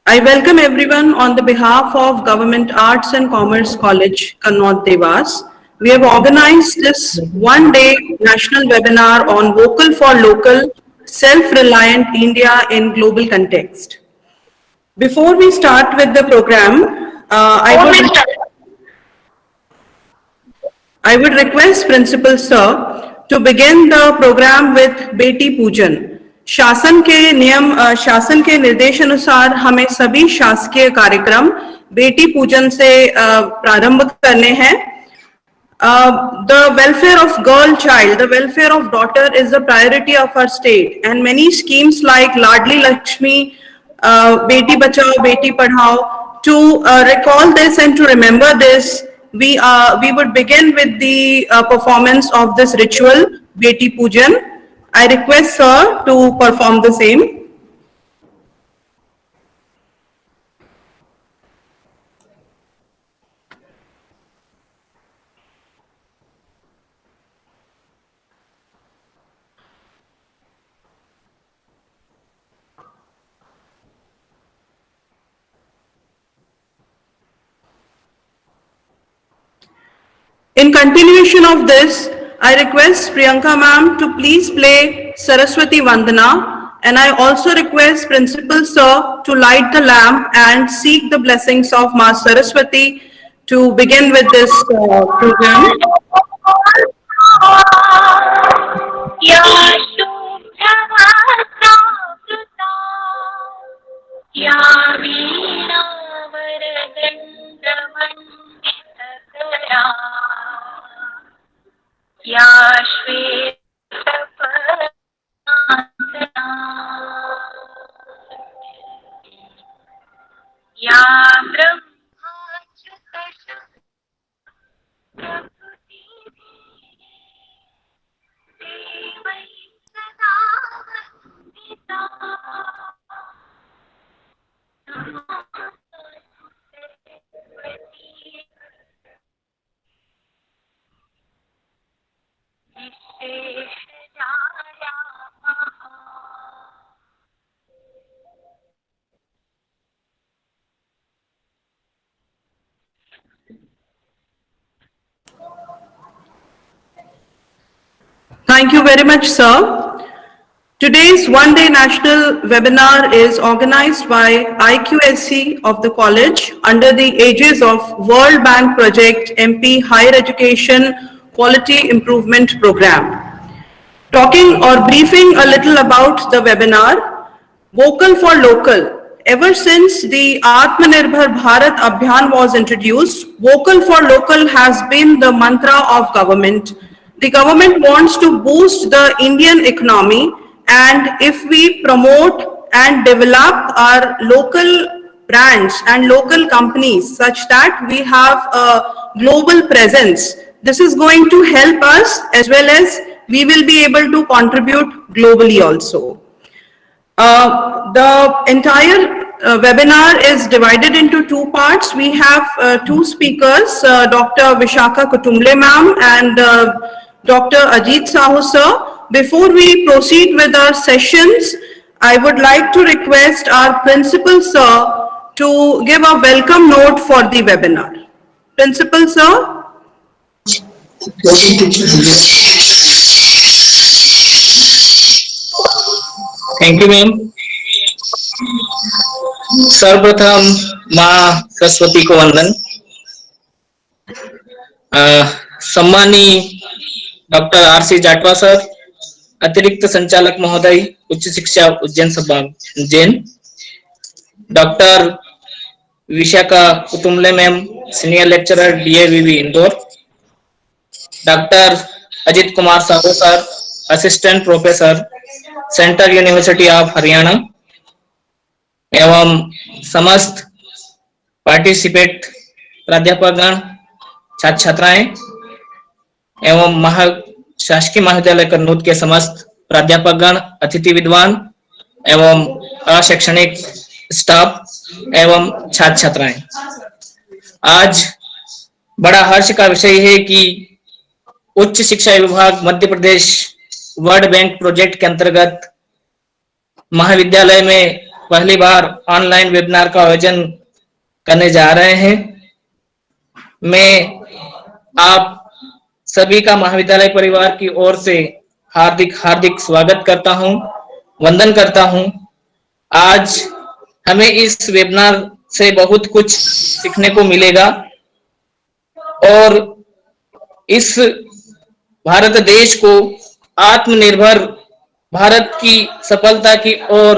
I welcome everyone on the behalf of Government Arts and Commerce College, Kannauj Devas. We have organized this one-day national webinar on Vocal for Local, Self-Reliant India in Global Context. Before we start with the program, I would request Principal Sir to begin the program with बेटी पूजन। शासन के निर्देश अनुसार हमें सभी शासकीय कार्यक्रम बेटी पूजन से प्रारंभ करने हैं। The welfare of girl child, the welfare of daughter is the priority of our state, and many schemes like Ladli Lakshmi, Beti Bachao, Beti Padhao. To recall this and to remember this, we would begin with the performance of this ritual, Beti Pujan. I request Sir to perform the same. In continuation of this, I request Priyanka ma'am to please play Saraswati Vandana, and I also request Principal Sir to light the lamp and seek the blessings of Ma Saraswati to begin with this program. Thank you very much, sir. Today's one-day national webinar is organized by IQSC of the college under the aegis of World Bank Project MP Higher Education Quality Improvement Program. Talking or briefing a little about the webinar, Vocal for Local. Ever since the Atmanirbhar Bharat Abhiyan was introduced, Vocal for Local has been the mantra of government. The government wants to boost the Indian economy, and if we promote and develop our local brands and local companies such that we have a global presence, this is going to help us as well as we will be able to contribute globally also. The entire webinar is divided into two parts. We have two speakers, Dr. Vishakha Kutumble ma'am and Dr. Ajit Sahu sir. Before we proceed with our sessions, I would like to request our principal sir to give a welcome note for the webinar. Principal sir. Thank you, ma'am. सर्वप्रथम माँ सरस्वती को वंदन। सम्मानी doctor R C. Jatwa sir, अतिरिक्त संचालक महोदय, उच्च शिक्षा Ujjain Ujjain, doctor Vishakha Kutumble ma'am, senior lecturer DAVV Indore, doctor Ajit Kumar Sahu sir, assistant professor, central university of Haryana, एवं समस्त पार्टिसिपेट प्राध्यापकगण, छात्र छात्राएं एवं शासकीय महाविद्यालय कन्नौज के समस्त प्राध्यापकगण, अतिथि विद्वान एवं अशैक्षणिक स्टाफ एवं छात्र छात्राएं, आज बड़ा हर्ष का विषय है कि उच्च शिक्षा विभाग Madhya Pradesh world bank project के अंतर्गत महाविद्यालय में पहली बार ऑनलाइन वेबिनार का आयोजन करने जा रहे हैं। मैं आप सभी का महाविद्यालय परिवार की ओर से हार्दिक हार्दिक स्वागत करता हूं, वंदन करता हूं। आज हमें इस वेबिनार से बहुत कुछ सीखने को मिलेगा और इस भारत देश को आत्मनिर्भर भारत की सफलता की ओर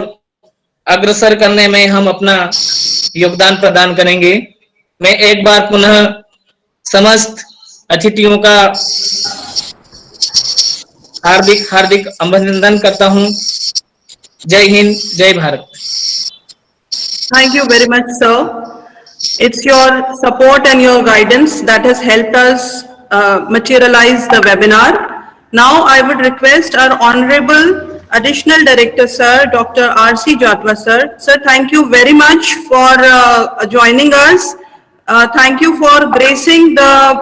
अग्रसर करने में हम अपना योगदान प्रदान करेंगे। मैं एक बार पुनः समस्त अतिथियों का हार्दिक हार्दिक अभिनंदन करता हूं। जय हिंद, जय Bharat. Thank you very much, sir. It's your support and your guidance that has helped us materialize the webinar. Now, I would request our Honorable Additional Director, Sir, Dr. R.C. Jatwa, Sir. Sir, thank you very much for joining us. Thank you for gracing the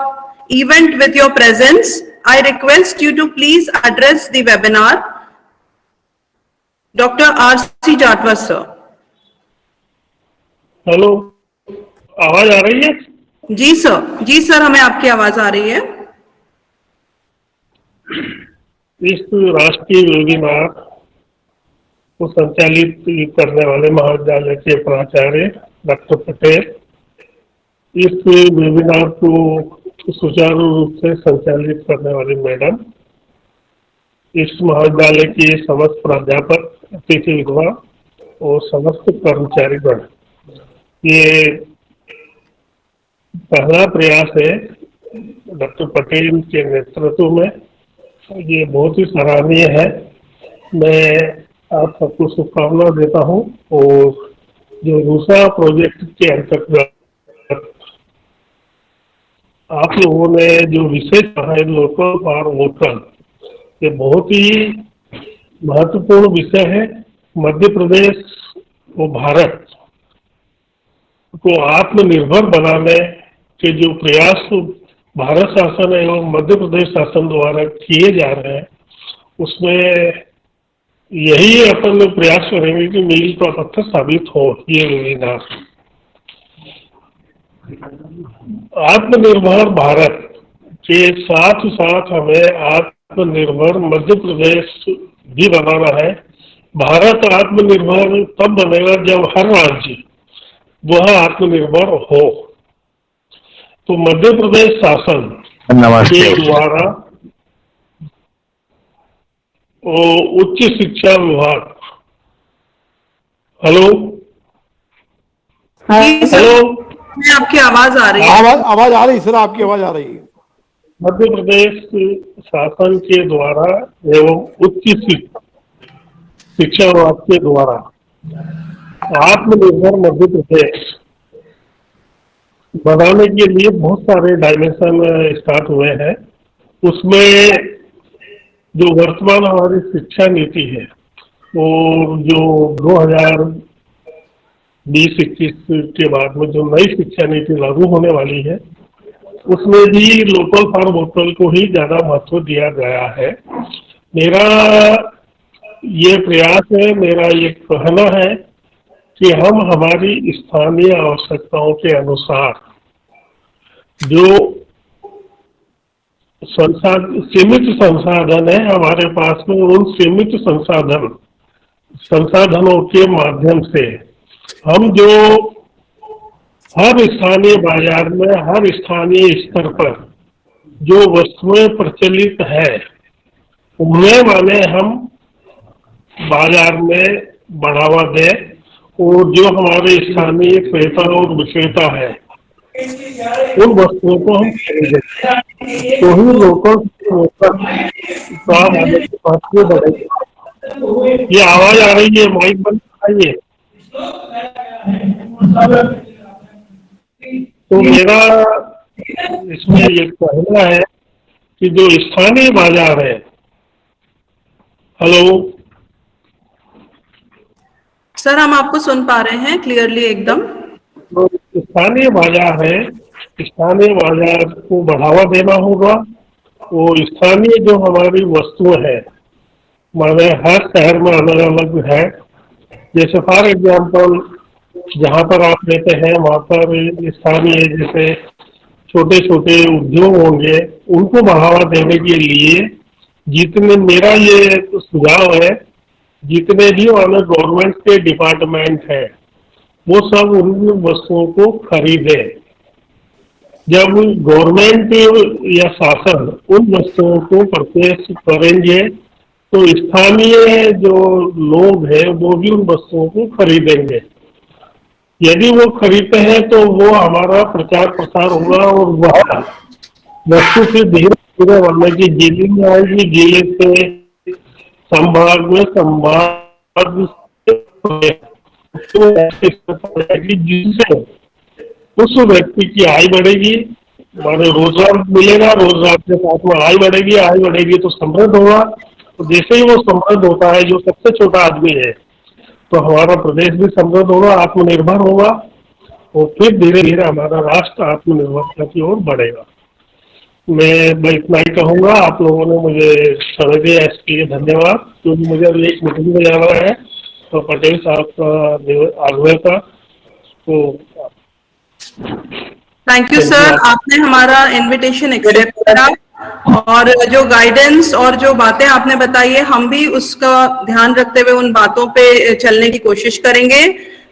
event with your presence. I request you to please address the webinar. Dr. R.C. Jatwa, sir. Hello, आवाज आ रही है? जी sir, हमें आपकी आवाज आ रही है। इस राष्ट्रीय वेबिनार को संचालित करने वाले महाविद्यालय के प्राचार्य डॉक्टर पटेल, इस वेबिनार को सुचारू रूप से संचालित करने वाली मैडम, इस महाविद्यालय के समस्त प्राध्यापक, अतिथि विद्वान और समस्त कर्मचारीगण, ये पहला प्रयास है डॉक्टर पटेल के नेतृत्व में। ये बहुत ही सराहनीय है। मैं आप सबको शुभकामना देता हूं। और जो रूसा प्रोजेक्ट के अंतर्गत आप लोगों ने जो विषय कहा है लोकल फॉर वोकल, ये बहुत ही महत्वपूर्ण विषय है। मध्य प्रदेश और भारत को आत्मनिर्भर बनाने के जो प्रयास भारत शासन एवं मध्य प्रदेश शासन द्वारा किए जा रहे हैं, उसमें यही अपन प्रयास करेंगे कि मील का पत्थर साबित हो ये वेबिनार। आत्मनिर्भर भारत के साथ साथ हमें आत्मनिर्भर मध्य प्रदेश भी बनाना है। भारत आत्मनिर्भर तब बनेगा जब हर राज्य वह आत्मनिर्भर हो। तो मध्य प्रदेश शासन के द्वारा उच्च शिक्षा विभाग, हेलो हेलो, आपकी आवाज आ रही है। आवाज आ रही सर, आपकी आवाज आ रही है। मध्य प्रदेश शासन के द्वारा एवं उच्च शिक्षा विभाग के द्वारा आत्मनिर्भर मध्य प्रदेश बनाने के लिए बहुत सारे डायमेंशन स्टार्ट हुए हैं। उसमें जो वर्तमान हमारी शिक्षा नीति है और जो 2020-21 के बाद में जो नई शिक्षा नीति लागू होने वाली है, उसमें भी लोकल फॉर वोकल को ही ज्यादा महत्व दिया गया है। मेरा ये प्रयास है, मेरा ये कहना है कि हम हमारी स्थानीय आवश्यकताओं के अनुसार जो सीमित संसाधन है हमारे पास में, उन सीमित संसाधनों के माध्यम से हम जो हर स्थानीय बाजार में, हर स्थानीय स्तर पर जो वस्तुएं प्रचलित है, उन्हें माने हम बाजार में बढ़ावा दें और जो हमारे स्थानीय क्रेता और विक्रेता है उन वस्तुओं को हम खरीदें, तो ही लोकल बढ़ेगी। ये आवाज आ रही है, माइक बंद कराइए। तो मेरा इसमें ये कहना है कि जो स्थानीय बाजार है, हेलो सर, हम आपको सुन पा रहे हैं क्लियरली एकदम। तो स्थानीय बाजार है, स्थानीय बाजार को बढ़ावा देना होगा। और स्थानीय जो हमारी वस्तुएं है, माने हर शहर में अलग अलग है, जैसे फॉर एग्जाम्पल जहाँ पर आप रहते हैं वहाँ पर स्थानीय जैसे छोटे छोटे उद्योग होंगे, उनको बढ़ावा देने के लिए जितने मेरा ये सुझाव है, जितने भी हमारे गवर्नमेंट के डिपार्टमेंट है वो सब उन वस्तुओं को खरीदे। जब गवर्नमेंट या शासन उन वस्तुओं को परचेस करेंगे तो स्थानीय जो लोग हैं वो भी उन वस्तुओं को खरीदेंगे। यदि वो खरीदते हैं तो वो हमारा प्रचार प्रसार होगा और वह वस्तु से धीरे धीरे बनने की जिले में आएगी, जिले से संभाग में, संभाग से जिससे उस व्यक्ति की आय बढ़ेगी, माने रोजगार मिलेगा, रोजगार के साथ में आय बढ़ेगी तो समृद्ध होगा। तो जैसे ही वो समृद्ध होता है, जो सबसे छोटा आदमी है, तो हमारा प्रदेश भी समृद्ध होगा, आत्मनिर्भर होगा और फिर धीरे धीरे हमारा राष्ट्र आत्मनिर्भरता की ओर बढ़ेगा। मैं इतना ही कहूँगा। आप लोगों ने मुझे समय दिया, इसके लिए धन्यवाद। क्योंकि मुझे अभी एक मीटिंग में जाना है तो पटेल साहब का आग्रह था तो थैंक यू सर, आपने हमारा इनविटेशन एक्सेप्ट करा और जो गाइडेंस और जो बातें आपने बताई है हम भी उसका ध्यान रखते हुए उन बातों पे चलने की कोशिश करेंगे।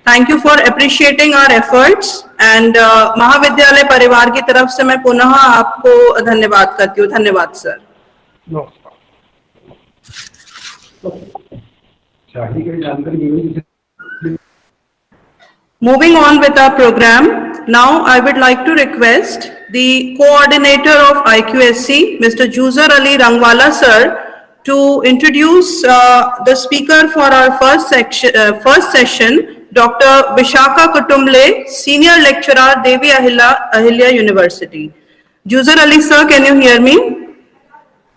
Thank you for appreciating our efforts and महाविद्यालय परिवार की तरफ से मैं पुनः आपको धन्यवाद करती हूँ। धन्यवाद sir. Moving on with our program, now I would like to request the coordinator of IQSC, Mr. Juzar Ali Rangwala sir, to introduce the speaker for our first session, Dr. Vishakha Kutumble, Senior Lecturer, Devi Ahilya University. Juzar Ali sir, can you hear me?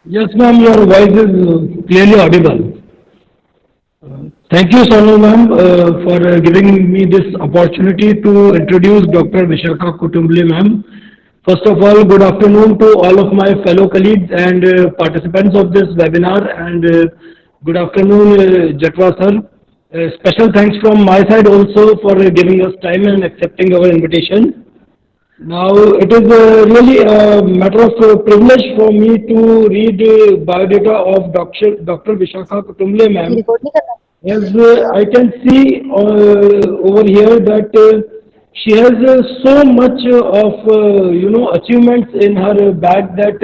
Yes ma'am, your voice is clearly audible. Thank you, Sonal ma'am, for giving me this opportunity to introduce Dr. Vishakha Kutumble ma'am. First of all, good afternoon to all of my fellow colleagues and participants of this webinar, and good afternoon, Jatwa sir. Special thanks from my side also for giving us time and accepting our invitation. Now, it is really a matter of privilege for me to read biodata of Dr. Vishakha Kutumble ma'am. As I can see over here that she has so much of achievements in her bag that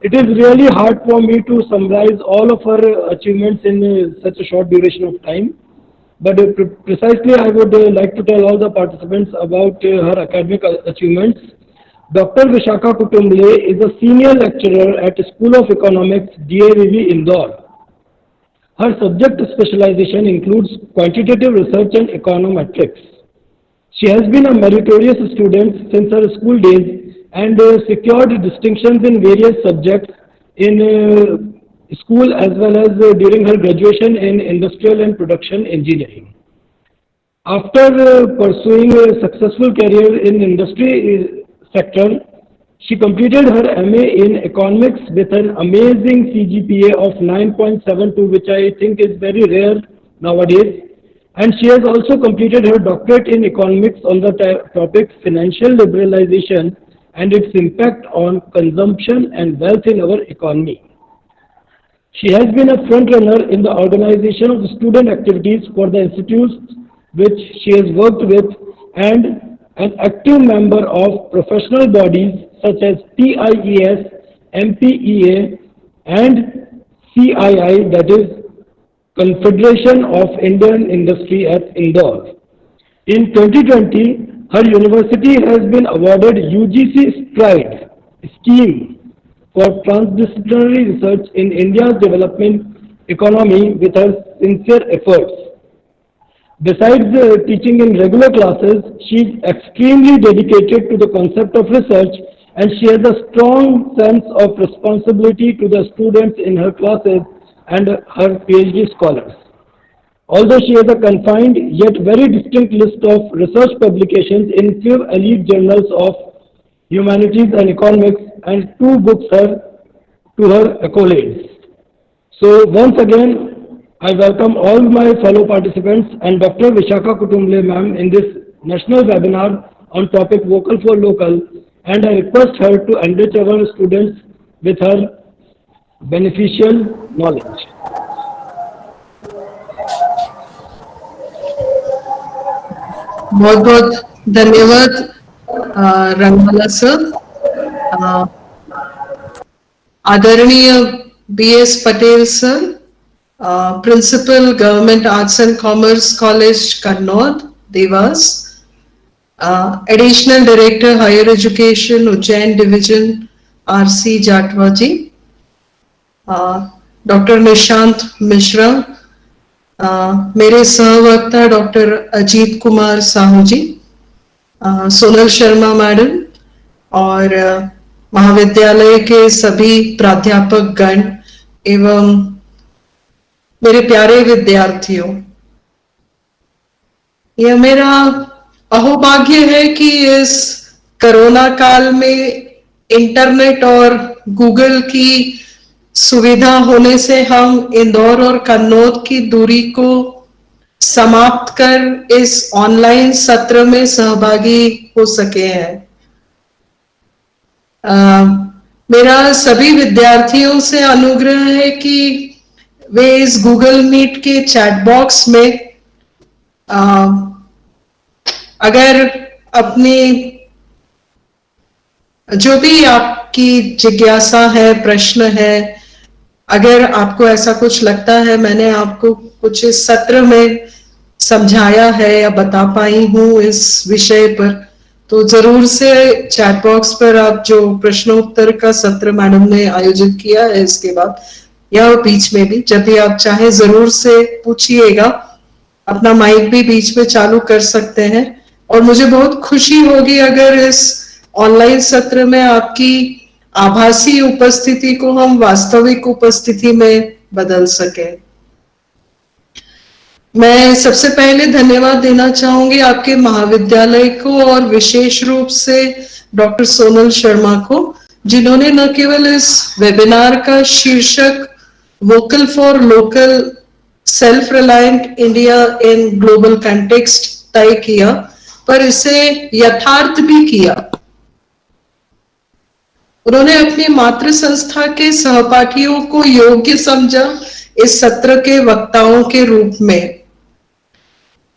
it is really hard for me to summarize all of her achievements in such a short duration of time. But precisely I would like to tell all the participants about her academic achievements. Dr. Vishakha Kutumble is a senior lecturer at School of Economics, DAVV, Indore. Her subject specialization includes quantitative research and econometrics. She has been a meritorious student since her school days and secured distinctions in various subjects in school as well as during her graduation in industrial and production engineering. After pursuing a successful career in industry sector, she completed her MA in economics with an amazing CGPA of 9.72, which I think is very rare nowadays. And she has also completed her doctorate in economics on the topic financial liberalization and its impact on consumption and wealth in our economy. She has been a front runner in the organization of student activities for the institutes which she has worked with, and an active member of professional bodies such as TIES, MPEA and CII, that is Confederation of Indian Industry at Indore. In 2020, her university has been awarded UGC STRIDE scheme for transdisciplinary research in India's development economy with her sincere efforts. Besides teaching in regular classes, she is extremely dedicated to the concept of research, and she has a strong sense of responsibility to the students in her classes and her PhD scholars. Although she has a confined yet very distinct list of research publications in few elite journals of humanities and economics, and 2 books to her accolades. So once again, I welcome all my fellow participants and Dr. Vishakha Kutumble ma'am in this national webinar on topic Vocal for Local, and I request her to enrich our students with her beneficial knowledge. बहुत बहुत धन्यवाद रंगवाला sir. आदरणीय B.S. Patel sir, principal government arts and commerce college Kannauj Dewas, additional director higher education Ujjain division R.C. Jatwa ji, doctor Nishant Mishra, मेरे सहवक्ता doctor Ajit Kumar Sahu ji, Sonal Sharma madam और महाविद्यालय के सभी प्राध्यापक गण एवं मेरे प्यारे विद्यार्थियों, यह मेरा अहोभाग्य है कि इस कोरोना काल में इंटरनेट और गूगल की सुविधा होने से हम इंदौर और कन्नौज की दूरी को समाप्त कर इस ऑनलाइन सत्र में सहभागी हो सके हैं। मेरा सभी विद्यार्थियों से अनुग्रह है कि वे इस गूगल मीट के चैट बॉक्स में अगर अपनी जो भी आपकी जिज्ञासा है, प्रश्न है, अगर आपको ऐसा कुछ लगता है मैंने आपको कुछ इस सत्र में समझाया है या बता पाई हूं इस विषय पर, तो जरूर से चैट बॉक्स पर आप जो प्रश्नोत्तर का सत्र मैडम ने आयोजित किया है इसके बाद या बीच में भी जब भी आप चाहे जरूर से पूछिएगा। अपना माइक भी बीच में चालू कर सकते हैं और मुझे बहुत खुशी होगी अगर इस ऑनलाइन सत्र में आपकी आभासी उपस्थिति को हम वास्तविक उपस्थिति में बदल सके। मैं सबसे पहले धन्यवाद देना चाहूंगी आपके महाविद्यालय को और विशेष रूप से डॉक्टर सोनल शर्मा को, जिन्होंने न केवल इस वेबिनार का शीर्षक vocal for local self reliant India in global context तय किया, पर इसे यथार्थ भी किया। उन्होंने अपनी मातृ संस्था के सहपाठियों को योग्य समझा इस सत्र के वक्ताओं के रूप में।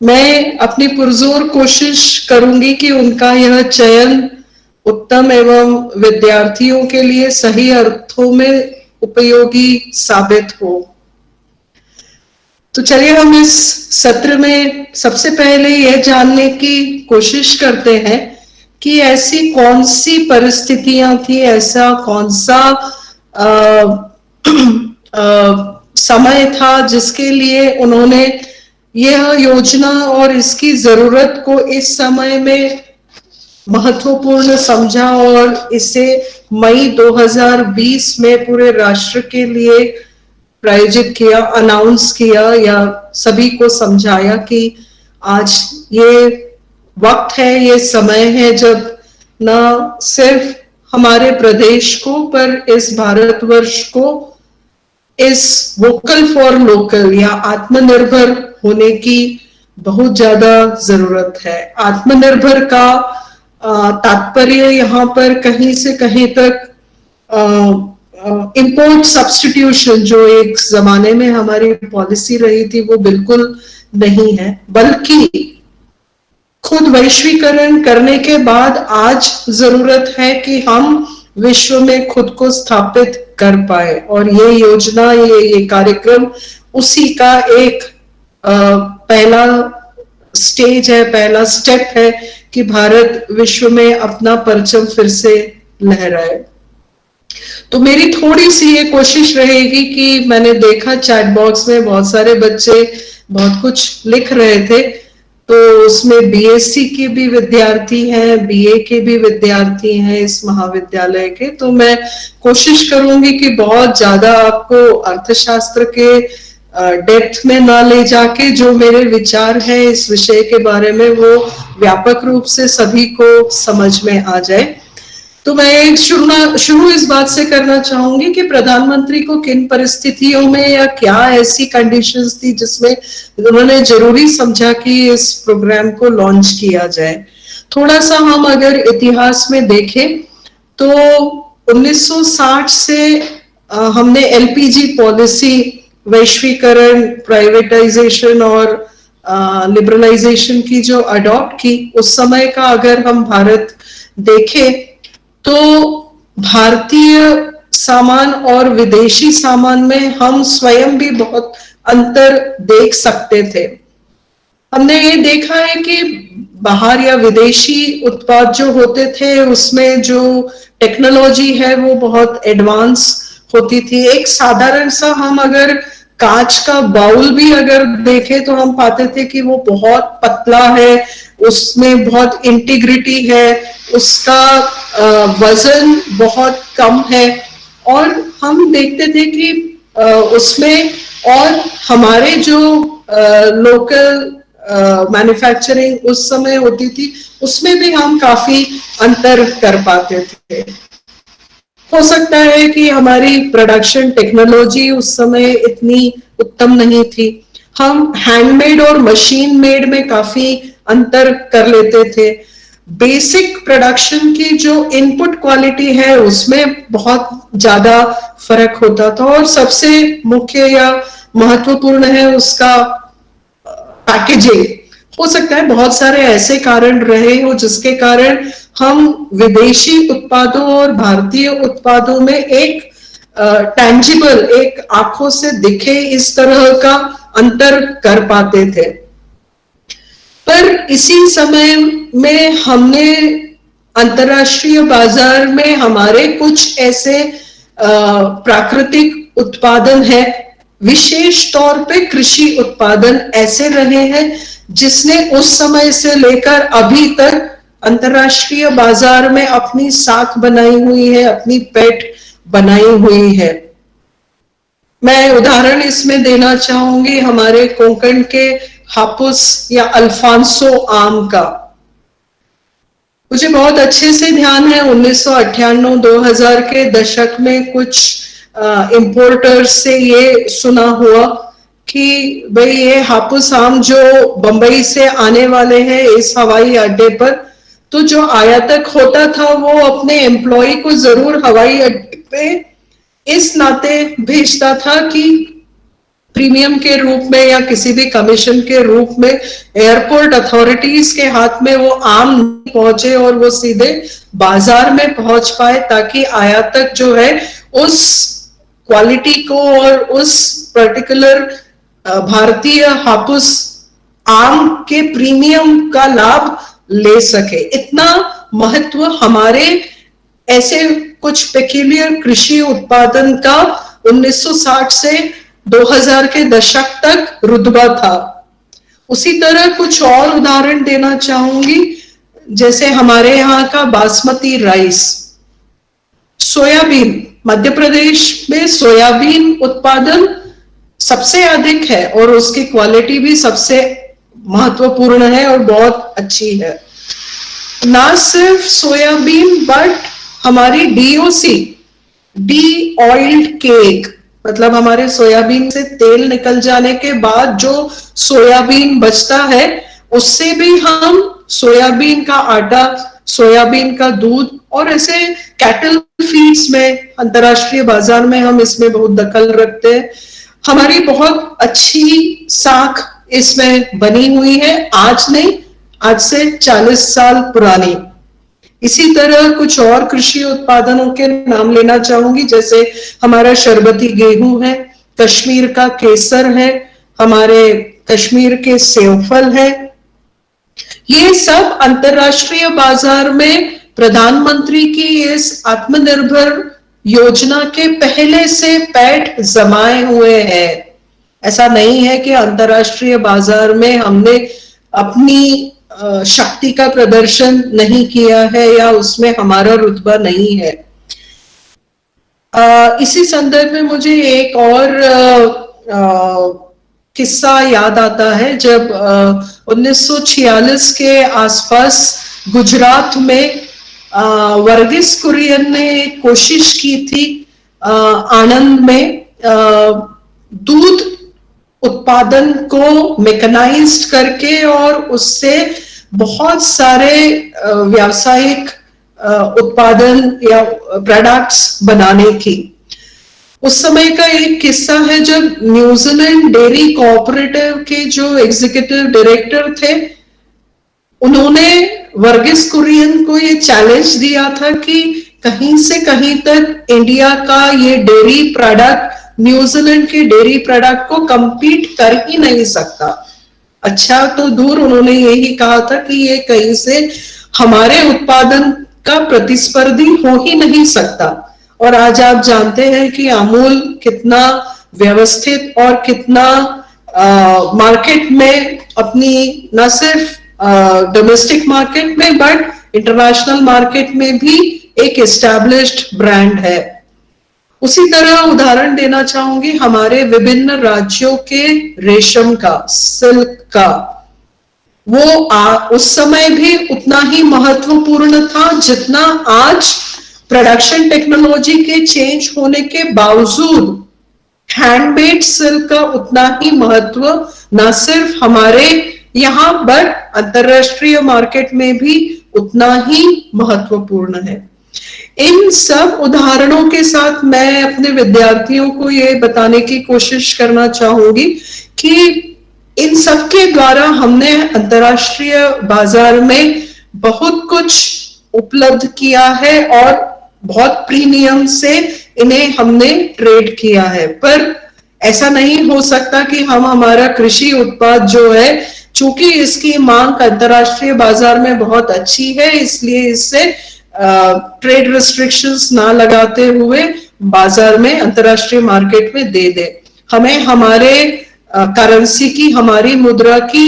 मैं अपनी पुरजोर कोशिश करूंगी कि उनका यह चयन उत्तम एवं विद्यार्थियों के लिए सही अर्थों में उपयोगी साबित हो। तो चलिए हम इस सत्र में सबसे पहले यह जानने की कोशिश करते हैं कि ऐसी कौन सी परिस्थितियां थी, ऐसा कौन सा समय था जिसके लिए उन्होंने यह योजना और इसकी जरूरत को इस समय में महत्वपूर्ण समझा और इसे मई 2020 में पूरे राष्ट्र के लिए प्रायोजित किया, अनाउंस किया या सभी को समझाया कि आज ये वक्त है, ये समय है जब न सिर्फ हमारे प्रदेश को पर इस भारतवर्ष को इस वोकल फॉर लोकल या आत्मनिर्भर होने की बहुत ज्यादा जरूरत है। आत्मनिर्भर का तात्पर्य यहाँ पर कहीं से कहीं तक इंपोर्ट सब्स्टिट्यूशन जो एक जमाने में हमारी पॉलिसी रही थी वो बिल्कुल नहीं है, बल्कि खुद वैश्वीकरण करने के बाद आज जरूरत है कि हम विश्व में खुद को स्थापित कर पाए और ये योजना, ये कार्यक्रम उसी का एक पहला स्टेज है, पहला स्टेप है कि भारत विश्व में अपना परचम फिर से लहराए। तो मेरी थोड़ी सी ये कोशिश रहेगी कि मैंने देखा चैट बॉक्स में बहुत सारे बच्चे बहुत कुछ लिख रहे थे, तो उसमें बीएससी के भी विद्यार्थी हैं, बीए के भी विद्यार्थी हैं इस महाविद्यालय के, तो मैं कोशिश करूंगी कि बहुत ज्यादा आपको अर्थशास्त्र के डेप्थ में ना ले जाके जो मेरे विचार है इस विषय के बारे में वो व्यापक रूप से सभी को समझ में आ जाए। तो मैं शुरू इस बात से करना चाहूंगी कि प्रधानमंत्री को किन परिस्थितियों में या क्या ऐसी कंडीशंस थी जिसमें उन्होंने जरूरी समझा कि इस प्रोग्राम को लॉन्च किया जाए। थोड़ा सा हम अगर इतिहास में देखें तो 1960 से हमने एलपीजी पॉलिसी, वैश्वीकरण, प्राइवेटाइजेशन और लिबरलाइजेशन की जो अडॉप्ट की, उस समय का अगर हम भारत देखें तो भारतीय सामान और विदेशी सामान में हम स्वयं भी बहुत अंतर देख सकते थे। हमने ये देखा है कि बाहर या विदेशी उत्पाद जो होते थे उसमें जो टेक्नोलॉजी है वो बहुत एडवांस होती थी। एक साधारण सा हम अगर कांच का बाउल भी अगर देखें तो हम पाते थे कि वो बहुत पतला है, उसमें बहुत इंटीग्रिटी है, उसका वजन बहुत कम है, और हम देखते थे कि उसमें और हमारे जो लोकल मैन्युफैक्चरिंग उस समय होती थी उसमें भी हम काफी अंतर कर पाते थे। हो सकता है कि हमारी प्रोडक्शन टेक्नोलॉजी उस समय इतनी उत्तम नहीं थी, हम हैंडमेड और मशीन मेड में काफी अंतर कर लेते थे। बेसिक प्रोडक्शन की जो इनपुट क्वालिटी है उसमें बहुत ज्यादा फर्क होता था, और सबसे मुख्य या महत्वपूर्ण है उसका पैकेजिंग। हो सकता है बहुत सारे ऐसे कारण रहे हो जिसके कारण हम विदेशी उत्पादों और भारतीय उत्पादों में एक टैंजिबल, एक आंखों से दिखे इस तरह का अंतर कर पाते थे। पर इसी समय में हमने अंतरराष्ट्रीय बाजार में हमारे कुछ ऐसे प्राकृतिक उत्पादन है, विशेष तौर पे कृषि उत्पादन ऐसे रहे हैं जिसने उस समय से लेकर अभी तक अंतरराष्ट्रीय बाजार में अपनी साख बनाई हुई है, अपनी पैठ बनाई हुई है। मैं उदाहरण इसमें देना चाहूंगी हमारे कोंकण के हापुस या अल्फांसो आम का। मुझे बहुत अच्छे से ध्यान है 1998-2000 के दशक में कुछ इंपोर्टर्स से ये सुना हुआ कि भाई ये हापुस आम जो बंबई से आने वाले हैं इस हवाई अड्डे पर, तो जो आयातक होता था वो अपने एम्प्लॉय को जरूर हवाई अड्डे पे इस नाते भेजता था कि प्रीमियम के रूप में या किसी भी कमीशन के रूप में एयरपोर्ट अथॉरिटीज के हाथ में वो आम नहीं पहुंचे और वो सीधे बाजार में पहुंच पाए, ताकि आयातक जो है उस क्वालिटी को और उस पर्टिकुलर भारतीय हापुस आम के प्रीमियम का लाभ ले सके। इतना महत्व हमारे ऐसे कुछ पेक्यूलियर कृषि उत्पादन का 1960 से 2000 के दशक तक रुतबा था। उसी तरह कुछ और उदाहरण देना चाहूंगी, जैसे हमारे यहाँ का बासमती राइस, सोयाबीन, मध्य प्रदेश में सोयाबीन उत्पादन सबसे अधिक है और उसकी क्वालिटी भी सबसे महत्वपूर्ण है और बहुत अच्छी है। ना सिर्फ सोयाबीन बट हमारी डीओसी, डी ऑयल्ड केक, मतलब हमारे सोयाबीन से तेल निकल जाने के बाद जो सोयाबीन बचता है उससे भी हम सोयाबीन का आटा, सोयाबीन का दूध और ऐसे कैटल फीड्स में अंतरराष्ट्रीय बाजार में हम इसमें बहुत दखल रखते हैं। हमारी बहुत अच्छी साख इसमें बनी हुई है, आज नहीं, आज से 40 साल पुरानी। इसी तरह कुछ और कृषि उत्पादनों के नाम लेना चाहूंगी, जैसे हमारा शरबती गेहूं है, कश्मीर का केसर है, हमारे कश्मीर के सेवफल है। ये सब अंतरराष्ट्रीय बाजार में प्रधानमंत्री की इस आत्मनिर्भर योजना के पहले से पैठ जमाए हुए हैं। ऐसा नहीं है कि अंतरराष्ट्रीय बाजार में हमने अपनी शक्ति का प्रदर्शन नहीं किया है या उसमें हमारा रुतबा नहीं है। इसी संदर्भ में मुझे एक और किस्सा याद आता है, जब 1946 के आसपास गुजरात में वर्गीस कुरियन ने कोशिश की थी आनंद में दूध उत्पादन को मैकेनाइज्ड करके और उससे बहुत सारे व्यावसायिक उत्पादन या प्रोडक्ट्स बनाने की। उस समय का एक किस्सा है जब न्यूजीलैंड डेयरी कोऑपरेटिव के जो एग्जीक्यूटिव डायरेक्टर थे, उन्होंने वर्गीस कुरियन को ये चैलेंज दिया था कि कहीं से कहीं तक इंडिया का ये डेयरी प्रोडक्ट न्यूजीलैंड के डेयरी प्रोडक्ट को compete कर ही नहीं सकता। अच्छा तो दूर उन्होंने यही कहा था कि ये कहीं से हमारे उत्पादन का प्रतिस्पर्धी हो ही नहीं सकता। और आज आप जानते हैं कि अमूल कितना व्यवस्थित और कितना मार्केट में अपनी न सिर्फ डोमेस्टिक मार्केट में बट इंटरनेशनल मार्केट में भी एक एस्टैब्लिश्ड ब्रांड है। उसी तरह उदाहरण देना चाहूंगी हमारे विभिन्न राज्यों के रेशम का, सिल्क का, वो उस समय भी उतना ही महत्वपूर्ण था जितना आज प्रोडक्शन टेक्नोलॉजी के चेंज होने के बावजूद हैंडमेड सिल्क का उतना ही महत्व न सिर्फ हमारे यहाँ बट अंतरराष्ट्रीय मार्केट में भी उतना ही महत्वपूर्ण है। इन सब उदाहरणों के साथ मैं अपने विद्यार्थियों को ये बताने की कोशिश करना चाहूंगी कि इन सब के द्वारा हमने अंतरराष्ट्रीय बाजार में बहुत कुछ उपलब्ध किया है और बहुत प्रीमियम से इन्हें हमने ट्रेड किया है। पर ऐसा नहीं हो सकता कि हम हमारा कृषि उत्पाद जो है, चूंकि इसकी मांग अंतरराष्ट्रीय बाजार में बहुत अच्छी है, इसलिए इससे ट्रेड रिस्ट्रिक्शंस ना लगाते हुए बाजार में अंतरराष्ट्रीय मार्केट में दे दे। हमें हमारे करेंसी की, हमारी मुद्रा की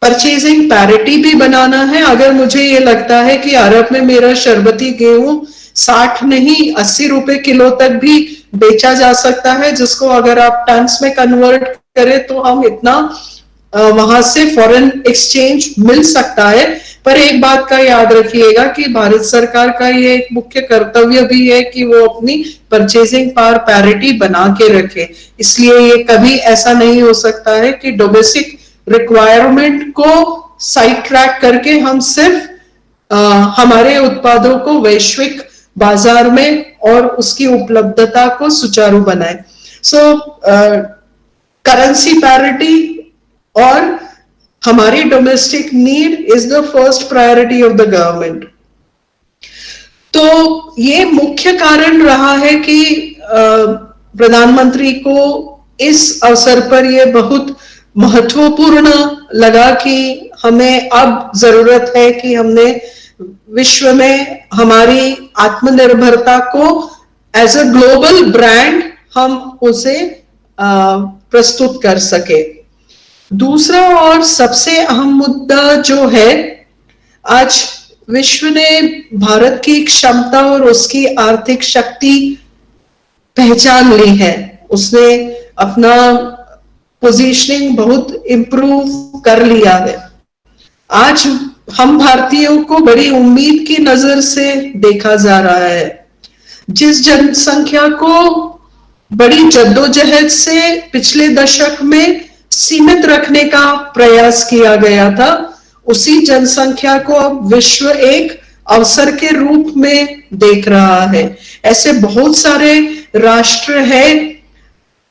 परचेजिंग पैरिटी भी बनाना है। अगर मुझे ये लगता है कि अरब में मेरा शरबती गेहूं 60 नहीं 80 रुपए किलो तक भी बेचा जा सकता है, जिसको अगर आप टन्स में कन्वर्ट करें तो हम इतना वहां से फॉरेन एक्सचेंज मिल सकता है। पर एक बात का याद रखिएगा कि भारत सरकार का ये एक मुख्य कर्तव्य भी है कि वो अपनी परचेजिंग पावर पैरिटी बना के रखे। इसलिए ये कभी ऐसा नहीं हो सकता है कि डोमेस्टिक रिक्वायरमेंट को साइड ट्रैक करके हम सिर्फ हमारे उत्पादों को वैश्विक बाजार में और उसकी उपलब्धता को सुचारू बनाए। सो करेंसी पैरिटी और हमारी domestic need is the first priority of the government. तो ये मुख्य कारण रहा है कि प्रधानमंत्री को इस अवसर पर ये बहुत महत्वपूर्ण लगा कि हमें अब जरूरत है कि हमने विश्व में हमारी आत्मनिर्भरता को एज अ ग्लोबल ब्रांड हम उसे प्रस्तुत कर सके। दूसरा और सबसे अहम मुद्दा जो है, आज विश्व ने भारत की क्षमता और उसकी आर्थिक शक्ति पहचान ली है। उसने अपना पोजीशनिंग बहुत इंप्रूव कर लिया है। आज हम भारतीयों को बड़ी उम्मीद की नजर से देखा जा रहा है। जिस जनसंख्या को बड़ी जद्दोजहद से पिछले दशक में सीमित रखने का प्रयास किया गया था, उसी जनसंख्या को अब विश्व एक अवसर के रूप में देख रहा है। ऐसे बहुत सारे राष्ट्र हैं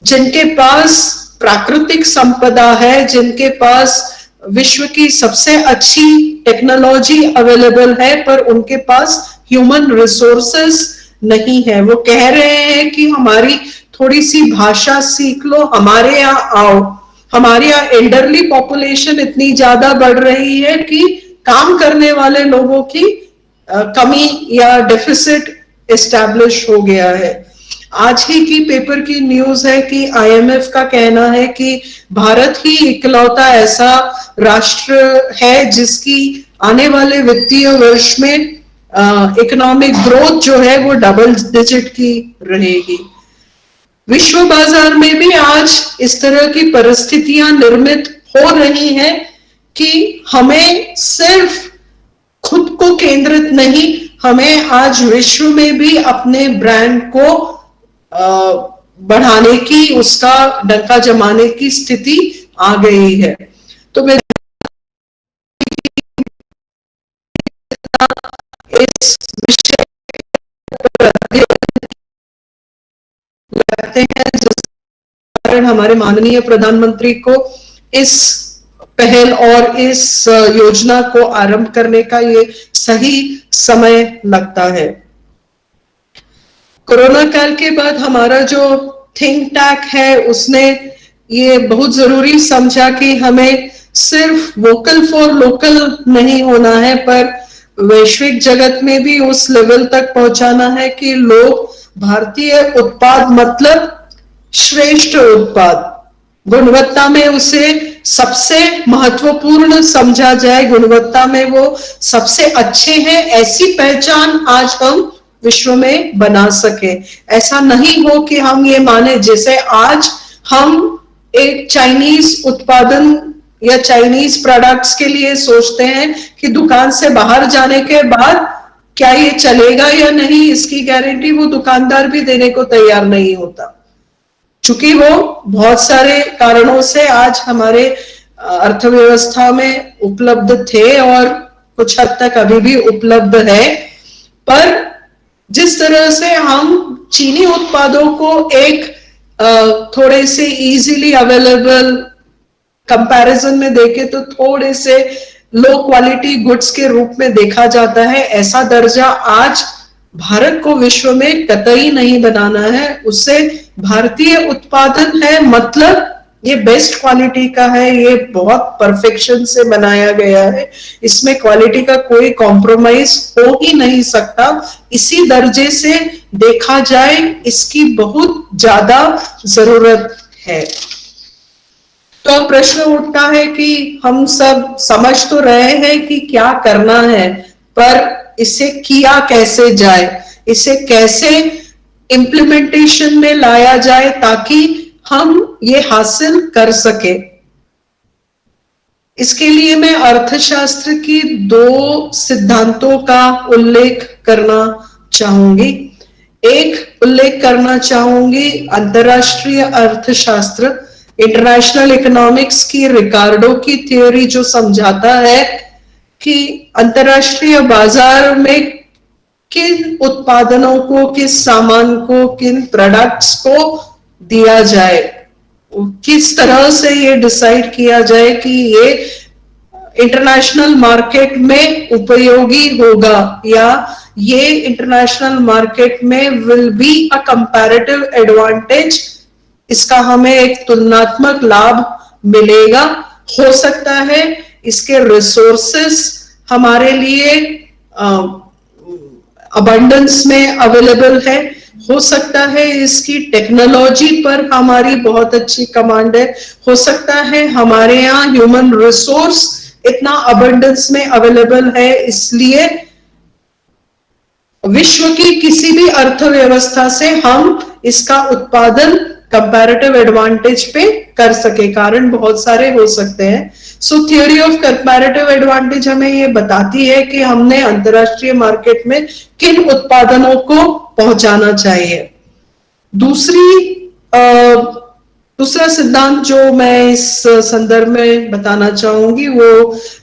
जिनके पास प्राकृतिक संपदा है, जिनके पास विश्व की सबसे अच्छी टेक्नोलॉजी अवेलेबल है, पर उनके पास ह्यूमन रिसोर्सेस नहीं है। वो कह रहे हैं कि हमारी थोड़ी सी भाषा सीख लो, हमारे यहाँ आओ। हमारे यहाँ एल्डरली पॉपुलेशन इतनी ज्यादा बढ़ रही है कि काम करने वाले लोगों की कमी या डेफिसिट एस्टैब्लिश हो गया है। आज ही की पेपर की न्यूज है कि IMF का कहना है कि भारत ही इकलौता ऐसा राष्ट्र है जिसकी आने वाले वित्तीय वर्ष में इकोनॉमिक ग्रोथ जो है वो डबल डिजिट की रहेगी। विश्व बाजार में भी आज इस तरह की परिस्थितियां निर्मित हो रही हैं कि हमें सिर्फ खुद को केंद्रित नहीं, हमें आज विश्व में भी अपने ब्रांड को बढ़ाने की, उसका डंका जमाने की स्थिति आ गई है। तो मैं इस विषय पर लगते हैं, जिस कारण हमारे माननीय प्रधानमंत्री को इस पहल और इस योजना को आरंभ करने का ये सही समय लगता है। कोरोना काल के बाद हमारा जो थिंक टैंक है, उसने ये बहुत जरूरी समझा कि हमें सिर्फ वोकल फॉर लोकल नहीं होना है, पर वैश्विक जगत में भी उस लेवल तक पहुंचाना है कि लोग भारतीय उत्पाद मतलब श्रेष्ठ उत्पाद, गुणवत्ता में उसे सबसे महत्वपूर्ण समझा जाए, गुणवत्ता में वो सबसे अच्छे हैं, ऐसी पहचान आज हम विश्व में बना सके। ऐसा नहीं हो कि हम ये माने, जैसे आज हम एक चाइनीज उत्पादन या चाइनीज प्रोडक्ट्स के लिए सोचते हैं कि दुकान से बाहर जाने के बाद क्या ये चलेगा या नहीं, इसकी गारंटी वो दुकानदार भी देने को तैयार नहीं होता, चूंकि वो बहुत सारे कारणों से आज हमारे अर्थव्यवस्था में उपलब्ध थे और कुछ हद तक अभी भी उपलब्ध है। पर जिस तरह से हम चीनी उत्पादों को एक थोड़े से इजीली अवेलेबल कंपैरिजन में देखे तो थोड़े से लो क्वालिटी गुड्स के रूप में देखा जाता है, ऐसा दर्जा आज भारत को विश्व में कतई नहीं बनाना है। उससे भारतीय उत्पादन है मतलब ये बेस्ट क्वालिटी का है, ये बहुत परफेक्शन से बनाया गया है, इसमें क्वालिटी का कोई कॉम्प्रोमाइज हो ही नहीं सकता। इसी दर्जे से देखा जाए इसकी बहुत ज्यादा जरूरत है। तो अब प्रश्न उठता है कि हम सब समझ तो रहे हैं कि क्या करना है, पर इसे किया कैसे जाए, इसे कैसे इम्प्लीमेंटेशन में लाया जाए ताकि हम ये हासिल कर सके। इसके लिए मैं अर्थशास्त्र की 2 सिद्धांतों का उल्लेख करना चाहूंगी। एक उल्लेख करना चाहूंगी अंतरराष्ट्रीय अर्थशास्त्र, इंटरनेशनल इकोनॉमिक्स की रिकार्डो की थ्योरी, जो समझाता है कि अंतरराष्ट्रीय बाजार में किन उत्पादनों को, किस सामान को, किन प्रोडक्ट्स को दिया जाए, किस तरह से ये डिसाइड किया जाए कि ये इंटरनेशनल मार्केट में उपयोगी होगा या ये इंटरनेशनल मार्केट में will be a comparative advantage, इसका हमें एक तुलनात्मक लाभ मिलेगा। हो सकता है इसके रिसोर्सेस हमारे लिए अबंडेंस में अवेलेबल है, हो सकता है इसकी टेक्नोलॉजी पर हमारी बहुत अच्छी कमांड है, हो सकता है हमारे यहाँ ह्यूमन रिसोर्स इतना अबंडेंस में अवेलेबल है, इसलिए विश्व की किसी भी अर्थव्यवस्था से हम इसका उत्पादन कंपैरेटिव एडवांटेज पे कर सके। कारण बहुत सारे हो सकते हैं। सो थ्योरी ऑफ कंपैरेटिव एडवांटेज हमें ये बताती है कि हमने अंतरराष्ट्रीय मार्केट में किन उत्पादनों को पहुंचाना चाहिए। दूसरा सिद्धांत जो मैं इस संदर्भ में बताना चाहूंगी वो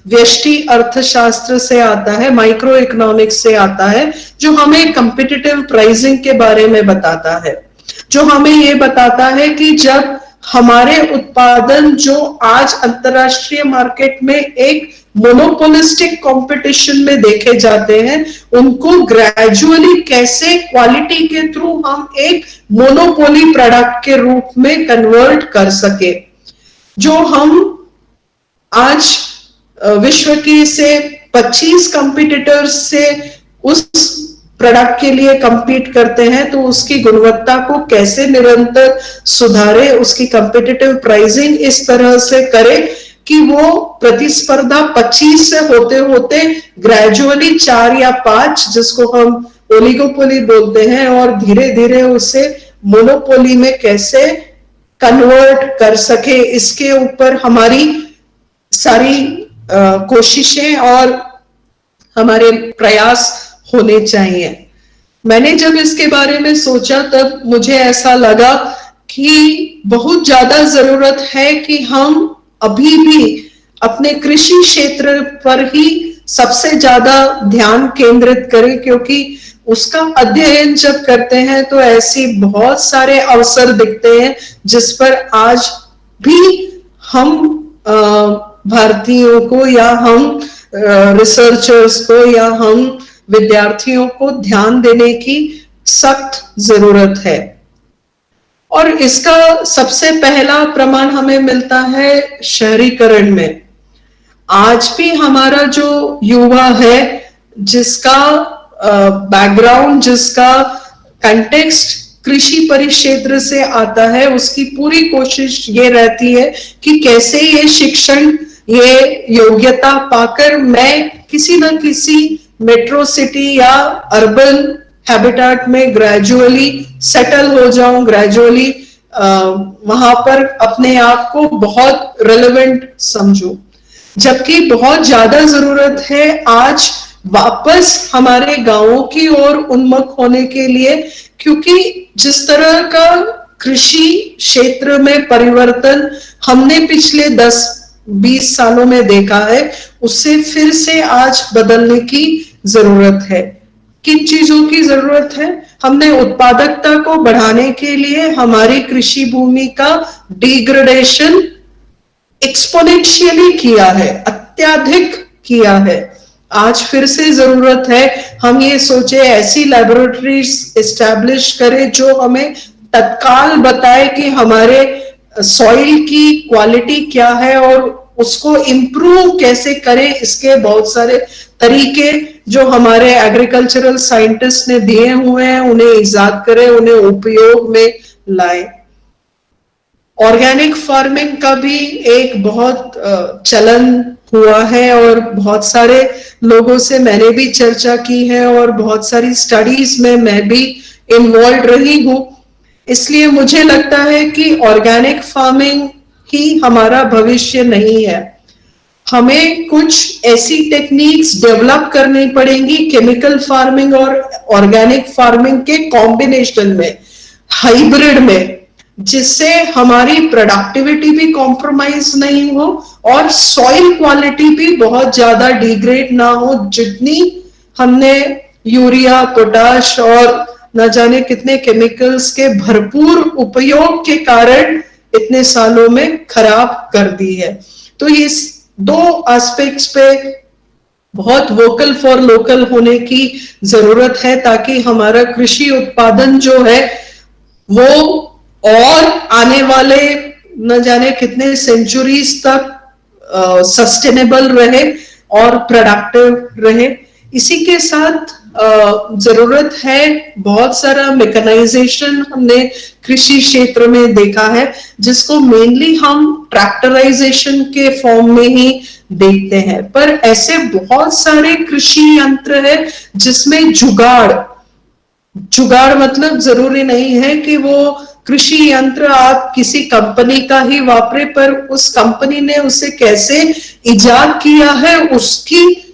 व्यष्टि अर्थशास्त्र से आता है, माइक्रो इकोनॉमिक्स से आता है, जो हमें कॉम्पिटिटिव प्राइसिंग के बारे में बताता है, जो हमें ये बताता है कि जब हमारे उत्पादन जो आज अंतरराष्ट्रीय मार्केट में एक मोनोपोलिस्टिक कंपटीशन में देखे जाते हैं, उनको ग्रेजुअली कैसे क्वालिटी के थ्रू हम एक मोनोपोली प्रोडक्ट के रूप में कन्वर्ट कर सके। जो हम आज विश्व की से 25 कंपटीटर्स से उस प्रोडक्ट के लिए compete करते हैं, तो उसकी गुणवत्ता को कैसे निरंतर सुधारे, उसकी competitive pricing इस तरह से करे कि वो प्रतिस्पर्धा 25 से होते होते ग्रेजुअली 4 या 5, जिसको हम ओलिगोपोली बोलते हैं, और धीरे धीरे उसे मोनोपोली में कैसे कन्वर्ट कर सके, इसके ऊपर हमारी सारी कोशिशें और हमारे प्रयास होने चाहिए। मैंने जब इसके बारे में सोचा तब मुझे ऐसा लगा कि बहुत ज्यादा जरूरत है कि हम अभी भी अपने कृषि क्षेत्र पर ही सबसे ज्यादा ध्यान केंद्रित करें, क्योंकि उसका अध्ययन जब करते हैं तो ऐसी बहुत सारे अवसर दिखते हैं जिस पर आज भी हम भारतीयों को या हम रिसर्चर्स को या हम विद्यार्थियों को ध्यान देने की सख्त जरूरत है। और इसका सबसे पहला प्रमाण हमें मिलता है शहरीकरण में। आज भी हमारा जो युवा है, जिसका बैकग्राउंड, जिसका कंटेक्स्ट कृषि परिक्षेत्र से आता है, उसकी पूरी कोशिश ये रहती है कि कैसे ये शिक्षण, ये योग्यता पाकर मैं किसी न किसी मेट्रो सिटी या अर्बन हैबिटेट में ग्रेजुअली सेटल हो जाऊं, ग्रेजुअली वहां पर अपने आप को बहुत रेलेवेंट समझूं। जबकि बहुत ज्यादा जरूरत है आज वापस हमारे गांवों की ओर उन्मुख होने के लिए, क्योंकि जिस तरह का कृषि क्षेत्र में परिवर्तन हमने पिछले 10-20 सालों में देखा है, उससे फिर से आज बदलने की जरूरत है। किन चीजों की जरूरत है? हमने उत्पादकता को बढ़ाने के लिए हमारी कृषि भूमि का डिग्रेडेशन एक्सपोनेंशियली किया है, अत्यधिक किया है। आज फिर से जरूरत है हम ये सोचे, ऐसी लैबोरेटरीज एस्टैब्लिश करें जो हमें तत्काल बताए कि हमारे सॉइल की क्वालिटी क्या है और उसको इम्प्रूव कैसे करें। इसके बहुत सारे तरीके जो हमारे एग्रीकल्चरल साइंटिस्ट ने दिए हुए हैं, उन्हें इजाद करें, उन्हें उपयोग में लाए। ऑर्गेनिक फार्मिंग का भी एक बहुत चलन हुआ है और बहुत सारे लोगों से मैंने भी चर्चा की है और बहुत सारी स्टडीज में मैं भी इन्वॉल्व रही हूं। इसलिए मुझे लगता है कि ऑर्गेनिक फार्मिंग ही हमारा भविष्य नहीं है। हमें कुछ ऐसी टेक्निक्स डेवलप करनी पड़ेंगी केमिकल फार्मिंग और ऑर्गेनिक फार्मिंग के कॉम्बिनेशन में, हाइब्रिड में, जिससे हमारी प्रोडक्टिविटी भी कॉम्प्रोमाइज नहीं हो और सॉइल क्वालिटी भी बहुत ज्यादा डिग्रेड ना हो, जितनी हमने यूरिया, पोटाश और न जाने कितने केमिकल्स के भरपूर उपयोग के कारण इतने सालों में खराब कर दी है। तो ये दो एस्पेक्ट्स पे बहुत वोकल फॉर लोकल होने की जरूरत है, ताकि हमारा कृषि उत्पादन जो है वो और आने वाले न जाने कितने सेंचुरीज तक सस्टेनेबल रहे और प्रोडक्टिव रहे। इसी के साथ जरूरत है बहुत सारा मैकेनाइजेशन हमने कृषि क्षेत्र में देखा है, जिसको मेनली हम ट्रैक्टराइजेशन के फॉर्म में ही देखते हैं। पर ऐसे बहुत सारे कृषि यंत्र है जिसमें जुगाड़ मतलब जरूरी नहीं है कि वो कृषि यंत्र आप किसी कंपनी का ही वापरे, पर उस कंपनी ने उसे कैसे इजाद किया है, उसकी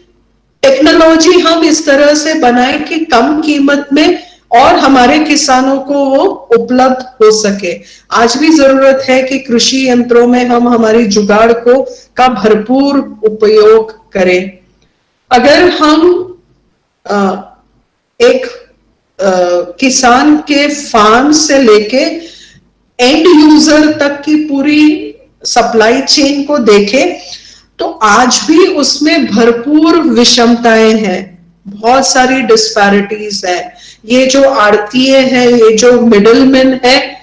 टेक्नोलॉजी हम इस तरह से बनाए कि कम कीमत में और हमारे किसानों को वो उपलब्ध हो सके। आज भी जरूरत है कि कृषि यंत्रों में हम हमारी जुगाड़ का भरपूर उपयोग करें। अगर हम एक किसान के फार्म से लेके एंड यूजर तक की पूरी सप्लाई चेन को देखें तो आज भी उसमें भरपूर विषमताएं हैं, बहुत सारी डिस्पैरिटीज है। ये जो आड़तीय है, ये जो मिडलमैन है,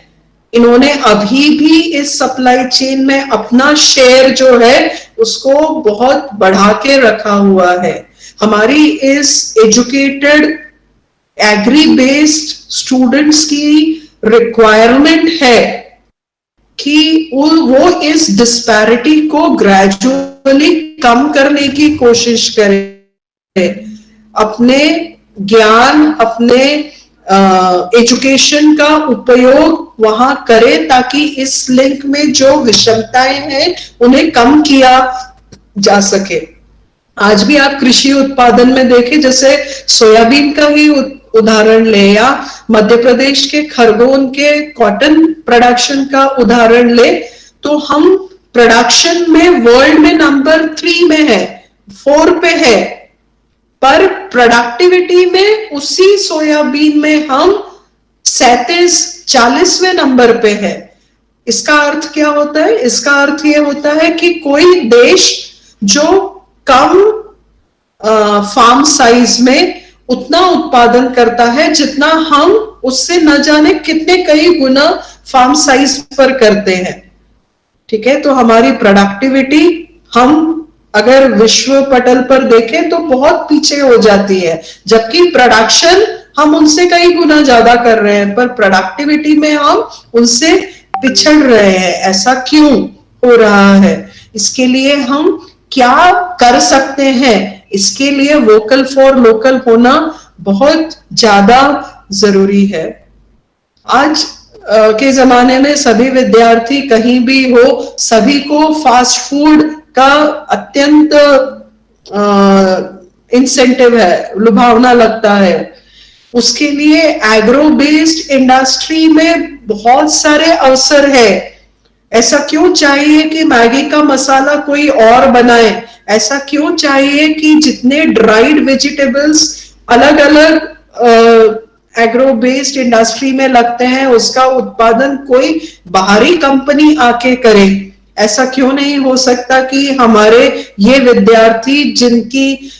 इन्होंने अभी भी इस सप्लाई चेन में अपना शेयर जो है उसको बहुत बढ़ा के रखा हुआ है। हमारी इस एजुकेटेड एग्री बेस्ड स्टूडेंट्स की रिक्वायरमेंट है कि वो इस डिस्पैरिटी को ग्रेजुअली कम करने की कोशिश करें, अपने ज्ञान, अपने एजुकेशन का उपयोग वहां करें, ताकि इस लिंक में जो विषमताएं हैं उन्हें कम किया जा सके। आज भी आप कृषि उत्पादन में देखें, जैसे सोयाबीन का ही उदाहरण ले, या मध्य प्रदेश के खरगोन के कॉटन प्रोडक्शन का उदाहरण ले, तो हम प्रोडक्शन में वर्ल्ड में नंबर 3 में है, 4 पे है, पर प्रोडक्टिविटी में उसी सोयाबीन में हम 37-40वें नंबर पे है। इसका अर्थ क्या होता है? इसका अर्थ ये होता है कि कोई देश जो कम फार्म साइज में उतना उत्पादन करता है जितना हम उससे न जाने कितने कई गुना फार्म साइज पर करते हैं। ठीक है, तो हमारी प्रोडक्टिविटी हम अगर विश्व पटल पर देखें तो बहुत पीछे हो जाती है, जबकि प्रोडक्शन हम उनसे कई गुना ज्यादा कर रहे हैं, पर प्रोडक्टिविटी में हम उनसे पिछड़ रहे हैं। ऐसा क्यों हो रहा है? इसके लिए हम क्या कर सकते हैं? इसके लिए वोकल फॉर लोकल होना बहुत ज्यादा जरूरी है। आज के जमाने में सभी विद्यार्थी कहीं भी हो, सभी को फास्ट फूड का अत्यंत इंसेंटिव है, लुभावना लगता है। उसके लिए एग्रो बेस्ड इंडस्ट्री में बहुत सारे अवसर है। ऐसा क्यों चाहिए कि मैगी का मसाला कोई और बनाए? ऐसा क्यों चाहिए कि जितने ड्राइड वेजिटेबल्स अलग अलग एग्रो बेस्ड इंडस्ट्री में लगते हैं, उसका उत्पादन कोई बाहरी कंपनी आके करे? ऐसा क्यों नहीं हो सकता कि हमारे ये विद्यार्थी जिनकी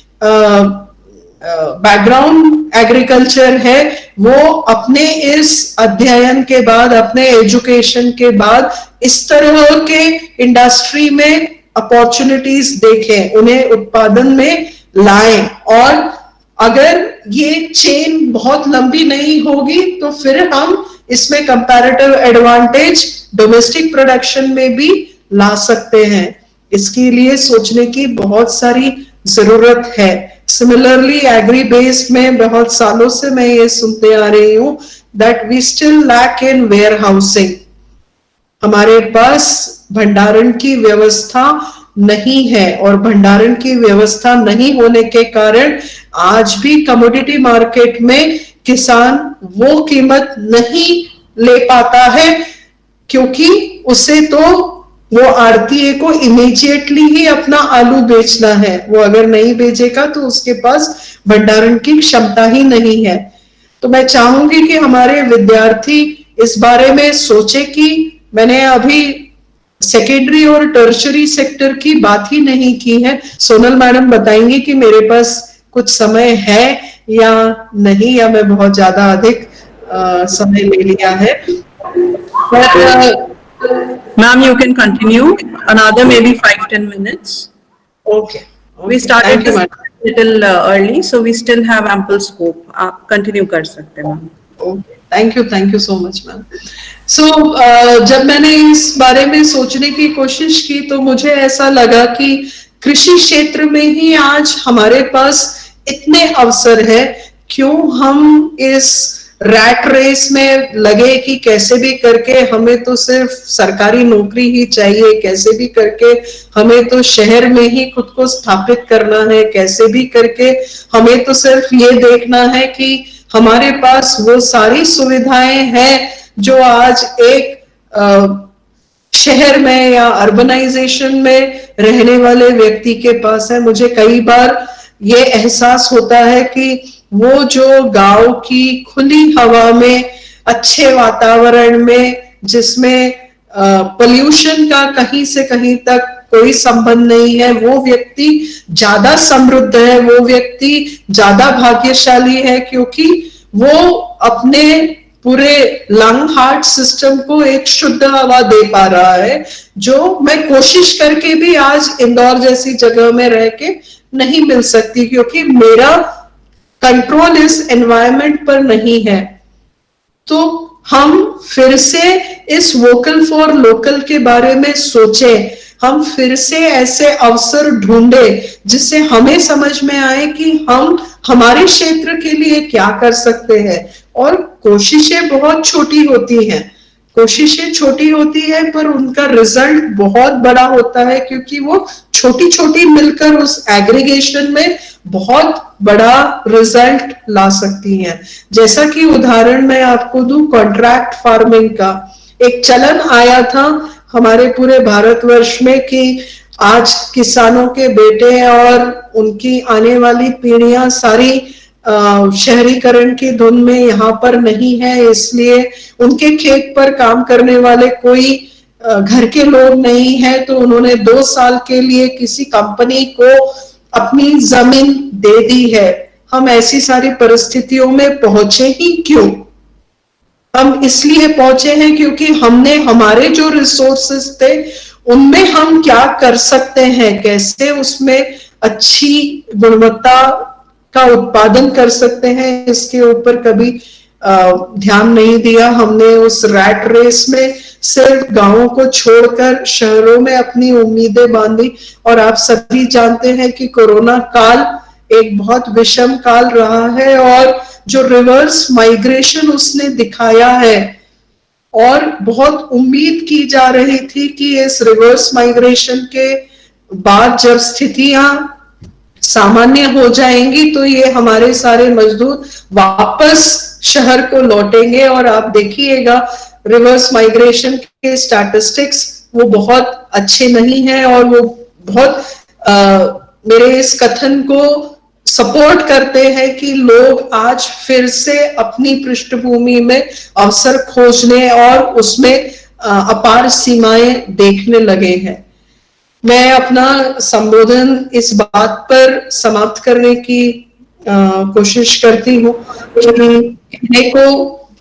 बैकग्राउंड एग्रीकल्चर है, वो अपने इस अध्ययन के बाद, अपने एजुकेशन के बाद इस तरह के इंडस्ट्री में अपॉर्चुनिटीज देखें, उन्हें उत्पादन में लाएं। और अगर ये चेन बहुत लंबी नहीं होगी तो फिर हम इसमें कंपैरेटिव एडवांटेज डोमेस्टिक प्रोडक्शन में भी ला सकते हैं। इसके लिए सोचने की बहुत सारी जरूरत है। सिमिलरली एग्री बेस्ड में बहुत सालों से मैं ये सुनते आ रही हूं that we still lack in warehousing. हमारे पास भंडारण की व्यवस्था नहीं है, और भंडारण की व्यवस्था नहीं होने के कारण आज भी कमोडिटी मार्केट में किसान वो कीमत नहीं ले पाता है, क्योंकि उसे तो वो आड़तीए को इमीडिएटली ही अपना आलू बेचना है। वो अगर नहीं बेचेगा तो उसके पास भंडारण की क्षमता ही नहीं है। तो मैं चाहूंगी कि हमारे विद्यार्थी इस बारे में सोचे कि मैंने अभी सेकेंडरी और टर्शरी सेक्टर की बात ही नहीं की है। सोनल मैडम बताएंगी कि मेरे पास कुछ समय है या नहीं, या मैं बहुत ज्यादा अधिक समय ले लिया है। Ma'am, you can continue another maybe 5-10 minutes. Okay. We started Thank you, this madam. little early, so we still have ample scope. आप continue कर सकते हैं ma'am. Okay. Thank you so much, ma'am. So जब मैंने इस बारे में सोचने की कोशिश की तो मुझे ऐसा लगा कि कृषि क्षेत्र में ही आज हमारे पास इतने अवसर है, क्यों हम इस रैट रेस में लगे कि कैसे भी करके हमें तो सिर्फ सरकारी नौकरी ही चाहिए, कैसे भी करके हमें तो शहर में ही खुद को स्थापित करना है, कैसे भी करके हमें तो सिर्फ ये देखना है कि हमारे पास वो सारी सुविधाएं हैं जो आज एक शहर में या अर्बनाइजेशन में रहने वाले व्यक्ति के पास है। मुझे कई बार ये एहसास होता है कि वो जो गांव की खुली हवा में, अच्छे वातावरण में, जिसमें पोल्यूशन का कहीं से कहीं तक कोई संबंध नहीं है, वो व्यक्ति ज्यादा समृद्ध है, वो व्यक्ति ज्यादा भाग्यशाली है, क्योंकि वो अपने पूरे लंग हार्ट सिस्टम को एक शुद्ध हवा दे पा रहा है, जो मैं कोशिश करके भी आज इंदौर जैसी जगह में रह के नहीं मिल सकती, क्योंकि मेरा कंट्रोल इस एनवायरनमेंट पर नहीं है। तो हम फिर से इस वोकल फॉर लोकल के बारे में सोचें, हम फिर से ऐसे अवसर ढूंढे जिससे हमें समझ में आए कि हम हमारे क्षेत्र के लिए क्या कर सकते हैं। और कोशिशें बहुत छोटी होती हैं, कोशिशें छोटी होती है पर उनका रिजल्ट बहुत बड़ा होता है, क्योंकि वो छोटी छोटी मिलकर उस एग्रीगेशन में बहुत बड़ा रिजल्ट ला सकती हैं। जैसा कि उदाहरण मैं आपको दूं कॉन्ट्रैक्ट फार्मिंग का, एक चलन आया था हमारे पूरे भारतवर्ष में कि आज किसानों के बेटे और उनकी आने वाली पीढ़ियां सारी शहरीकरण की धुन में यहाँ पर नहीं है, इसलिए उनके खेत पर काम करने वाले कोई घर के लोग नहीं है, तो उन्होंने 2 साल के लिए किसी कंपनी को अपनी जमीन दे दी है। हम ऐसी सारी परिस्थितियों में पहुंचे ही क्यों? हम इसलिए पहुंचे हैं क्योंकि हमने हमारे जो रिसोर्सेस थे उनमें हम क्या कर सकते हैं, कैसे उसमें अच्छी गुणवत्ता का उत्पादन कर सकते हैं, इसके ऊपर कभी ध्यान नहीं दिया। हमने उस रैट रेस में सिर्फ गांवों को छोड़कर शहरों में अपनी उम्मीदें बांधी, और आप सभी जानते हैं कि कोरोना काल एक बहुत विषम काल रहा है और जो रिवर्स माइग्रेशन उसने दिखाया है, और बहुत उम्मीद की जा रही थी कि इस रिवर्स माइग्रेशन के बाद जब स्थितियां सामान्य हो जाएंगी तो ये हमारे सारे मजदूर वापस शहर को लौटेंगे। और आप देखिएगा रिवर्स माइग्रेशन के स्टैटिस्टिक्स वो बहुत अच्छे नहीं हैं, और वो बहुत मेरे इस कथन को सपोर्ट करते हैं कि लोग आज फिर से अपनी पृष्ठभूमि में अवसर खोजने और उसमें अपार सीमाएं देखने लगे हैं। मैं अपना संबोधन इस बात पर समाप्त करने की कोशिश करती हूँ कि कहने को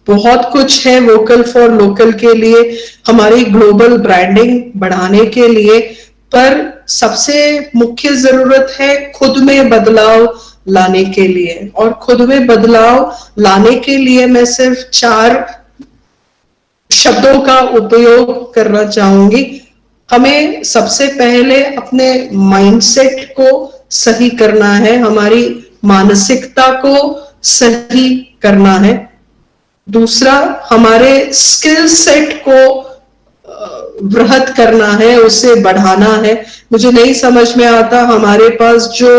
बहुत कुछ है वोकल फॉर लोकल के लिए, हमारी ग्लोबल ब्रांडिंग बढ़ाने के लिए, पर सबसे मुख्य जरूरत है खुद में बदलाव लाने के लिए। और खुद में बदलाव लाने के लिए मैं सिर्फ 4 शब्दों का उपयोग करना चाहूंगी। हमें सबसे पहले अपने माइंडसेट को सही करना है, हमारी मानसिकता को सही करना है। दूसरा, हमारे स्किल सेट को वृहत करना है, उसे बढ़ाना है। मुझे नहीं समझ में आता हमारे पास जो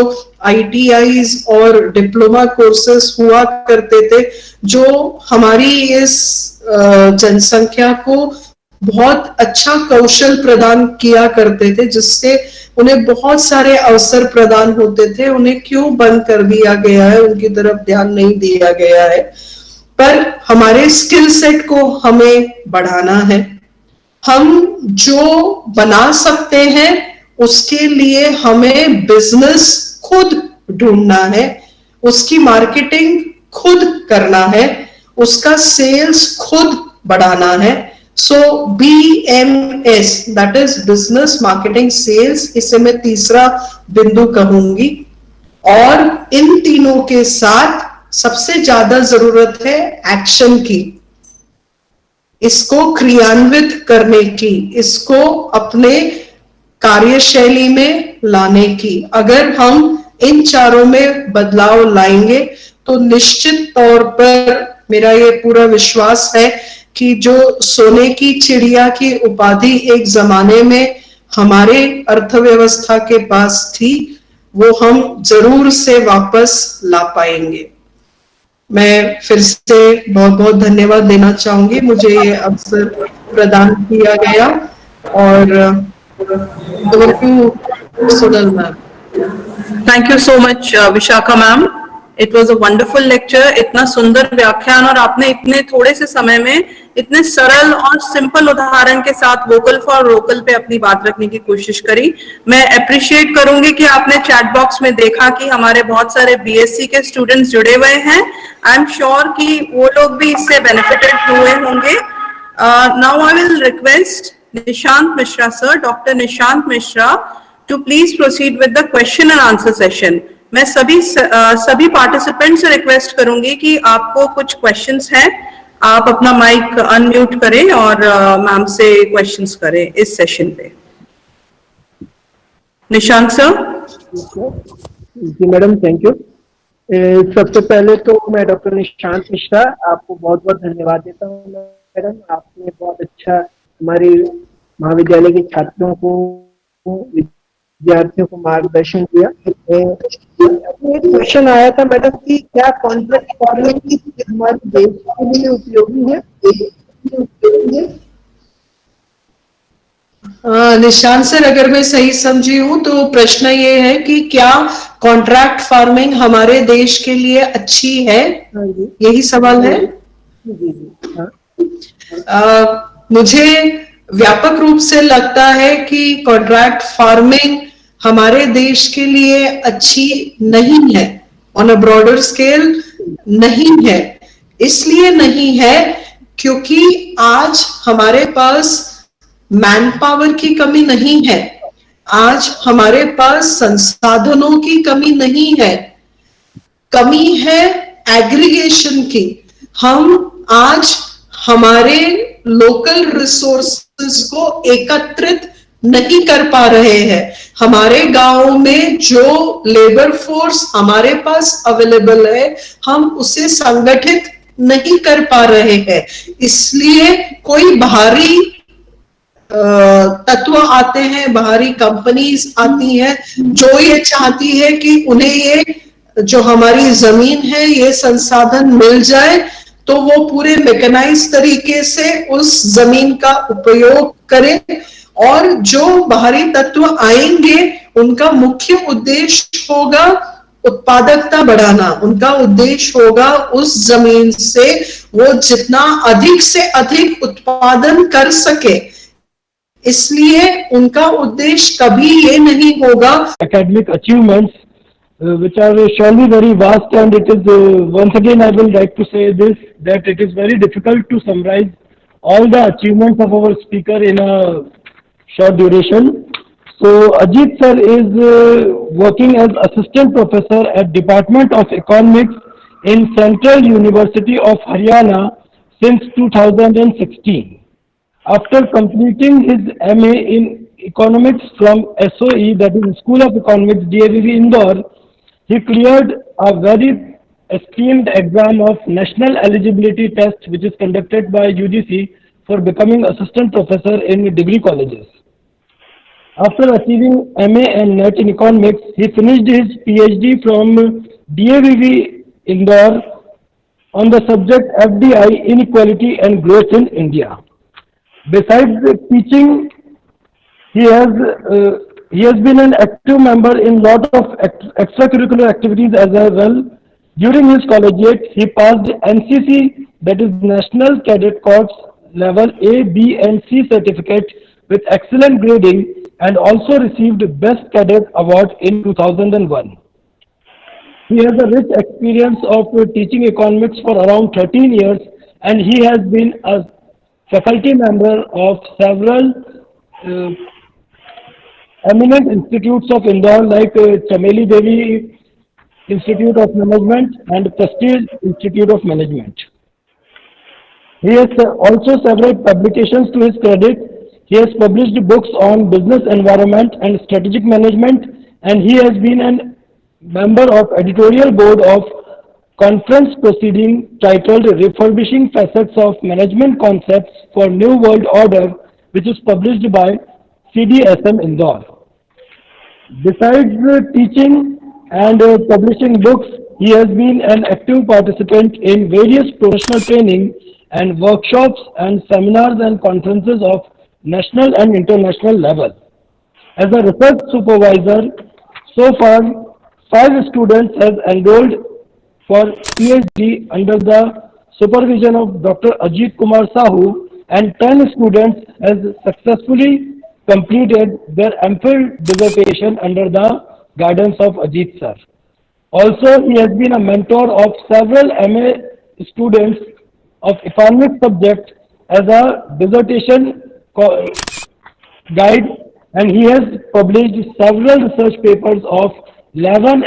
ITIs और डिप्लोमा कोर्सेस हुआ करते थे, जो हमारी इस जनसंख्या को बहुत अच्छा कौशल प्रदान किया करते थे, जिससे उन्हें बहुत सारे अवसर प्रदान होते थे, उन्हें क्यों बंद कर दिया गया है, उनकी तरफ ध्यान नहीं दिया गया है। पर हमारे स्किल सेट को हमें बढ़ाना है। हम जो बना सकते हैं उसके लिए हमें बिजनेस खुद ढूंढना है, उसकी मार्केटिंग खुद करना है, उसका सेल्स खुद बढ़ाना है। So BMS, that is business marketing sales, इसे मैं तीसरा बिंदु कहूंगी। और इन तीनों के साथ सबसे ज्यादा जरूरत है एक्शन की, इसको क्रियान्वित करने की, इसको अपने कार्यशैली में लाने की। अगर हम इन चारों में बदलाव लाएंगे तो निश्चित तौर पर मेरा ये पूरा विश्वास है कि जो सोने की चिड़िया की उपाधि एक जमाने में हमारे अर्थव्यवस्था के पास थी, वो हम जरूर से वापस ला पाएंगे। मैं फिर से बहुत बहुत धन्यवाद देना चाहूंगी, मुझे ये अवसर प्रदान किया गया। और सुनल ma'am, Thank you so much, Vishakha ma'am. It was a wonderful lecture. इतना सुंदर व्याख्यान, और आपने इतने थोड़े से समय में इतने सरल और सिंपल उदाहरण के साथ वोकल फॉर लोकल पे अपनी बात रखने की कोशिश करी। मैं अप्रिशिएट करूंगी कि आपने चैट बॉक्स में देखा कि हमारे बहुत सारे BSc के स्टूडेंट्स जुड़े हुए हैं। आई एम श्योर कि वो लोग भी इससे बेनिफिटेड हुए होंगे। Now I will request Nishant Mishra sir, doctor Nishant Mishra, to please proceed with the question and answer session. मैं सभी पार्टिसिपेंट से रिक्वेस्ट करूंगी कि आपको कुछ क्वेश्चंस हैं, आप अपना माइक अनम्यूट करें और मैम से क्वेश्चंस करें इस सेशन पे। निशांत सर। जी मैडम, थैंक यू। सबसे पहले तो मैं डॉक्टर निशांत मिश्रा आपको बहुत बहुत धन्यवाद देता हूँ मैडम आपने बहुत अच्छा हमारे महाविद्यालय के छात्रों को, विद्यार्थियों को मार्गदर्शन दिया। एक क्वेश्चन आया था मैडम कि क्या कॉन्ट्रैक्ट फार्मिंग हमारे देश के लिए उपयोगी है? निशान सर, अगर मैं सही समझी हूं तो प्रश्न ये है कि क्या कॉन्ट्रैक्ट फार्मिंग हमारे देश के लिए अच्छी है? हाँ जी, यही सवाल है। जी जी हाँ। मुझे व्यापक रूप से लगता है कि कॉन्ट्रैक्ट फार्मिंग हमारे देश के लिए अच्छी नहीं है, ऑन अ ब्रॉडर स्केल नहीं है। इसलिए नहीं है क्योंकि आज हमारे पास मैन पावर की कमी नहीं है, आज हमारे पास संसाधनों की कमी नहीं है, कमी है एग्रीगेशन की। हम आज हमारे लोकल रिसोर्सेज को एकत्रित नहीं कर पा रहे हैं। हमारे गांव में जो लेबर फोर्स हमारे पास अवेलेबल है, हम उसे संगठित नहीं कर पा रहे हैं। इसलिए कोई बाहरी तत्व आते हैं, बाहरी कंपनीज आती हैं जो ये चाहती है कि उन्हें ये जो हमारी जमीन है, ये संसाधन मिल जाए, तो वो पूरे मैकेनाइज तरीके से उस जमीन का उपयोग करें। और जो बाहरी तत्व आएंगे उनका मुख्य उद्देश्य होगा उत्पादकता बढ़ाना, उनका उद्देश्य होगा उस जमीन से वो जितना अधिक से अधिक उत्पादन कर सके। इसलिए उनका उद्देश्य कभी ये नहीं होगा। Academic achievements, which are surely very vast, and it is once again I will like to say this, that it is very difficult to summarize all the achievements of our speaker in a short duration. So Ajit sir is working as assistant professor at Department of Economics in Central University of Haryana since 2016. After completing his MA in Economics from SOE, that is School of Economics, DAVV Indore, he cleared a very esteemed exam of National Eligibility Test, which is conducted by UGC for becoming assistant professor in degree colleges. After achieving MA and NET in Economics, he finished his PhD from DAVV Indore on the subject FDI, Inequality and Growth in India. Besides teaching, he has been an active member in lot of extracurricular activities as well. During his collegiate, he passed NCC, that is National Cadet Corps level A, B and C certificate with excellent grading, and also received Best Cadet Award in 2001. He has a rich experience of teaching economics for around 13 years, and he has been a faculty member of several eminent institutes of Indore like Chameli Devi Institute of Management and Prestige Institute of Management. He has also several publications to his credit. He has published books on business environment and strategic management, and he has been a member of editorial board of conference proceeding titled Refurbishing Facets of Management Concepts for New World Order, which is published by CDSM Indore. Besides teaching and publishing books, he has been an active participant in various professional training and workshops and seminars and conferences of national and international level. As a research supervisor, so far 5 students have enrolled for PhD under the supervision of Dr. Ajit Kumar Sahu, and 10 students has successfully completed their MPhil dissertation under the guidance of Ajit sir. Also, he has been a mentor of several MA students of economic subject as a dissertation guide, and he has published several research papers of 11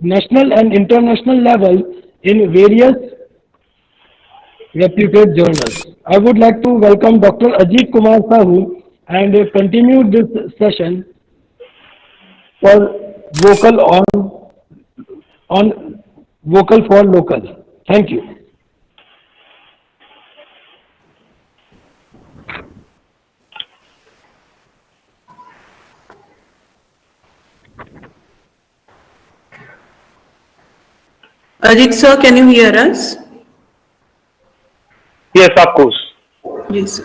national and international level in various reputed journals. I would like to welcome Dr. Ajit Kumar Sahu and continue this session for vocal on vocal for local. Thank you. Ajit sir, can you hear us? Yes, of course. Yes, sir.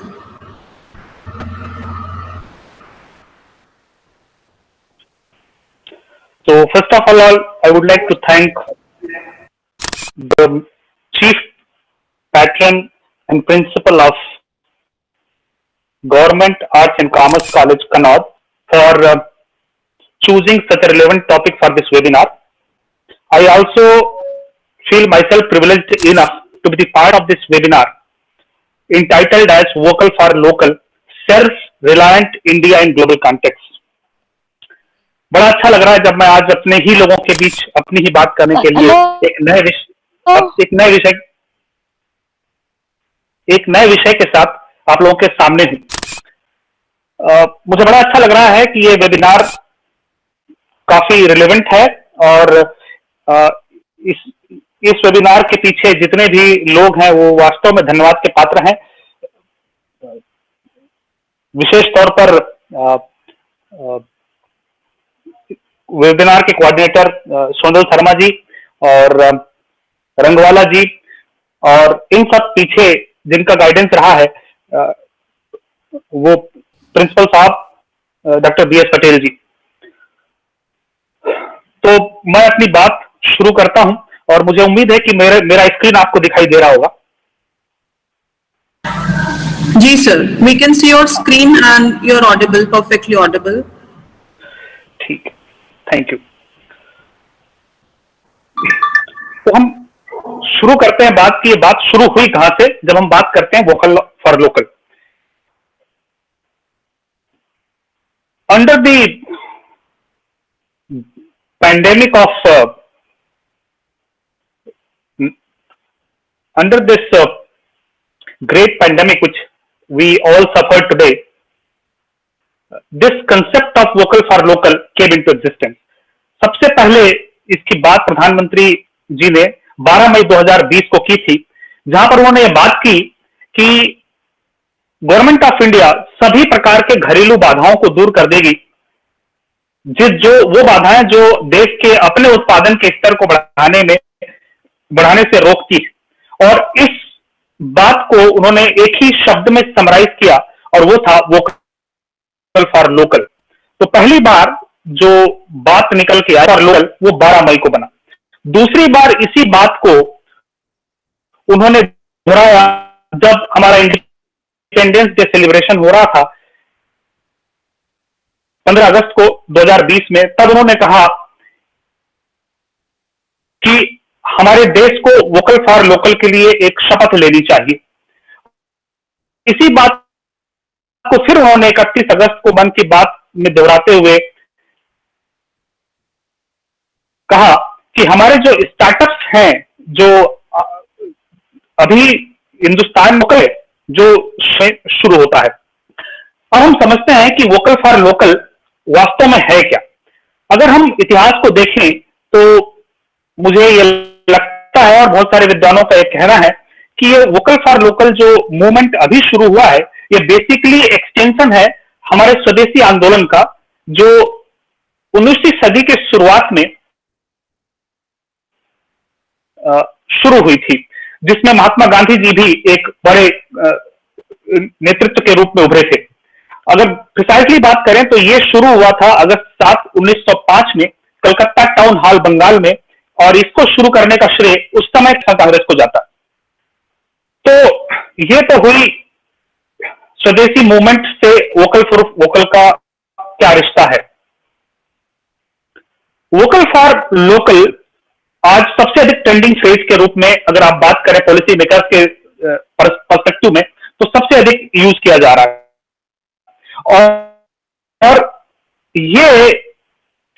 So first of all, I would like to thank the chief patron and principal of Government Arts and Commerce College, Kannauj, for choosing such a relevant topic for this webinar. I also feel myself privileged enough to be the part of this webinar entitled as Vocal for Local, Self-Reliant India in Global Context. बड़ा अच्छा लग रहा है जब मैं आज अपने ही लोगों के बीच अपनी ही बात करने के लिए एक नए विषय के साथ आप लोगों के सामने हूं। मुझे बड़ा अच्छा लग रहा है कि ये वेबिनार काफी रिलेवेंट है और इस वेबिनार के पीछे जितने भी लोग हैं वो वास्तव में धन्यवाद के पात्र हैं। विशेष तौर पर वेबिनार के कोऑर्डिनेटर सोनल शर्मा जी और रंगवाला जी और इन सब पीछे जिनका गाइडेंस रहा है वो प्रिंसिपल साहब डॉक्टर बी एस पटेल जी। तो मैं अपनी बात शुरू करता हूं और मुझे उम्मीद है कि मेरा स्क्रीन आपको दिखाई दे रहा होगा। जी sir, we can see your screen and you're audible, perfectly audible. ठीक है, थैंक यू। तो हम शुरू करते हैं बात की। ये बात शुरू हुई कहां से, जब हम बात करते हैं vocal for local. Under the pandemic of under this great pandemic which we all suffered today, this concept of vocal for local came into existence. सबसे पहले इसकी बात प्रधानमंत्री जी ने 12 मई 2020 को की थी, जहां पर उन्होंने ये बात की कि गवर्नमेंट ऑफ इंडिया सभी प्रकार के घरेलू बाधाओं को दूर कर देगी, जो वो बाधाएं जो देश के अपने उत्पादन के स्तर को बढ़ाने से रोकती है। और इस बात को उन्होंने एक ही शब्द में समराइज किया और वो था वोकल फॉर लोकल। तो पहली बार जो बात निकल के आया फॉर लोकल वो 12 मई को बना। दूसरी बार इसी बात को उन्होंने दोहराया जब हमारा इंडिपेंडेंस डे सेलिब्रेशन हो रहा था 15 अगस्त को 2020 में। तब उन्होंने कहा कि हमारे देश को वोकल फॉर लोकल के लिए एक शपथ लेनी चाहिए। इसी बात को फिर उन्होंने 31 अगस्त को मन की बात में दोहराते हुए कहा कि हमारे जो स्टार्टअप्स हैं जो अभी हिंदुस्तान में जो शुरू होता है, अब हम समझते हैं कि वोकल फॉर लोकल वास्तव में है क्या। अगर हम इतिहास को देखें तो मुझे ये लगता है और बहुत सारे विद्वानों का यह कहना है कि ये वोकल फॉर लोकल जो मूवमेंट अभी शुरू हुआ है ये बेसिकली एक्सटेंशन है हमारे स्वदेशी आंदोलन का, जो 19वीं सदी के शुरुआत में शुरू हुई थी, जिसमें महात्मा गांधी जी भी एक बड़े नेतृत्व के रूप में उभरे थे। अगर प्रिसाइसली बात करें तो ये शुरू हुआ था अगस्त 7, 1905 में कलकत्ता टाउन हॉल बंगाल में, और इसको शुरू करने का श्रेय उस समय कांग्रेस को जाता। तो ये तो हुई स्वदेशी मूवमेंट से वोकल फॉर वोकल का क्या रिश्ता है। वोकल फॉर लोकल आज सबसे अधिक ट्रेंडिंग फ्रेज के रूप में अगर आप बात करें पॉलिसी मेकर्स के पर्सपेक्टिव में तो सबसे अधिक यूज किया जा रहा है। और ये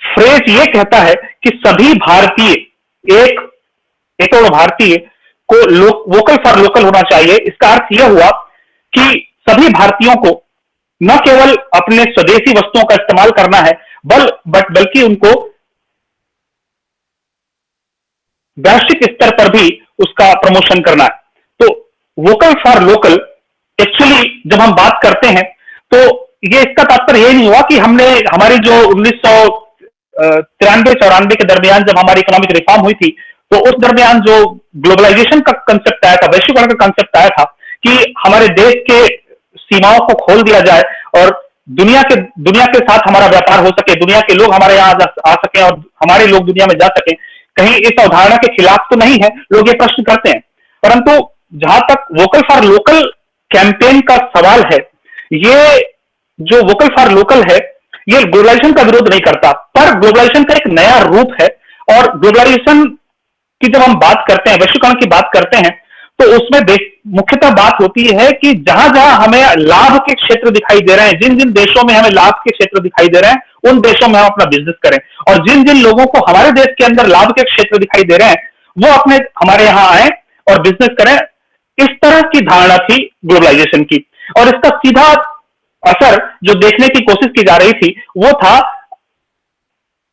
फ्रेज ये कहता है कि सभी भारतीय एक और भारतीय को वोकल फॉर लोकल होना चाहिए। इसका अर्थ यह हुआ कि सभी भारतीयों को न केवल अपने स्वदेशी वस्तुओं का इस्तेमाल करना है बल्कि उनको वैश्विक स्तर पर भी उसका प्रमोशन करना है। तो वोकल फॉर लोकल एक्चुअली जब हम बात करते हैं तो ये इसका तात्पर्य यह नहीं हुआ कि हमने हमारी जो 1993-94 के दरमियान जब हमारी इकोनॉमिक रिफॉर्म हुई थी तो उस दरमियान जो ग्लोबलाइजेशन का कंसेप्ट आया था, वैश्वीकरण का कंसेप्ट आया था कि हमारे देश के सीमाओं को खोल दिया जाए और दुनिया के साथ हमारा व्यापार हो सके, दुनिया के लोग हमारे यहाँ आ सके और हमारे लोग दुनिया में जा सके, कहीं इस अवधारणा के खिलाफ तो नहीं है, लोग ये प्रश्न करते हैं। परंतु जहां तक वोकल फॉर लोकल कैंपेन का सवाल है, ये जो वोकल फॉर लोकल है, ये ग्लोबलाइजेशन का विरोध नहीं करता, पर ग्लोबलाइजेशन का एक नया रूप है। और ग्लोबलाइजेशन की जब हम बात करते हैं, वैश्वीकरण की बात करते हैं, तो उसमें मुख्यतः बात होती है कि जहां जहां हमें लाभ के क्षेत्र दिखाई दे रहे हैं, जिन जिन देशों में हमें लाभ के क्षेत्र दिखाई दे रहे हैं, उन देशों में हम अपना बिजनेस करें, और जिन जिन लोगों को हमारे देश के अंदर लाभ के क्षेत्र दिखाई दे रहे हैं, वो हमारे यहां आए और बिजनेस करें। इस तरह की धारणा थी ग्लोबलाइजेशन की, और इसका सीधा असर जो देखने की कोशिश की जा रही थी वो था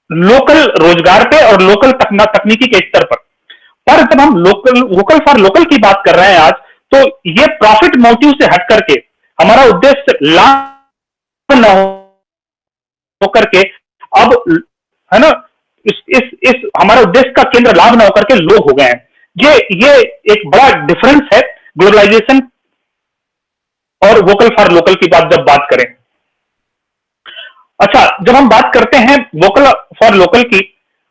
लोकल रोजगार पे और लोकल तकनीकी के स्तर पर जब हम वोकल फॉर लोकल की बात कर रहे हैं आज, तो ये प्रॉफिट मोटिव से हट करके, हमारा उद्देश्य लाभ न होकर के, अब है ना, इस हमारा उद्देश्य का केंद्र लाभ न होकर के लोग हो गए हैं। ये एक बड़ा डिफरेंस है ग्लोबलाइजेशन और वोकल फॉर लोकल की जब बात करें। अच्छा, जब हम बात करते हैं वोकल फॉर लोकल की,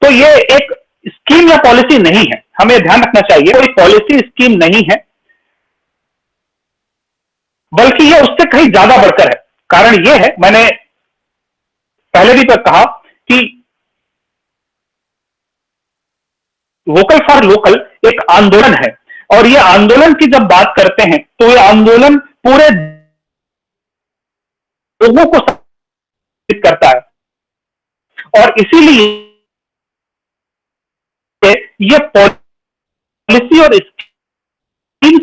तो ये एक स्कीम या पॉलिसी नहीं है, हमें ध्यान रखना चाहिए, कोई पॉलिसी स्कीम नहीं है, बल्कि ये उससे कहीं ज्यादा बढ़कर है। कारण ये है, मैंने पहले भी कहा कि वोकल फॉर लोकल एक आंदोलन है, और ये आंदोलन की जब बात करते हैं तो ये आंदोलन पूरे लोगों को संबोधित करता है, और इसीलिए ये पॉलिसी और स्कीम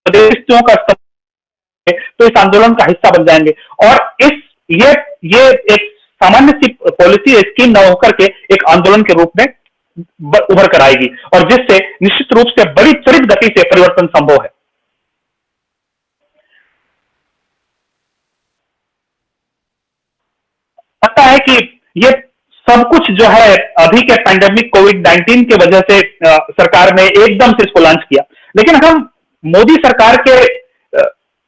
प्रदेशों का तो इस आंदोलन का हिस्सा बन जाएंगे, और ये एक सामान्य सी पॉलिसी स्कीम न होकर के एक आंदोलन के रूप में उभर कर आएगी, और जिससे निश्चित रूप से बड़ी त्वरित गति से परिवर्तन संभव है। लगता है कि ये सब कुछ जो है अभी के पैंडेमिक कोविड-19 की वजह से सरकार ने एकदम से इसको लॉन्च किया, लेकिन हम मोदी सरकार के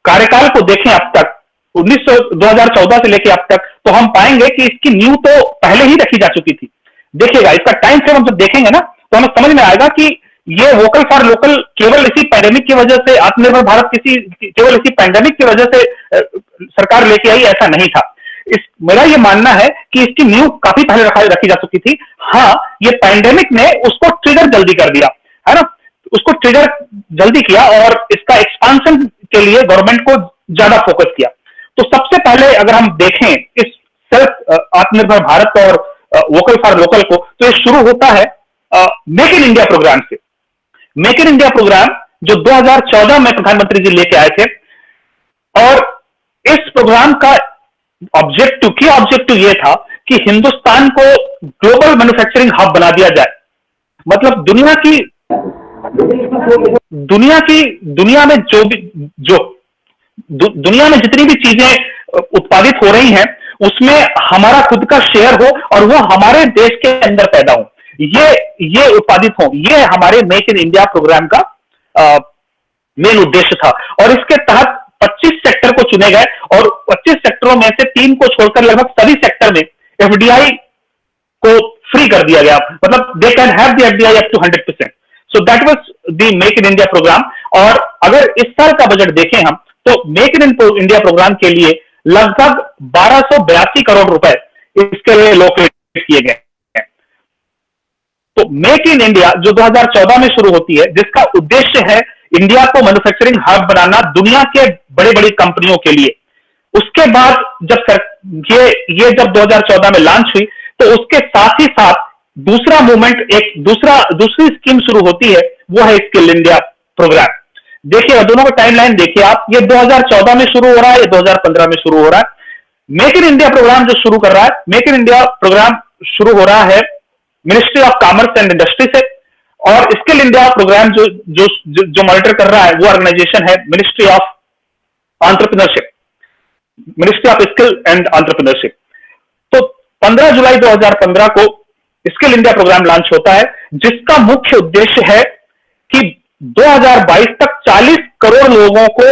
कार्यकाल को देखें अब तक 2014 से लेकर अब तक, तो हम पाएंगे कि इसकी नींव तो पहले ही रखी जा चुकी थी। देखिएगा, इसका टाइम फ्रेम हम जब देखेंगे ना, तो हमें समझ में आएगा कि ये वोकल फॉर लोकल केवल इसी पैंडेमिक की वजह से, आत्मनिर्भर भारत केवल इसी पैंडेमिक की वजह से सरकार लेके आई, ऐसा नहीं था। मेरा ये मानना है कि इसकी नींव काफी पहले रखी जा चुकी थी। हाँ, ये पैंडेमिक ने उसको ट्रिगर जल्दी कर दिया, है ना, उसको ट्रिगर जल्दी किया, और इसका एक्सपांशन के लिए गवर्नमेंट को ज्यादा फोकस किया। तो सबसे पहले अगर हम देखें इस सेल्फ आत्मनिर्भर भारत और वोकल फॉर लोकल को, तो ये शुरू होता है मेक इन इंडिया प्रोग्राम से। मेक इन इंडिया प्रोग्राम जो 2014 में प्रधानमंत्री जी लेके आए थे, और इस प्रोग्राम का ऑब्जेक्टिव ये था कि हिंदुस्तान को ग्लोबल मैन्युफैक्चरिंग हब बना दिया जाए। मतलब दुनिया में दुनिया में जितनी भी चीजें उत्पादित हो रही हैं, उसमें हमारा खुद का शेयर हो, और वो हमारे देश के अंदर पैदा हो, ये उत्पादित हो। ये हमारे मेक इन इंडिया प्रोग्राम का मेन उद्देश्य था, और इसके तहत 25 सेक्टर को चुने गए, और 25 सेक्टरों में से 3 को छोड़कर लगभग सभी सेक्टर में एफडीआई को फ्री कर दिया गया। मतलब they can have the FDI up to 100%। So that was the make in India programme. और अगर इस साल का बजट देखें हम, तो मेक इन इंडिया प्रोग्राम के लिए लगभग 1282 करोड़ रुपए इसके लिए लोकेट किए गए हैं। तो मेक इन इंडिया जो 2014 में शुरू होती है, जिसका उद्देश्य है इंडिया को मैन्युफैक्चरिंग हब बनाना दुनिया के बड़ी बड़ी कंपनियों के लिए। उसके बाद जब ये जब 2014 में लॉन्च हुई, तो उसके साथ ही साथ दूसरा मूवमेंट, दूसरी स्कीम शुरू होती है, वो है स्किल इंडिया प्रोग्राम। देखिए, दोनों का टाइमलाइन देखिए आप, ये 2014 में शुरू हो रहा है, ये 2015 में शुरू हो रहा है। मेक इन इंडिया प्रोग्राम जो शुरू कर रहा है, मेक इन इंडिया प्रोग्राम शुरू हो रहा है ministry of commerce and industry से, और स्किल इंडिया प्रोग्राम जो मॉनिटर कर रहा है वो ऑर्गेनाइजेशन है ministry of entrepreneurship. Ministry of skill and entrepreneurship. तो 15 जुलाई 2015 को स्किल इंडिया प्रोग्राम लॉन्च होता है, जिसका मुख्य उद्देश्य है कि 2022 तक 40 करोड़ लोगों को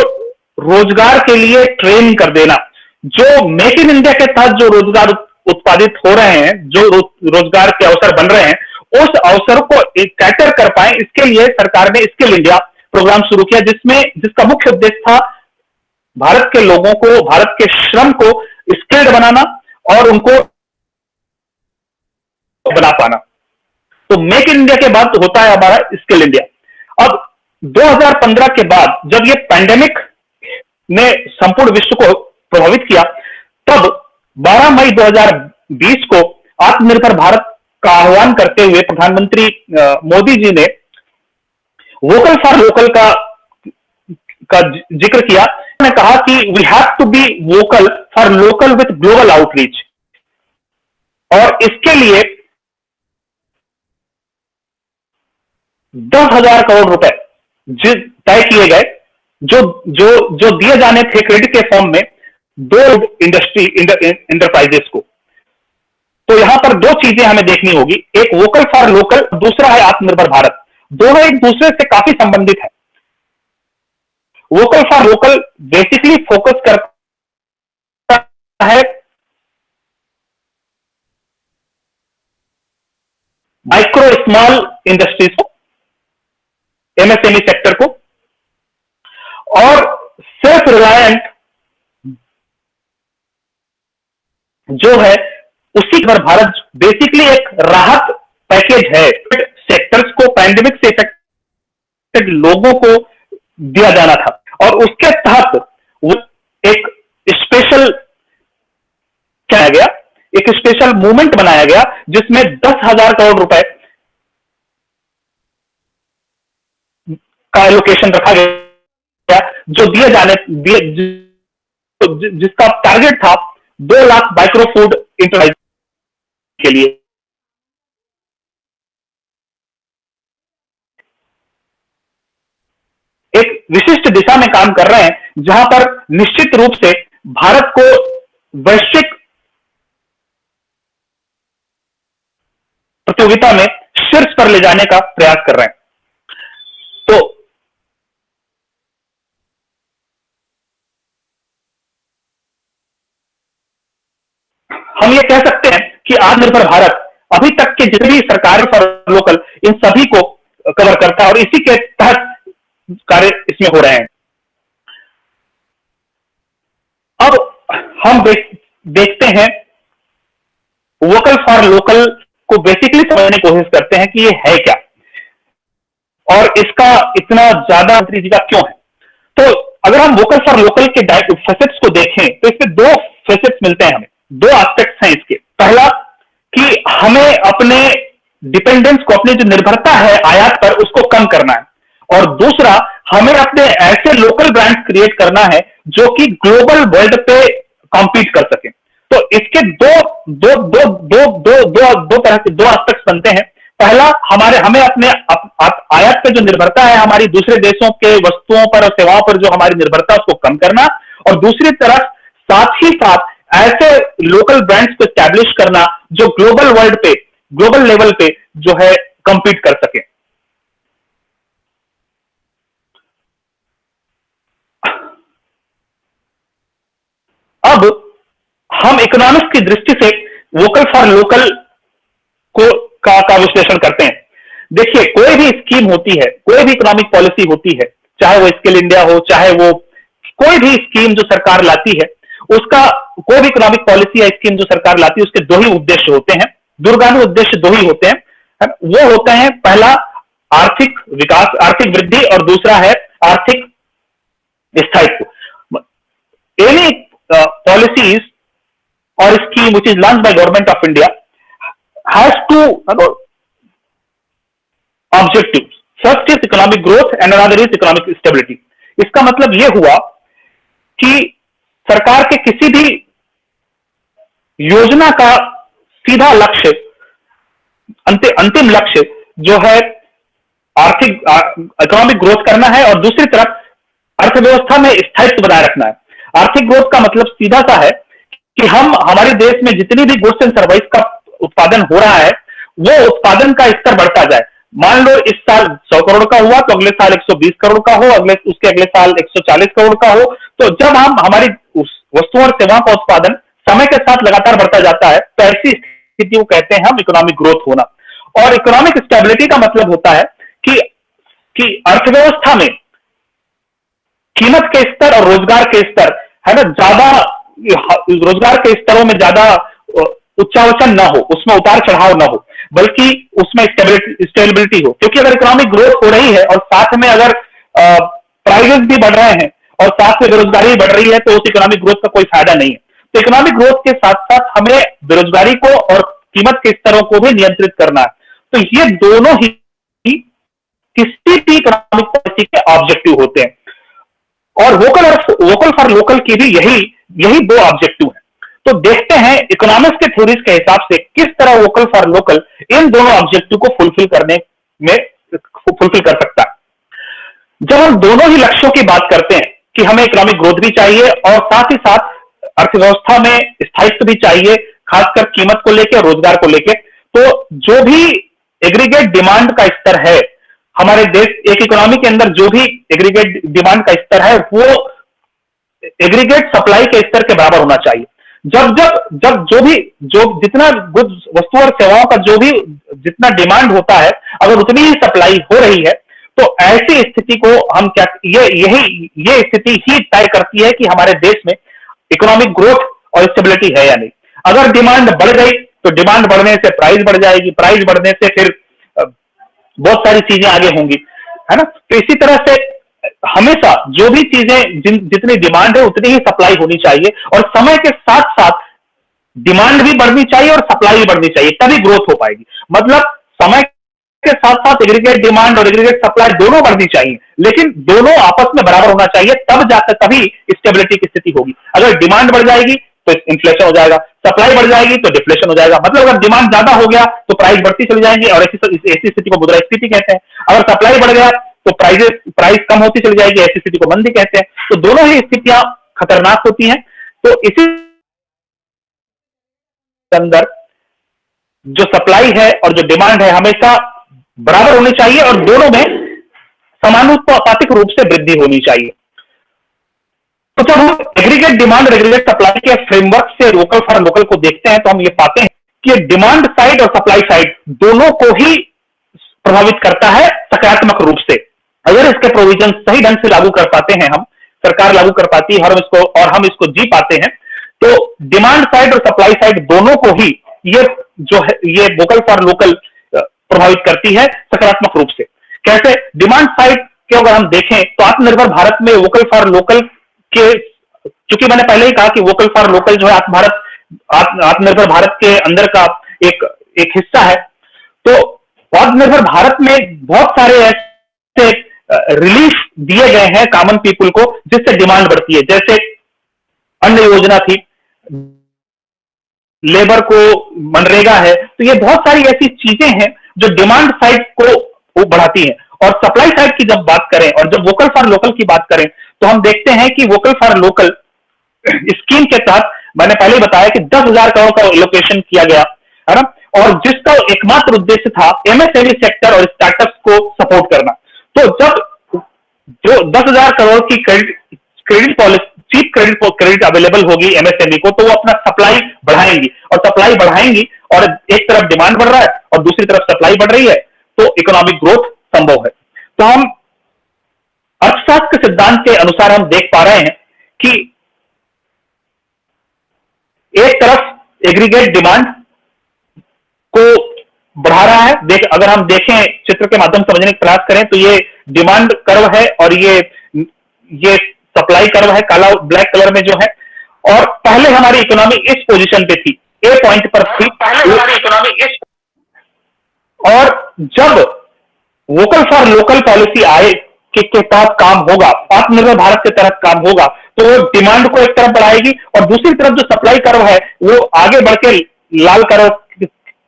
रोजगार के लिए ट्रेन कर देना। जो मेक इन इंडिया के तहत जो रोजगार उत्पादित हो रहे हैं, जो रोजगार के अवसर बन रहे हैं, उस अवसर को कैटर कर पाए, इसके लिए सरकार ने स्किल इंडिया प्रोग्राम शुरू किया, जिसका मुख्य उद्देश्य था भारत के लोगों को, भारत के श्रम को स्किल्ड बनाना और उनको बना पाना। तो मेक इन इंडिया के बाद होता है हमारा स्किल इंडिया। अब 2015 के बाद जब ये पैंडेमिक ने संपूर्ण विश्व को प्रभावित किया, तब 12 मई 2020 को आत्मनिर्भर भारत का आह्वान करते हुए प्रधानमंत्री मोदी जी ने वोकल फॉर लोकल का जिक्र किया। उन्होंने कहा कि we have to be vocal for local with global outreach, और इसके लिए 10,000 करोड़ रुपए तय किए गए, जो दिए जाने थे क्रेडिट के फॉर्म में दो इंटरप्राइजेस को। तो यहां पर दो चीजें हमें देखनी होगी, एक वोकल फॉर लोकल, दूसरा है आत्मनिर्भर भारत। दोनों एक दूसरे से काफी संबंधित है। Vocal for local basically focus करता है माइक्रो स्मॉल इंडस्ट्रीज को, एमएसएमई सेक्टर को, और सेल्फ रिलायंट जो है उसी पर भारत बेसिकली एक राहत पैकेज है सेक्टर्स को, पैंडेमिक से इफेक्टेड लोगों को दिया जाना था, और उसके तहत वो एक स्पेशल किया गया, एक स्पेशल मूवमेंट बनाया गया, जिसमें 10,000 करोड़ रुपए का एलोकेशन रखा गया, जो जिसका टारगेट था 2 लाख माइक्रो फूड इंटरप्राइज के लिए। एक विशिष्ट दिशा में काम कर रहे हैं, जहां पर निश्चित रूप से भारत को वैश्विक प्रतियोगिता में शीर्ष पर ले जाने का प्रयास कर रहे हैं। तो हम ये कह सकते हैं कि आत्मनिर्भर भारत अभी तक के जितने भी सरकार फॉर लोकल, इन सभी को कवर करता है, और इसी के तहत कार्य इसमें हो रहे हैं। अब हम देखते हैं वोकल फॉर लोकल को बेसिकली समझने की कोशिश करते हैं कि ये है क्या, और इसका इतना ज्यादा मंत्री जी का क्यों है। तो अगर हम वोकल फॉर लोकल के फेसेट्स को देखें, तो इसमें दो फेसेट्स मिलते हैं, हमें दो एस्पेक्ट्स हैं इसके। पहला कि हमें अपने डिपेंडेंस को, अपनी जो निर्भरता है आयात पर, उसको कम करना है, और दूसरा हमें अपने ऐसे लोकल ब्रांड क्रिएट करना है जो कि ग्लोबल वर्ल्ड पे कॉम्पीट कर सके। तो इसके दो तरह के दो एस्पेक्ट्स बनते हैं। पहला, हमें अपने आयात पे जो निर्भरता है, हमारी दूसरे देशों के वस्तुओं पर और सेवाओं पर जो हमारी निर्भरता, उसको कम करना, और दूसरी तरफ साथ ही साथ ऐसे लोकल ब्रांड्स को एस्टैब्लिश करना जो ग्लोबल वर्ल्ड पे, ग्लोबल लेवल पे जो है कंपीट कर सके। अब हम इकोनॉमिक्स की दृष्टि से वोकल फॉर लोकल का विश्लेषण करते हैं। देखिए, कोई भी स्कीम होती है, कोई भी इकोनॉमिक पॉलिसी होती है, चाहे वो स्किल इंडिया हो, चाहे वो कोई भी स्कीम जो सरकार लाती है, उसका कोई भी इकोनॉमिक पॉलिसी या स्कीम जो सरकार लाती है, उसके दो ही उद्देश्य होते हैं, दूरगामी उद्देश्य दो ही होते हैं। वो होते हैं, पहला आर्थिक विकास, आर्थिक वृद्धि, और दूसरा है आर्थिक स्थायित्व। Any policies or scheme which is launched by government of India has two objectives. First is economic growth and another is economic stability. इसका मतलब यह हुआ कि सरकार के किसी भी योजना का सीधा लक्ष्य, अंतिम लक्ष्य जो है आर्थिक इकोनॉमिक ग्रोथ करना है, और दूसरी तरफ अर्थव्यवस्था में स्थायित्व बनाए रखना है। आर्थिक ग्रोथ का मतलब सीधा सा है कि हम हमारे देश में जितनी भी गुड्स एंड सर्विस का उत्पादन हो रहा है वो उत्पादन का स्तर बढ़ता जाए। मान लो इस साल 100 करोड़ का हुआ तो अगले साल 120 करोड़ का हो, उसके अगले साल 140 करोड़ का हो। तो जब हम हमारी उस वस्तुओं और सेवाओं का उत्पादन समय के साथ लगातार बढ़ता जाता है तो ऐसी स्थिति को कहते हैं हम इकोनॉमिक ग्रोथ होना। और इकोनॉमिक स्टेबिलिटी का मतलब होता है कि अर्थव्यवस्था में कीमत के स्तर और रोजगार के स्तर है ना, ज्यादा रोजगार के स्तरों में ज्यादा उच्चावचन ना हो, उसमें उतार चढ़ाव ना हो, बल्कि उसमें स्टेबिलिटी हो। क्योंकि अगर इकोनॉमिक ग्रोथ हो रही है और साथ में अगर प्राइसेस भी बढ़ रहे हैं और साथ में बेरोजगारी बढ़ रही है तो उस इकोनॉमिक ग्रोथ का कोई फायदा नहीं है। तो इकोनॉमिक ग्रोथ के साथ साथ हमें बेरोजगारी को और कीमत के स्तरों को भी नियंत्रित करना है। तो ये दोनों ही किसी भी इकोनॉमिक पॉलिसी के ऑब्जेक्टिव होते हैं और वोकल फॉर लोकल की भी यही दो ऑब्जेक्टिव हैं। तो देखते हैं इकोनॉमिक्स के थ्योरीज के हिसाब से किस तरह वोकल फॉर लोकल इन दोनों ऑब्जेक्टिव को फुलफिल कर सकता है। जब हम दोनों ही लक्ष्यों की बात करते हैं कि हमें इकोनॉमिक ग्रोथ भी चाहिए और साथ ही साथ अर्थव्यवस्था में स्थायित्व भी चाहिए, खासकर कीमत को लेकर, रोजगार को लेकर, तो जो भी एग्रीगेट डिमांड का स्तर है हमारे देश, एक इकोनॉमी के अंदर जो भी एग्रीगेट डिमांड का स्तर है वो एग्रीगेट सप्लाई के स्तर के बराबर होना चाहिए। जब जितना गुड्स, वस्तु और सेवाओं का जितना डिमांड होता है, अगर उतनी ही सप्लाई हो रही है तो ऐसी स्थिति को हम क्या, ये स्थिति ही तय करती है कि हमारे देश में इकोनॉमिक ग्रोथ और स्टेबिलिटी है या नहीं। अगर डिमांड बढ़ गई तो डिमांड बढ़ने से प्राइस बढ़ जाएगी, प्राइस बढ़ने से फिर बहुत सारी चीजें आगे होंगी, है ना। तो इसी तरह से हमेशा जो भी चीजें जितनी डिमांड है उतनी ही सप्लाई होनी चाहिए और समय के साथ साथ डिमांड भी बढ़नी चाहिए और सप्लाई भी बढ़नी चाहिए, तभी ग्रोथ हो पाएगी। मतलब समय के साथ साथ एग्रीगेट डिमांड और एग्रीगेट सप्लाई दोनों बढ़नी चाहिए, लेकिन दोनों आपस में बराबर होना चाहिए, तब जाकर तभी स्टेबिलिटी की स्थिति होगी। अगर डिमांड बढ़ जाएगी तो इन्फ्लेशन हो जाएगा, सप्लाई बढ़ जाएगी तो डिफ्लेशन हो जाएगा। मतलब अगर डिमांड ज्यादा हो गया तो प्राइस बढ़ती चली जाएंगी और ऐसी स्थिति को मुद्रास्फीति कहते हैं। अगर सप्लाई बढ़ गया तो प्राइस कम होती चली जाएगी, ऐसी स्थिति को मंदी कहते हैं। तो दोनों ही स्थितियां खतरनाक होती हैं। तो इसी अंदर जो सप्लाई है और जो डिमांड है हमेशा बराबर होनी चाहिए और दोनों में समानुपातिक रूप से वृद्धि होनी चाहिए। तो जब हम एग्रीगेट डिमांड और एग्रीगेट सप्लाई के फ्रेमवर्क से वोकल फॉर लोकल को देखते हैं तो हम ये पाते हैं कि डिमांड साइड और सप्लाई साइड दोनों को ही प्रभावित करता है सकारात्मक रूप से। अगर इसके प्रोविजन सही ढंग से लागू कर पाते हैं, हम सरकार लागू कर पाती है और हम इसको जी पाते हैं, तो डिमांड साइड और सप्लाई साइड दोनों को ही ये वोकल फॉर लोकल प्रभावित करती है सकारात्मक रूप से। कैसे? डिमांड साइड के अगर हम देखें तो आत्मनिर्भर भारत में वोकल फॉर लोकल के, चूंकि मैंने पहले ही कहा कि वोकल फॉर लोकल जो है आत्मनिर्भर भारत के अंदर का एक हिस्सा है। तो आत्मनिर्भर भारत में बहुत सारे ऐसे रिलीफ दिए गए हैं कॉमन पीपुल को जिससे डिमांड बढ़ती है। जैसे अन्न योजना थी, लेबर को मनरेगा है, तो ये बहुत सारी ऐसी चीजें हैं जो डिमांड साइड को बढ़ाती हैं। और सप्लाई साइड की जब बात करें और जब वोकल फॉर लोकल की बात करें तो हम देखते हैं कि वोकल फॉर लोकल स्कीम के तहत मैंने पहले ही बताया कि 10,000 करोड़ का एलोकेशन किया गया है ना, और जिसका एकमात्र उद्देश्य था एमएसएमई सेक्टर और स्टार्टअप्स को सपोर्ट करना। तो जब जो 10,000 करोड़ की credit policy, cheap credit available होगी एमएसएमई को, तो वो अपना सप्लाई बढ़ाएंगी और सप्लाई बढ़ाएंगी और एक तरफ डिमांड बढ़ रहा है और दूसरी तरफ सप्लाई बढ़ रही है, तो इकोनॉमिक ग्रोथ संभव है। तो हम अर्थशास्त्र के सिद्धांत के अनुसार हम देख पा रहे हैं कि एक तरफ एग्रीगेट डिमांड को बढ़ा रहा है। अगर हम देखें, चित्र के माध्यम से समझने का प्रयास करें तो ये डिमांड कर्व है और ये सप्लाई कर्व है, काला ब्लैक कलर में जो है। और पहले हमारी इकोनॉमी इस पोजीशन पे थी, ए पॉइंट पर थी, पहले हमारी इकोनॉमी इस, और जब वोकल फॉर लोकल पॉलिसी आए के तहत काम होगा, आत्मनिर्भर भारत के तहत काम होगा, तो वो डिमांड को एक तरफ बढ़ाएगी और दूसरी तरफ जो सप्लाई कर्व है वो आगे बढ़ के लाल कर्व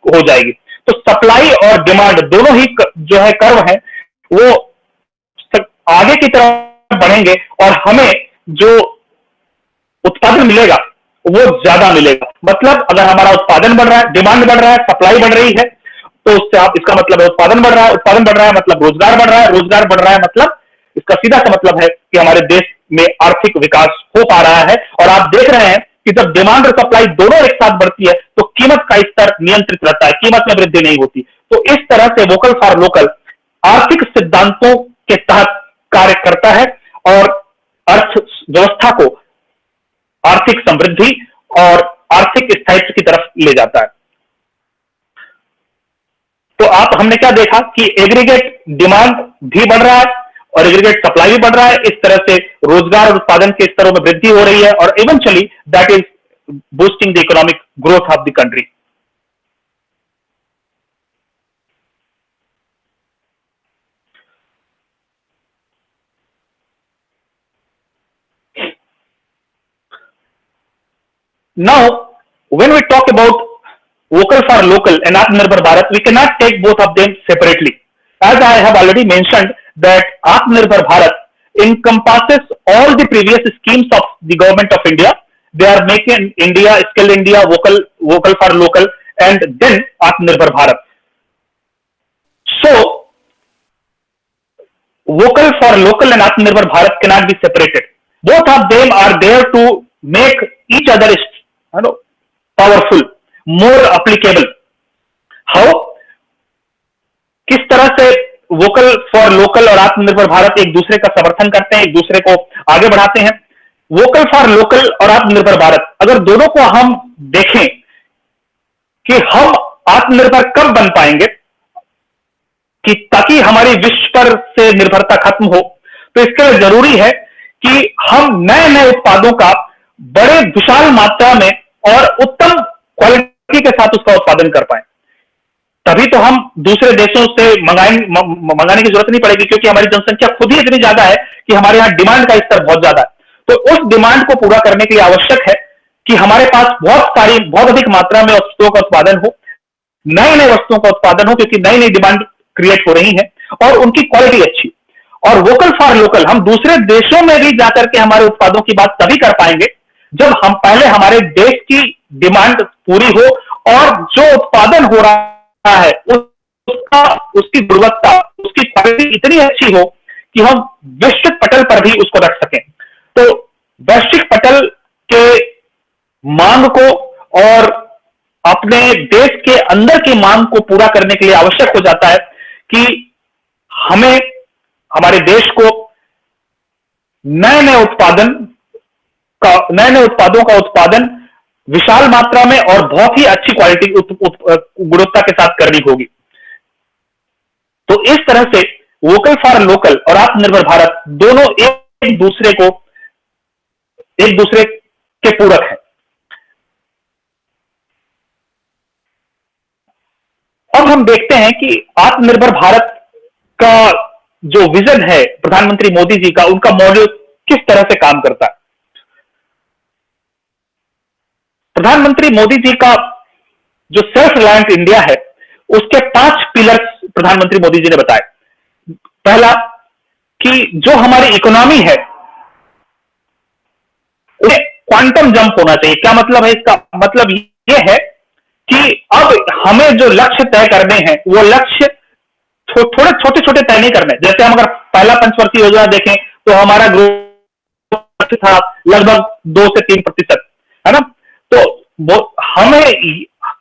हो जाएगी। तो सप्लाई और डिमांड दोनों ही जो है कर्व है वो आगे की तरफ बढ़ेंगे और हमें जो उत्पादन मिलेगा वो ज्यादा मिलेगा। मतलब अगर हमारा उत्पादन बढ़ रहा है, डिमांड बढ़ रहा है, सप्लाई बढ़ रही है, तो उससे आप इसका मतलब है उत्पादन बढ़ रहा है, उत्पादन बढ़ रहा है मतलब रोजगार बढ़ रहा है, रोजगार बढ़ रहा है मतलब इसका सीधा सा मतलब है कि हमारे देश में आर्थिक विकास हो पा रहा है। और आप देख रहे हैं कि जब डिमांड और सप्लाई दोनों एक साथ बढ़ती है तो कीमत का स्तर नियंत्रित रहता है, कीमत में वृद्धि नहीं होती। तो इस तरह से वोकल फॉर लोकल आर्थिक सिद्धांतों के तहत कार्य करता है और अर्थव्यवस्था को आर्थिक समृद्धि और आर्थिक स्थायित्व की तरफ ले जाता है। तो आप हमने क्या देखा कि एग्रीगेट डिमांड भी बढ़ रहा है और एग्रीगेट सप्लाई भी बढ़ रहा है। इस तरह से रोजगार और उत्पादन के स्तरों में वृद्धि हो रही है और eventually that is boosting the economic growth of the country. Now, when we talk about vocal for local and Atmanirbhar Bharat, we cannot take both of them separately. As I have already mentioned that Atmanirbhar Bharat encompasses all the previous schemes of the government of India. They are making India, Skill India, vocal for local, and then Atmanirbhar Bharat. So, vocal for local and Atmanirbhar Bharat cannot be separated. Both of them are there to make each other powerful, more applicable. How? किस तरह से vocal for local और आत्मनिर्भर भारत एक दूसरे का समर्थन करते हैं, एक दूसरे को आगे बढ़ाते हैं। वोकल फॉर लोकल और आत्मनिर्भर भारत, अगर दोनों को हम देखें कि हम आत्मनिर्भर कब बन पाएंगे कि ताकि हमारी विश्व पर से निर्भरता खत्म हो, तो इसके लिए जरूरी है कि हम नए नए उत्पादों का बड़े विशाल मात्रा में और उत्तम क्वालिटी के साथ उसका उत्पादन कर पाए। तभी तो हम दूसरे देशों से मंगाने की जरूरत नहीं पड़ेगी, क्योंकि हमारी जनसंख्या खुद ही इतनी ज्यादा है कि हमारे यहाँ डिमांड का स्तर बहुत ज्यादा है। तो उस डिमांड को पूरा करने के लिए आवश्यक है कि हमारे पास बहुत अधिक मात्रा में वस्तुओं का उत्पादन हो, नए नए वस्तुओं का उत्पादन हो, क्योंकि नई नई डिमांड क्रिएट हो रही है और उनकी क्वालिटी अच्छी। और वोकल फॉर लोकल हम दूसरे देशों में भी जाकर के हमारे उत्पादों की बात तभी कर पाएंगे जब हम पहले हमारे देश की डिमांड पूरी हो और जो उत्पादन हो रहा है उसकी गुणवत्ता, उसकी क्वालिटी इतनी अच्छी हो कि हम वैश्विक पटल पर भी उसको रख सकें। तो वैश्विक पटल के मांग को और अपने देश के अंदर की मांग को पूरा करने के लिए आवश्यक हो जाता है कि हमें हमारे देश को नए नए उत्पादों का उत्पादन विशाल मात्रा में और बहुत ही अच्छी क्वालिटी गुणवत्ता के साथ करनी होगी। तो इस तरह से वोकल फॉर लोकल और आत्मनिर्भर भारत दोनों एक दूसरे के पूरक हैं। अब हम देखते हैं कि आत्मनिर्भर भारत का जो विजन है प्रधानमंत्री मोदी जी का, उनका मॉडल किस तरह से काम करता है। प्रधानमंत्री मोदी जी का जो सेल्फ रिलायंट इंडिया है उसके 5 पिलर्स प्रधानमंत्री मोदी जी ने बताए। पहला कि जो हमारी इकोनॉमी है उसे क्वांटम जंप होना चाहिए। क्या मतलब है इसका? मतलब यह है कि अब हमें जो लक्ष्य तय करने हैं वो लक्ष्य थोड़े छोटे छोटे तय नहीं करने। जैसे हम अगर पहला पंचवर्षीय योजना देखें तो हमारा ग्रोथ था लगभग 2 से 3%, है ना। तो हमें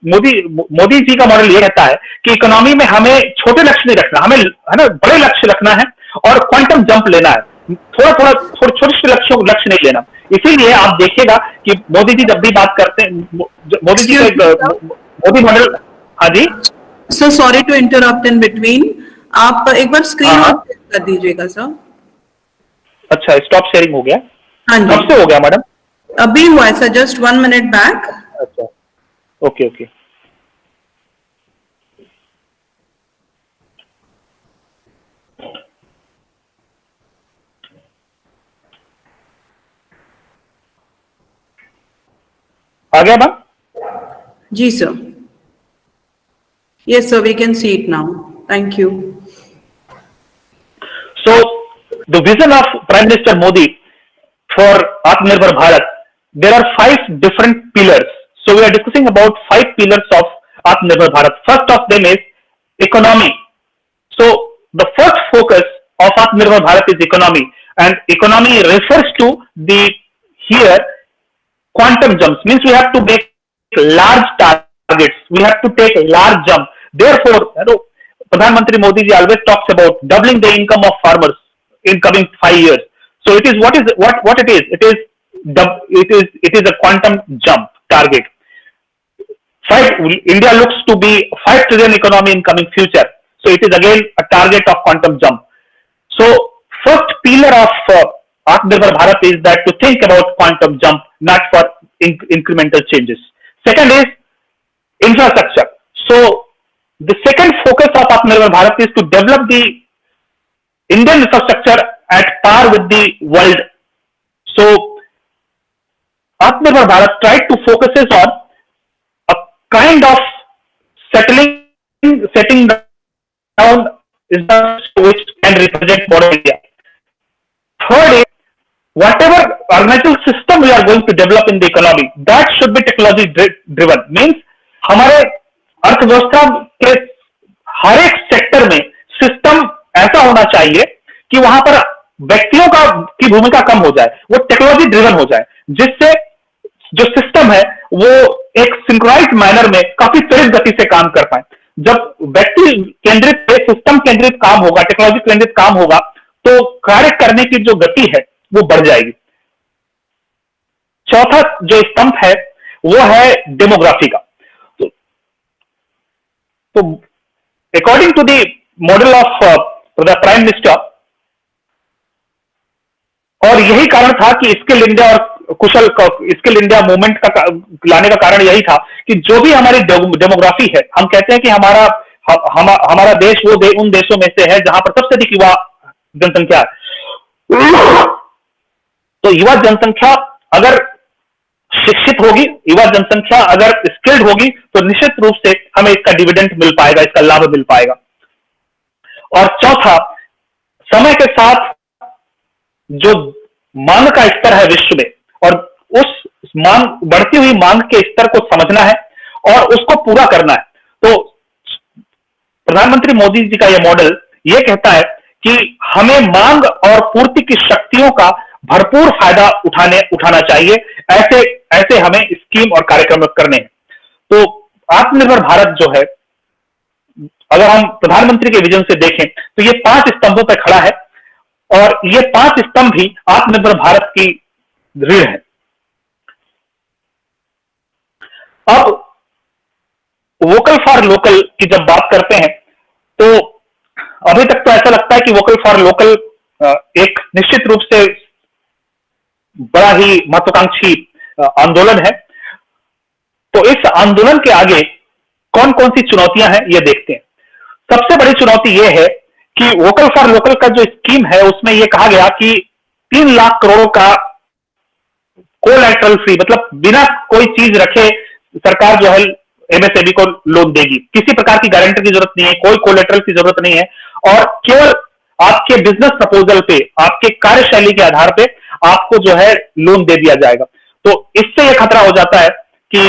मोदी जी का मॉडल ये रहता है कि इकोनॉमी में हमें छोटे लक्ष्य नहीं रखना, हमें है ना बड़े लक्ष्य रखना है और क्वांटम जंप लेना है। थोड़ा छोटे छोटे लक्ष्य नहीं लेना। इसीलिए आप देखिएगा कि मोदी जी जब भी बात करते हैं, मोदी जी मोदी मॉडल। हाँ जी sir, sorry to interrupt in between, आप एक बार स्क्रीन ऑफ कर दीजिएगा सर। अच्छा, स्टॉप शेयरिंग हो गया? हाँ जी, कब से हो गया मैडम? अभी हुआ है सर, जस्ट 1 मिनट बैक। अच्छा, ओके ओके। आ गया मैम? जी sir, yes sir, we can see it now, thank you. So the vision of Prime Minister Modi for Atmanirbhar Bharat there are 5 different pillars. So we are discussing about 5 pillars of Atmanirbhar Bharat. First of them is economy. So the first focus of Atmanirbhar Bharat is economy, and economy refers to the here quantum jumps. Means we have to make large targets. We have to take a large jump. Therefore, Pradhan Mantri Modi ji always talks about doubling the income of farmers in coming 5 years. So it is what it is. It is a quantum jump target. India looks to be 5 trillion economy in coming future. So it is again a target of quantum jump. So first pillar of Atmanirbhar Bharat is that to think about quantum jump, not for incremental changes. Second is infrastructure. So the second focus of Atmanirbhar Bharat is to develop the Indian infrastructure at par with the world. So Atmanirbhar Bharat tried to focus on a kind of setting down is which can represent modern India. Third is whatever organizational system we are going to develop in the economy, that should be technology driven. Means हमारे अर्थव्यवस्था के हर एक sector में system ऐसा होना चाहिए कि वहां पर व्यक्तियों की भूमिका कम हो जाए, वो टेक्नोलॉजी ड्रिवन हो जाए, जिससे जो सिस्टम है वो एक सिंक्रोनाइज्ड मैनर में काफी त्वरित गति से काम कर पाए. जब व्यक्ति केंद्रित सिस्टम केंद्रित काम होगा, टेक्नोलॉजी केंद्रित काम होगा, तो कार्य करने की जो गति है वो बढ़ जाएगी. चौथा जो स्तंभ है वो है डेमोग्राफी का. तो according to the model of the prime minister, और यही कारण था कि स्किल इंडिया और कुशल स्किल इंडिया मूवमेंट का लाने का कारण यही था कि जो भी हमारी डेमोग्राफी है, हम कहते हैं कि हमारा देश वो उन देशों में से है जहां पर सबसे अधिक युवा जनसंख्या है. तो युवा जनसंख्या अगर शिक्षित होगी, युवा जनसंख्या अगर स्किल्ड होगी, तो निश्चित रूप से हमें इसका डिविडेंड मिल पाएगा, इसका लाभ मिल पाएगा. और चौथा, समय के साथ जो मांग का स्तर है विश्व में, और उस बढ़ती हुई मांग के स्तर को समझना है और उसको पूरा करना है. तो प्रधानमंत्री मोदी जी का यह मॉडल यह कहता है कि हमें मांग और पूर्ति की शक्तियों का भरपूर फायदा उठाना चाहिए. ऐसे हमें स्कीम और कार्यक्रम करने हैं. तो आत्मनिर्भर भारत जो है, अगर हम प्रधानमंत्री के विजन से देखें तो ये 5 स्तंभों पर खड़ा है, और ये 5 स्तंभ भी आत्मनिर्भर भारत की रीढ़ है. अब वोकल फॉर लोकल की जब बात करते हैं तो अभी तक तो ऐसा लगता है कि वोकल फॉर लोकल एक निश्चित रूप से बड़ा ही महत्वाकांक्षी आंदोलन है. तो इस आंदोलन के आगे कौन कौन सी चुनौतियां हैं ये देखते हैं. सबसे बड़ी चुनौती यह है कि वोकल फॉर लोकल का जो स्कीम है उसमें यह कहा गया कि 3 लाख करोड़ का कोलैटरल फ्री, मतलब बिना कोई चीज रखे सरकार जो है एमएसएमई को लोन देगी. किसी प्रकार की गारंटी की जरूरत नहीं है, कोई कोलैटरल की जरूरत नहीं है, और केवल आपके बिजनेस प्रपोजल पे, आपके कार्यशैली के आधार पे आपको जो है लोन दे दिया जाएगा. तो इससे यह खतरा हो जाता है कि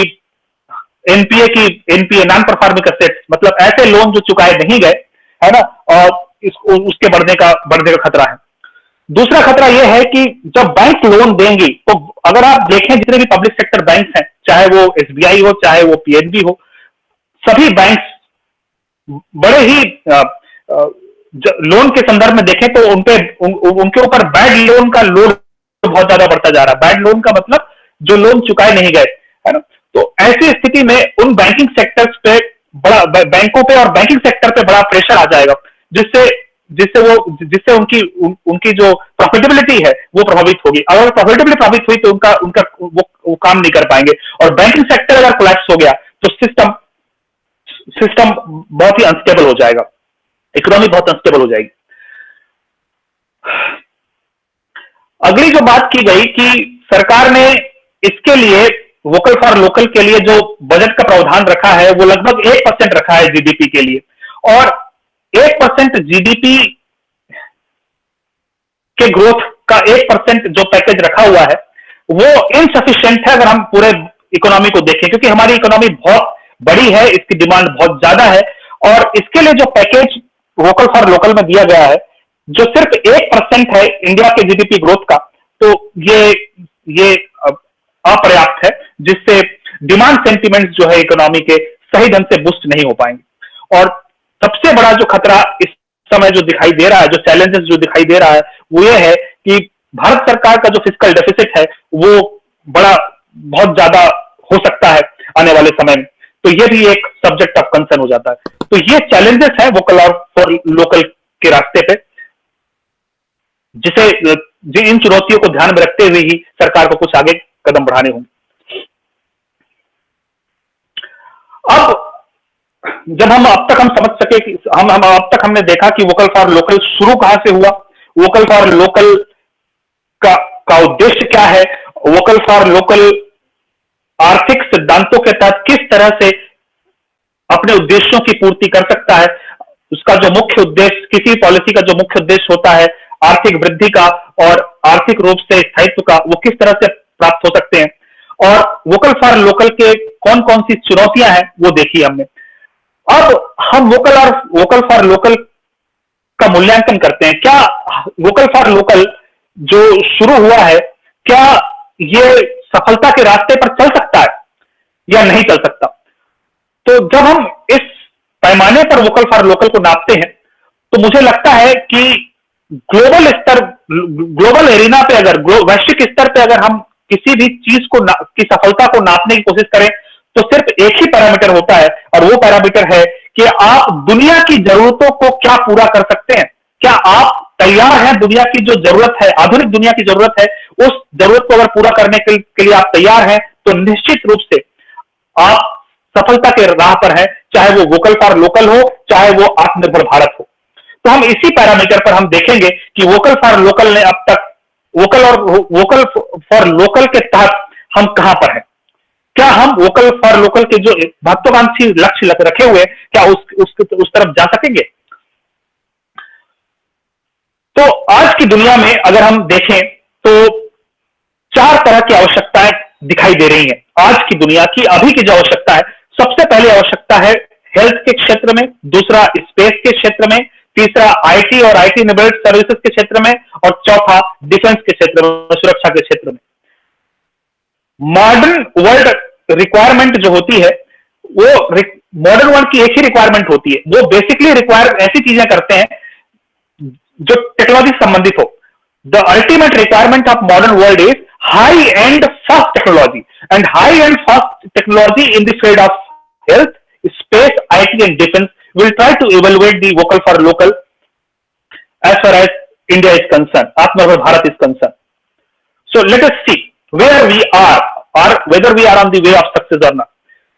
एनपीए नॉन परफॉर्मिंग एसेट्स, मतलब ऐसे लोन जो चुकाए नहीं गए, है ना, और उसके बढ़ने का खतरा है. दूसरा खतरा यह है कि जब बैंक लोन देंगी तो अगर आप देखें जितने भी पब्लिक सेक्टर बैंक हैं, चाहे वो एसबीआई हो, चाहे वो पीएनबी हो, सभी बैंक बड़े ही लोन के संदर्भ में देखें तो उनके ऊपर बैड लोन का लोड बहुत ज्यादा बढ़ता जा रहा है. बैड लोन का मतलब जो लोन चुकाए नहीं गए, है ना. तो ऐसी स्थिति में उन बैंकिंग सेक्टर्स पे बैंकों पे और बैंकिंग सेक्टर पे बड़ा प्रेशर आ जाएगा, जिससे उनकी जो प्रॉफिटेबिलिटी है वो प्रभावित होगी. अगर प्रॉफिटेबिलिटी प्रभावित हुई तो उनका वो काम नहीं कर पाएंगे, और बैंकिंग सेक्टर अगर कोलैप्स हो गया तो सिस्टम बहुत ही अनस्टेबल हो जाएगा, इकोनॉमी बहुत अनस्टेबल हो जाएगी. अगली जो बात की गई कि सरकार ने इसके लिए वोकल फॉर लोकल के लिए जो बजट का प्रावधान रखा है वो लगभग 1% रखा है जीडीपी के लिए, और 1% जीडीपी के ग्रोथ का 1% जो पैकेज रखा हुआ है वो इनसफिशिएंट है अगर हम पूरे इकोनॉमी को देखें, क्योंकि हमारी इकोनॉमी बहुत बड़ी है, इसकी डिमांड बहुत ज्यादा है, और इसके लिए जो पैकेज वोकल फॉर लोकल में दिया गया है, जो सिर्फ 1% है इंडिया के जीडीपी ग्रोथ का, तो ये अपर्याप्त है, जिससे डिमांड सेंटिमेंट्स जो है इकोनॉमी के सही ढंग से बूस्ट नहीं हो पाएंगे। और सबसे बड़ा जो खतरा इस समय जो दिखाई दे रहा है, जो चैलेंजेस जो दिखाई दे रहा है, वो ये है कि भारत सरकार का जो फिस्कल डेफिसिट है वो बहुत ज्यादा हो सकता है आने वाले समय में, तो ये भी एक सब्जेक्ट ऑफ कंसर्न हो जाता है। तो ये चैलेंजेस है वोकल फॉर लोकल के रास्ते पे, इन चुनौतियों को ध्यान में रखते हुए ही सरकार को कुछ आगे कदम बढ़ाने होंगे। अब जब हम अब तक हम समझ सके कि हम अब तक हमने देखा कि वोकल फॉर लोकल शुरू कहां से हुआ, वोकल फॉर लोकल का उद्देश्य क्या है, वोकल फॉर लोकल आर्थिक सिद्धांतों के तहत किस तरह से अपने उद्देश्यों की पूर्ति कर सकता है, उसका जो मुख्य उद्देश्य, किसी पॉलिसी का जो मुख्य उद्देश्य होता है आर्थिक वृद्धि का और आर्थिक रूप से स्थायित्व का, वो किस तरह से प्राप्त हो सकते हैं, और वोकल फॉर लोकल के कौन कौन सी चुनौतियां हैं वो देखी हमने। अब हम वोकल फॉर लोकल का मूल्यांकन करते हैं। क्या वोकल फॉर लोकल जो शुरू हुआ है, क्या ये सफलता के रास्ते पर चल सकता है या नहीं चल सकता? तो जब हम इस पैमाने पर वोकल फॉर लोकल को नापते हैं, तो मुझे लगता है कि ग्लोबल एरिना पे, अगर वैश्विक स्तर पे अगर हम किसी भी चीज की सफलता को नापने की कोशिश करें, तो सिर्फ एक ही पैरामीटर होता है, और वो पैरामीटर है कि आप दुनिया की जरूरतों को क्या पूरा कर सकते हैं। क्या आप तैयार हैं? दुनिया की जो जरूरत है, आधुनिक दुनिया की जरूरत है, उस जरूरत को अगर पूरा करने के लिए आप तैयार हैं, तो निश्चित रूप से आप सफलता के राह पर हैं, चाहे वो वोकल फॉर लोकल हो, चाहे वो आत्मनिर्भर भारत हो। तो हम इसी पैरामीटर पर हम देखेंगे कि वोकल फॉर लोकल ने अब तक वोकल फॉर लोकल के तहत हम कहां पर हैं। क्या हम वोकल फॉर लोकल के जो महत्वाकांक्षी लक्ष्य रखे हुए, क्या उस तरफ जा सकेंगे? तो आज की दुनिया में अगर हम देखें तो 4 तरह की आवश्यकताएं दिखाई दे रही हैं। आज की दुनिया की अभी की जो आवश्यकता है, सबसे पहली आवश्यकता है हेल्थ के क्षेत्र में, दूसरा स्पेस के क्षेत्र में, तीसरा आईटी और आईटी इनेबल्ड सर्विसेज के क्षेत्र में, और चौथा डिफेंस के क्षेत्र में, सुरक्षा के क्षेत्र में। मॉडर्न वर्ल्ड रिक्वायरमेंट जो होती है, वो मॉडर्न वर्ल्ड की एक ही रिक्वायरमेंट होती है, वो बेसिकली रिक्वायर ऐसी चीजें करते हैं जो टेक्नोलॉजी संबंधित हो। The ultimate requirement of modern world is high and fast technology, and high and fast technology in the field of health, space, IT and defense will try to evaluate the vocal for local as far as India is concerned, Atmanirbhar Bharat is concerned. So let us see where we are, or whether we are on the way of success or not.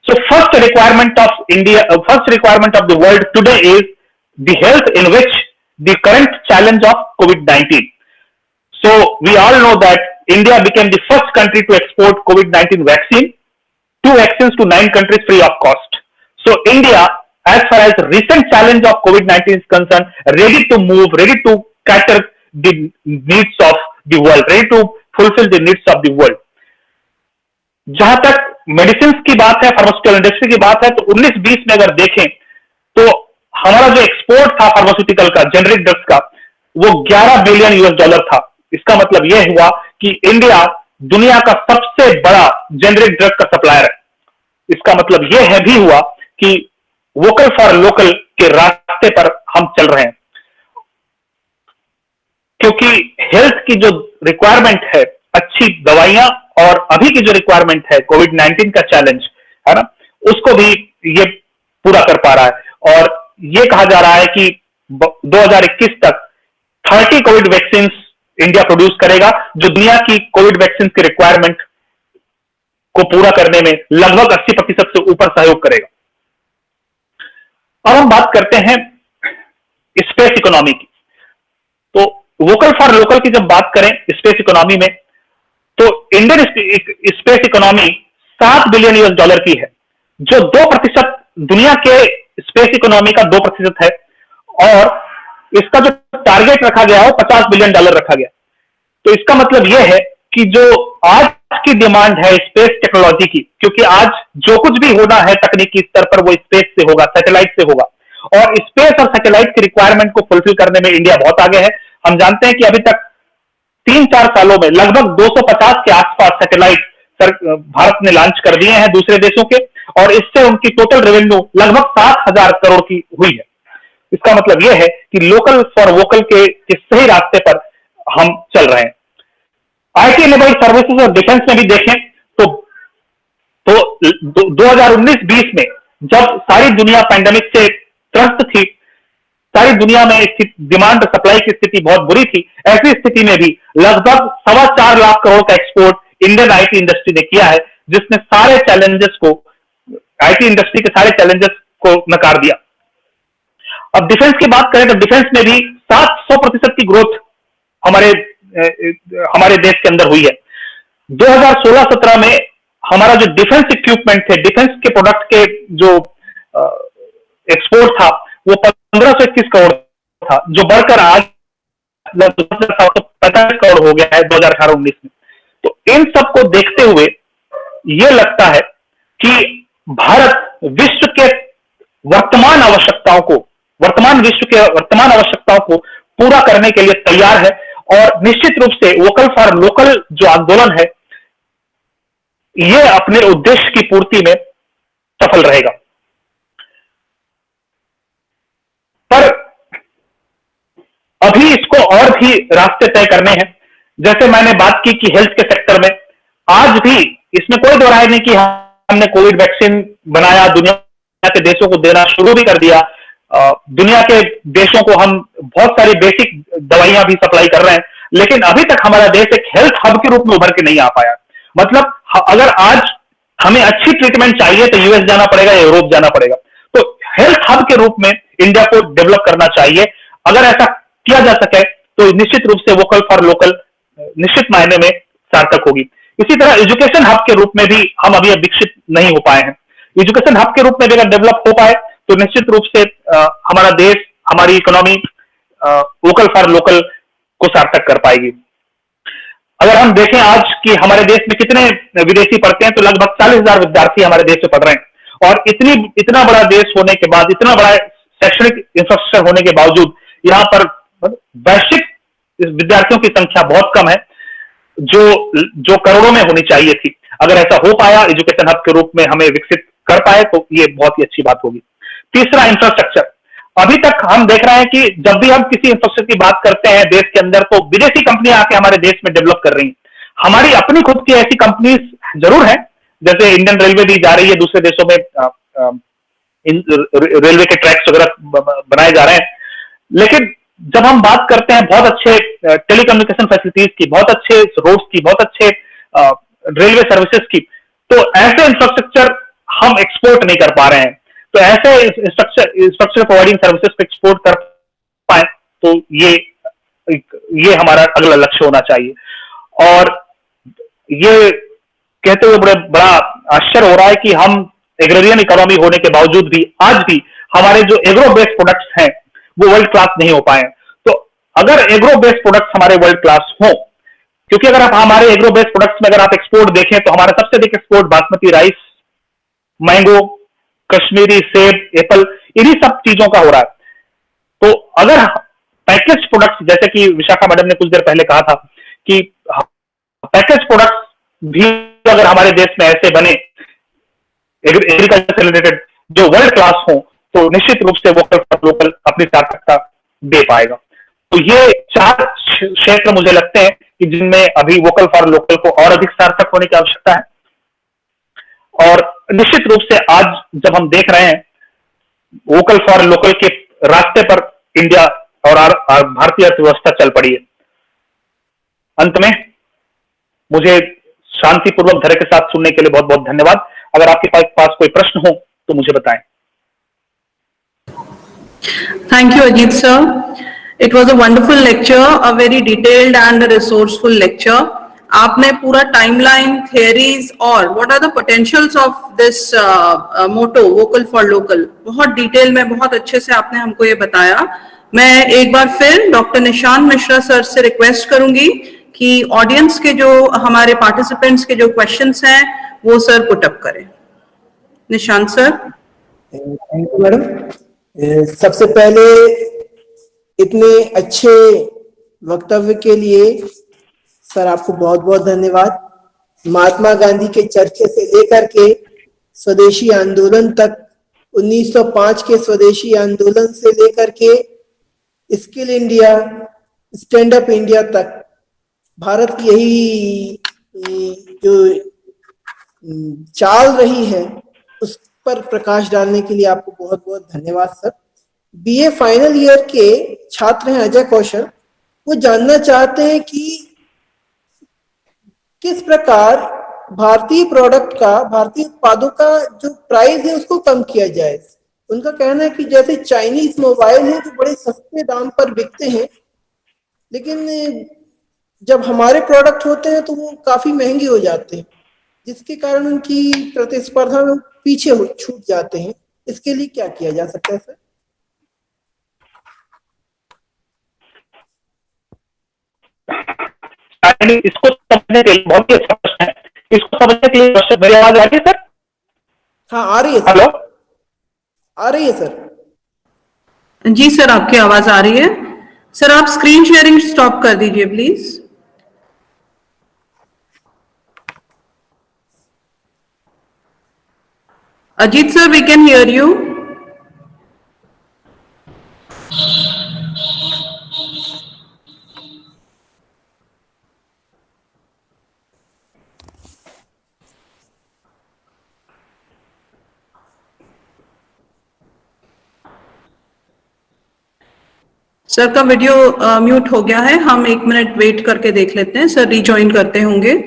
So first requirement of India, first requirement of the world today is the health, in which the current challenge of COVID-19. So we all know that India became the first country to export COVID-19 vaccine, 2 vaccines to 9 countries free of cost. So India, as far as recent challenge of COVID-19 is concerned, ready to move, ready to cater the needs of the world, ready to fulfill the needs of the world. जहां तक medicine की बात है, pharmaceutical industry की बात है, तो 19-20 में अगर देखें तो हमारा जो एक्सपोर्ट था फार्मास्यूटिकल का, जेनरिक ड्रग्स का, वो $11 बिलियन था। इसका मतलब यह हुआ कि इंडिया दुनिया का सबसे बड़ा जेनरिक ड्रग का सप्लायर है। इसका मतलब यह है भी हुआ कि वोकल फॉर लोकल के रास्ते पर हम चल रहे हैं, क्योंकि हेल्थ की जो रिक्वायरमेंट है, अच्छी दवाइयां, और अभी की जो रिक्वायरमेंट है कोविड-19 का चैलेंज है ना, उसको भी ये पूरा कर पा रहा है। और ये कहा जा रहा है कि 2021 तक 30 कोविड वैक्सीन इंडिया प्रोड्यूस करेगा, जो दुनिया की कोविड वैक्सीन की रिक्वायरमेंट को पूरा करने में लगभग 80% से ऊपर सहयोग करेगा। अब हम बात करते हैं स्पेस इकोनॉमी की। तो वोकल फॉर लोकल की जब बात करें स्पेस इकोनॉमी में, तो इंडियन स्पेस इकोनॉमी $7 बिलियन की है, जो 2% दुनिया के स्पेस इकोनॉमी का 2% है, और इसका जो टारगेट रखा गया है $50 बिलियन रखा गया। तो इसका मतलब यह है कि जो आज की डिमांड है स्पेस टेक्नोलॉजी की, क्योंकि आज जो कुछ भी होना है तकनीकी स्तर पर वो स्पेस से होगा, सैटेलाइट से होगा, और स्पेस और सैटेलाइट की रिक्वायरमेंट को फुलफिल करने में इंडिया बहुत आगे है। हम जानते हैं कि अभी तक 3-4 सालों में लगभग 250 के आसपास सैटेलाइट भारत ने लॉन्च कर दिए हैं दूसरे देशों के, और इससे उनकी टोटल रेवेन्यू लगभग 7,000 करोड़ की हुई है। इसका मतलब यह है कि लोकल फॉर वोकल के सही रास्ते पर हम चल रहे हैं। आईटी इनेबल्ड सर्विसेज और डिफेंस में भी देखें तो 2019-20 में जब सारी दुनिया पैंडेमिक से त्रस्त थी, सारी दुनिया में डिमांड सप्लाई की स्थिति बहुत बुरी थी, ऐसी स्थिति में भी लगभग 4.25 लाख करोड़ का एक्सपोर्ट इंडियन आईटी इंडस्ट्री ने किया है, जिसने सारे चैलेंजेस को, आईटी इंडस्ट्री के सारे चैलेंजेस को नकार दिया। अब डिफेंस की बात करें तो डिफेंस में भी 700% की ग्रोथ हमारे देश के अंदर हुई है। 2016-17 में हमारा जो डिफेंस इक्विपमेंट थे, डिफेंस के प्रोडक्ट के जो एक्सपोर्ट था वो 1521 करोड़ था, जो बढ़कर आज 745 करोड़ हो गया है 2018-19 में। तो इन सबको देखते हुए ये लगता है कि भारत विश्व के वर्तमान आवश्यकताओं को पूरा करने के लिए तैयार है, और निश्चित रूप से वोकल फॉर लोकल जो आंदोलन है ये अपने उद्देश्य की पूर्ति में सफल रहेगा। पर अभी इसको और भी रास्ते तय करने हैं। जैसे मैंने बात की कि हेल्थ के सेक्टर में आज भी इसमें कोई दो राय नहीं कि हमने कोविड वैक्सीन बनाया, दुनिया के देशों को देना शुरू भी कर दिया, दुनिया के देशों को हम बहुत सारी बेसिक दवाइयां भी सप्लाई कर रहे हैं, लेकिन अभी तक हमारा देश एक हेल्थ हब के रूप में उभर के नहीं आ पाया। मतलब अगर आज हमें अच्छी ट्रीटमेंट चाहिए तो यूएस जाना पड़ेगा, यूरोप जाना पड़ेगा। तो हेल्थ हब के रूप में इंडिया को डेवलप करना चाहिए। अगर ऐसा किया जा सके तो निश्चित रूप से वोकल फॉर लोकल निश्चित मायने में सार्थक होगी। इसी तरह एजुकेशन हब के रूप में भी हम अभी विकसित नहीं हो पाए हैं। एजुकेशन हब के रूप में भी अगर डेवलप हो पाए तो निश्चित रूप से हमारा देश, हमारी इकोनॉमी वोकल फॉर लोकल को सार्थक कर पाएगी। अगर हम देखें आज कि हमारे देश में कितने विदेशी पढ़ते हैं तो लगभग 40,000 विद्यार्थी हमारे देश में पढ़ रहे हैं, और इतना बड़ा देश होने के बाद, इतना बड़ा शैक्षणिक इंफ्रास्ट्रक्चर होने के बावजूद यहाँ पर वैश्विक विद्यार्थियों की संख्या बहुत कम है, जो करोड़ों में होनी चाहिए थी। अगर ऐसा हो पाया, एजुकेशन हब के रूप में हमें विकसित कर पाए तो ये बहुत ही अच्छी बात होगी। तीसरा, इंफ्रास्ट्रक्चर। अभी तक हम देख रहे हैं कि जब भी हम किसी इंफ्रास्ट्रक्चर की बात करते हैं देश के अंदर तो विदेशी कंपनियां आके हमारे देश में डेवलप कर रही हैं। हमारी अपनी खुद की ऐसी कंपनीज जरूर है, जैसे इंडियन रेलवे भी जा रही है दूसरे देशों में, रेलवे के ट्रैक्स वगैरह बनाए जा रहे हैं। लेकिन जब हम बात करते हैं बहुत अच्छे टेलीकम्युनिकेशन फैसिलिटीज की, बहुत अच्छे रोड्स की, बहुत अच्छे रेलवे सर्विसेज की, तो ऐसे इंफ्रास्ट्रक्चर हम एक्सपोर्ट नहीं कर पा रहे हैं। तो ऐसे इंफ्रास्ट्रक्चर प्रोवाइडिंग सर्विसेज को एक्सपोर्ट कर पाए तो ये हमारा अगला लक्ष्य होना चाहिए। और ये कहते हुए बड़ा आश्चर्य हो रहा है कि हम एग्रेरियन इकोनॉमी होने के बावजूद भी आज भी हमारे जो एग्रो बेस्ड प्रोडक्ट्स हैं वो वर्ल्ड क्लास नहीं हो पाए। तो अगर एग्रो बेस्ड प्रोडक्ट्स हमारे वर्ल्ड क्लास हो, क्योंकि अगर आप हमारे एग्रो बेस्ड प्रोडक्ट्स में अगर आप एक्सपोर्ट देखें तो हमारा सबसे अधिक export basmati rice, mango, Kashmiri सेब, एप्पल, इन्हीं सब चीजों का हो रहा है। तो अगर पैकेज प्रोडक्ट्स, जैसे कि विशाखा मैडम ने कुछ देर पहले कहा था कि पैकेज प्रोडक्ट्स भी अगर हमारे देश में ऐसे बने एग्रीकल्चर से रिलेटेड जो वर्ल्ड क्लास हो तो निश्चित रूप से वोकल फॉर लोकल अपनी सार्थकता दे पाएगा। तो ये 4 क्षेत्र मुझे लगते हैं कि जिनमें अभी वोकल फॉर लोकल को और अधिक सार्थक होने की आवश्यकता है। और निश्चित रूप से आज जब हम देख रहे हैं वोकल फॉर लोकल के रास्ते पर इंडिया और भारतीय अर्थव्यवस्था चल पड़ी है। अंत में मुझे शांतिपूर्वक धैर्य के साथ सुनने के लिए बहुत बहुत धन्यवाद। अगर आपके पास कोई प्रश्न हो तो मुझे बताएं। Thank you, Ajit sir. It was a wonderful lecture, a very detailed and a resourceful lecture. आपने पूरा टाइमलाइन, थियरीज और what are the potentials of this motto vocal for local बहुत डिटेल में, बहुत अच्छे से आपने हमको ये बताया। मैं एक बार फिर डॉक्टर निशांत मिश्रा सर से रिक्वेस्ट करूंगी कि कि ऑडियंस के जो हमारे पार्टिसिपेंट्स के जो क्वेश्चंस हैं वो सर पुट अप करें। Nishant sir. Thank you madam. सबसे पहले इतने अच्छे वक्तव्य के लिए सर आपको बहुत बहुत धन्यवाद। महात्मा गांधी के चरखे से लेकर के स्वदेशी आंदोलन तक, 1905 के स्वदेशी आंदोलन से लेकर के skill India, stand up India तक भारत की यही जो चाल रही है उस पर प्रकाश डालने के लिए आपको बहुत बहुत धन्यवाद सर। बीए फाइनल ईयर के छात्र हैं अजय कौशल, वो जानना चाहते हैं कि किस प्रकार भारतीय प्रोडक्ट का, भारतीय उत्पादों का जो प्राइस है उसको कम किया जाए। उनका कहना है कि जैसे चाइनीज मोबाइल है जो बड़े सस्ते दाम पर बिकते हैं, लेकिन जब हमारे प्रोडक्ट होते हैं तो वो काफी महंगे हो जाते हैं, जिसके कारण उनकी प्रतिस्पर्धा में पीछे छूट जाते हैं। इसके लिए क्या किया जा सकता है सर? इसको समझने के लिए बहुत ही अच्छा प्रश्न है। इसको समझने के लिए क्वेश्चन, मेरी आवाज आ रही है सर? हाँ आ रही है सर। हेलो, आ रही है सर। जी सर, आपकी आवाज आ रही है। सर आप स्क्रीन शेयरिंग स्टॉप कर दीजिए please. Ajit sir, we can hear you. Sir का वीडियो म्यूट हो गया है, हम 1 मिनट वेट करके देख लेते हैं, सर रिजॉइन करते होंगे।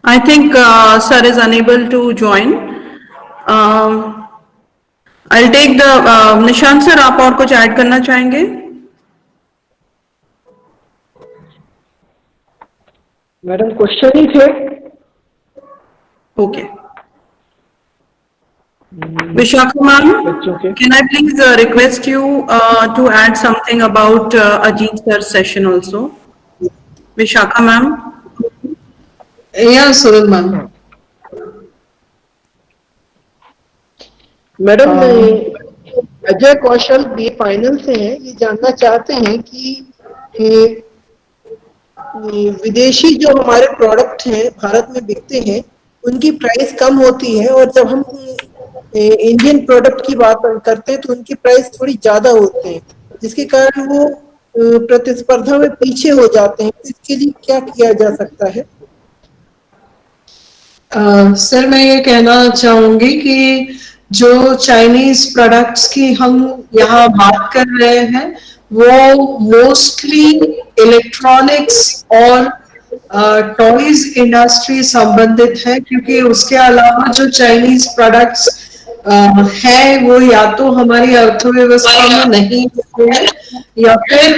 I think sir is unable to join. I'll take the Nishant sir, आप और कुछ ऐड करना चाहेंगे? मैडम क्वेश्चन ही थे। Okay. Vishakha ma'am, can I please request you to add something about Ajit sir's session also? Vishakha ma'am. या सुरन ma'am. Madam Ajay कौशल B final से हैं, ये जानना चाहते हैं कि विदेशी जो हमारे प्रोडक्ट हैं भारत में बिकते हैं उनकी प्राइस कम होती है, और जब हम इंडियन प्रोडक्ट की बात करते हैं तो उनकी प्राइस थोड़ी ज्यादा होते हैं, जिसके कारण वो प्रतिस्पर्धा में पीछे हो जाते हैं। इसके लिए क्या किया जा सकता है? सर मैं ये कहना चाहूंगी कि जो चाइनीज प्रोडक्ट्स की हम यहाँ बात कर रहे हैं वो मोस्टली इलेक्ट्रॉनिक्स और टॉयज इंडस्ट्री संबंधित है, क्योंकि उसके अलावा जो चाइनीज प्रोडक्ट्स है वो या तो हमारी अर्थव्यवस्था में नहीं होते हैं या फिर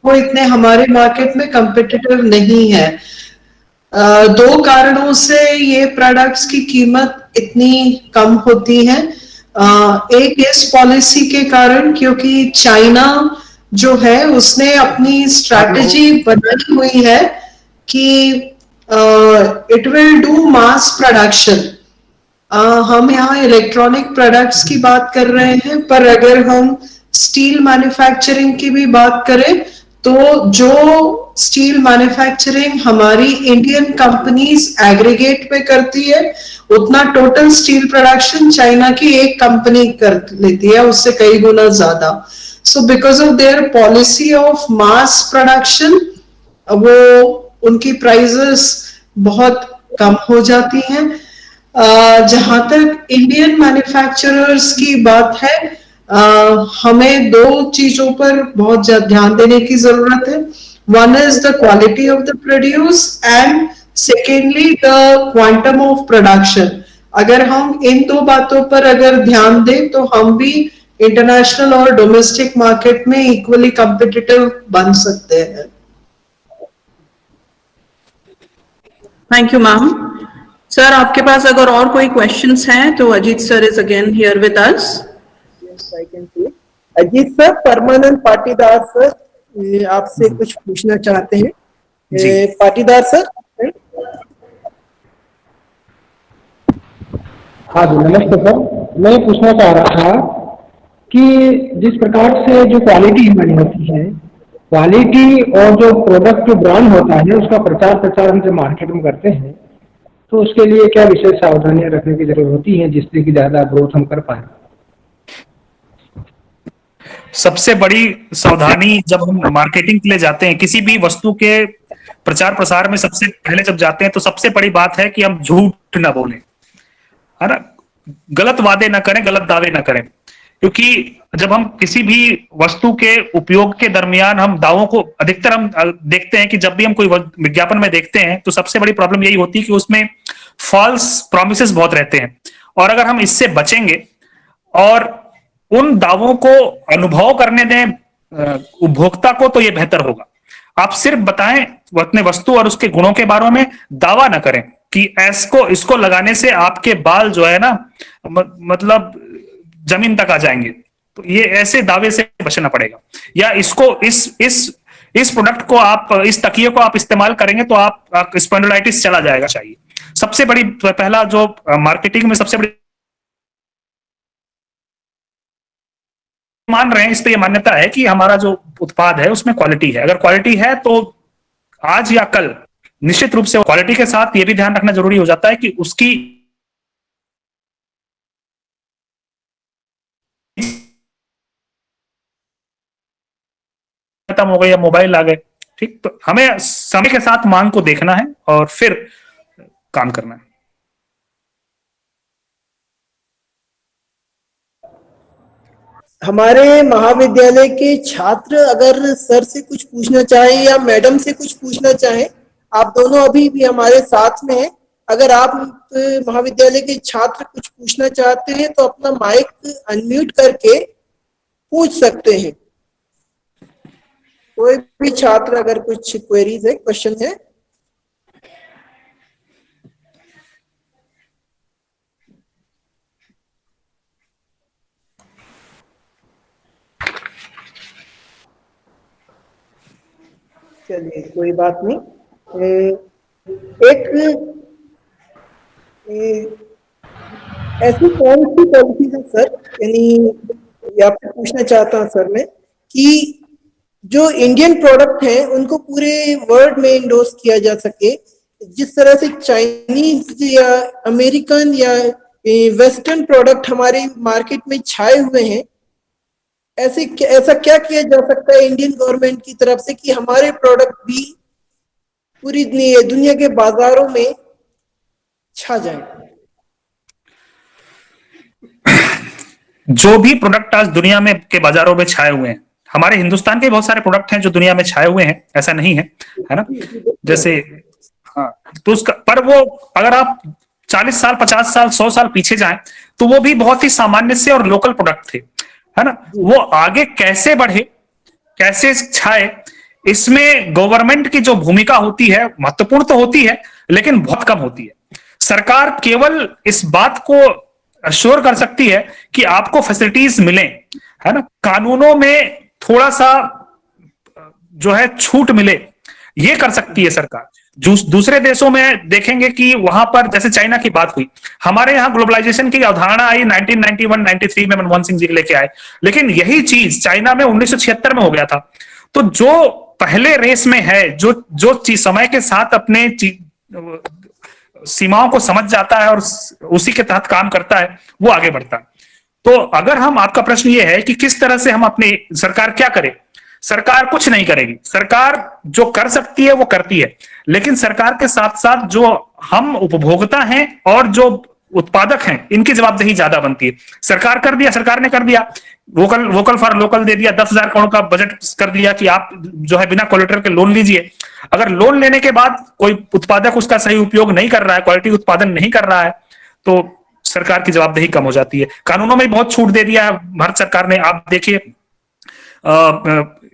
वो इतने हमारे मार्केट में कम्पिटिटिव नहीं है। दो कारणों से ये प्रोडक्ट्स की कीमत इतनी कम होती है। एक इस पॉलिसी के कारण, क्योंकि चाइना जो है उसने अपनी स्ट्रैटेजी बनाई हुई है कि it will do mass production. हम यहाँ इलेक्ट्रॉनिक प्रोडक्ट्स की बात कर रहे हैं, पर अगर हम स्टील मैन्युफैक्चरिंग की भी बात करें तो जो स्टील मैन्युफैक्चरिंग हमारी इंडियन कंपनीज एग्रीगेट में करती है उतना टोटल स्टील प्रोडक्शन चाइना की एक कंपनी कर लेती है, उससे कई गुना ज्यादा। So because of their policy of mass production वो उनकी प्राइसेस बहुत कम हो जाती हैं। जहां तक इंडियन मैन्युफैक्चरर्स की बात है, हमें दो चीजों पर बहुत ध्यान देने की जरूरत है. One is the quality of the produce and secondly the quantum of production. अगर हम इन दो बातों पर अगर ध्यान दें तो हम भी इंटरनेशनल और डोमेस्टिक मार्केट में इक्वली कॉम्पिटिटिव बन सकते हैं. Thank you ma'am. सर, आपके पास अगर और कोई क्वेश्चंस हैं तो Ajit sir is again here with us. Yes, I can see. Ajit sir, Paramanand Patidar sir आपसे कुछ पूछना चाहते हैं. पाटीदार सर. हाँ जी, नमस्ते सर. मैं ये पूछना चाह रहा था कि जिस प्रकार से जो क्वालिटी हमारी होती है, क्वालिटी और जो प्रोडक्ट जो ब्रांड होता है उसका प्रचार हम जब मार्केट में करते हैं तो उसके लिए क्या विशेष सावधानियां रखने की जरूरत होती है जिससे कि ज्यादा ग्रोथ हम कर पाए? सबसे बड़ी सावधानी जब हम मार्केटिंग के लिए जाते हैं, किसी भी वस्तु के प्रचार प्रसार में सबसे पहले जब जाते हैं तो सबसे बड़ी बात है कि हम झूठ ना बोलें, है ना. गलत वादे ना करें, गलत दावे ना करें. क्योंकि जब हम किसी भी वस्तु के उपयोग के दरमियान हम दावों को अधिकतर हम देखते हैं कि जब भी हम कोई विज्ञापन में देखते हैं तो सबसे बड़ी प्रॉब्लम यही होती है कि उसमें फॉल्स प्रॉमिसेस बहुत रहते हैं. और अगर हम इससे बचेंगे और उन दावों को अनुभव करने दें उपभोक्ता को तो ये बेहतर होगा. आप सिर्फ बताएं अपने वस्तु और उसके गुणों के बारे में, दावा ना करें कि इसको लगाने से आपके बाल जो है ना मतलब जमीन तक आ जाएंगे. तो ये ऐसे दावे से बचना पड़ेगा. या इसको इस प्रोडक्ट को आप, इस तकिए को आप इस्तेमाल करेंगे तो आप स्पॉन्डिलाइटिस चला जाएगा. चाहिए सबसे बड़ी पहला जो मार्केटिंग में सबसे बड़ी मान रहे हैं, इस पे ये मान्यता है कि हमारा जो उत्पाद है उसमें क्वालिटी है. अगर क्वालिटी है तो आज या कल निश्चित रूप से क्वालिटी के साथ ये भी ध्यान रखना जरूरी हो जाता है कि उसकी खत्म हो गई या मोबाइल आ गए. ठीक, तो हमें समय के साथ मांग को देखना है और फिर काम करना है. हमारे महाविद्यालय के छात्र अगर सर से कुछ पूछना चाहें या मैडम से कुछ पूछना चाहें, आप दोनों अभी भी हमारे साथ में हैं. अगर आप महाविद्यालय के छात्र कुछ पूछना चाहते हैं तो अपना माइक अनम्यूट करके पूछ सकते हैं. कोई भी छात्र अगर कुछ क्वेरीज है, क्वेश्चन है. चलिए, कोई बात नहीं. ऐसी कौन सी पॉलिसी है सर, यानी आपसे पूछना चाहता हूं सर मैं, कि जो इंडियन प्रोडक्ट हैं उनको पूरे वर्ल्ड में इंडोर्स किया जा सके, जिस तरह से चाइनीज या अमेरिकन या वेस्टर्न प्रोडक्ट हमारे मार्केट में छाए हुए हैं. ऐसा क्या किया जा सकता है इंडियन गवर्नमेंट की तरफ से कि हमारे प्रोडक्ट भी पूरी दुनिया के बाजारों में छा जाए? जो भी प्रोडक्ट आज दुनिया में के बाजारों में छाए हुए हैं, हमारे हिंदुस्तान के बहुत सारे प्रोडक्ट हैं जो दुनिया में छाए हुए हैं, ऐसा नहीं है, है ना. जैसे हाँ, तो उसका पर वो अगर आप 40 साल 50 साल 100 साल पीछे जाएं तो वो भी बहुत ही सामान्य से और लोकल प्रोडक्ट थे, है ना. वो आगे कैसे बढ़े, कैसे छाए, इसमें गवर्नमेंट की जो भूमिका होती है महत्वपूर्ण तो होती है लेकिन बहुत कम होती है. सरकार केवल इस बात को अश्योर कर सकती है कि आपको फैसिलिटीज मिले, है ना, कानूनों में थोड़ा सा जो है छूट मिले, ये कर सकती है सरकार. दूसरे देशों में देखेंगे कि वहां पर जैसे चाइना की बात हुई, हमारे यहाँ ग्लोबलाइजेशन की अवधारणा आई 1991-93 में मनमोहन सिंह जी लेके आए, लेकिन यही चीज चाइना में 1976 में हो गया था. तो जो पहले रेस में है, जो चीज समय के साथ अपने सीमाओं को समझ जाता है और उसी के तहत काम करता है, वो आगे बढ़ता है. तो अगर हम, आपका प्रश्न ये है कि किस तरह से हम अपनी सरकार क्या करे, सरकार कुछ नहीं करेगी. सरकार जो कर सकती है वो करती है, लेकिन सरकार के साथ साथ जो हम उपभोक्ता हैं और जो उत्पादक हैं, इनकी जवाबदेही ज्यादा बनती है। सरकार कर दिया, सरकार ने कर दिया, वोकल फॉर लोकल दे दिया, 10,000 करोड़ का बजट कर दिया कि आप जो है बिना कोलेटरल के लोन लीजिए। अगर लोन लेने के बाद कोई उत्पादक उसका सही उपयोग नहीं कर रहा है, क्वालिटी उत्पादन नहीं कर रहा है, तो सरकार की जवाबदेही कम हो जाती है। कानूनों में बहुत छूट दे दिया है भारत सरकार ने। आप देखिए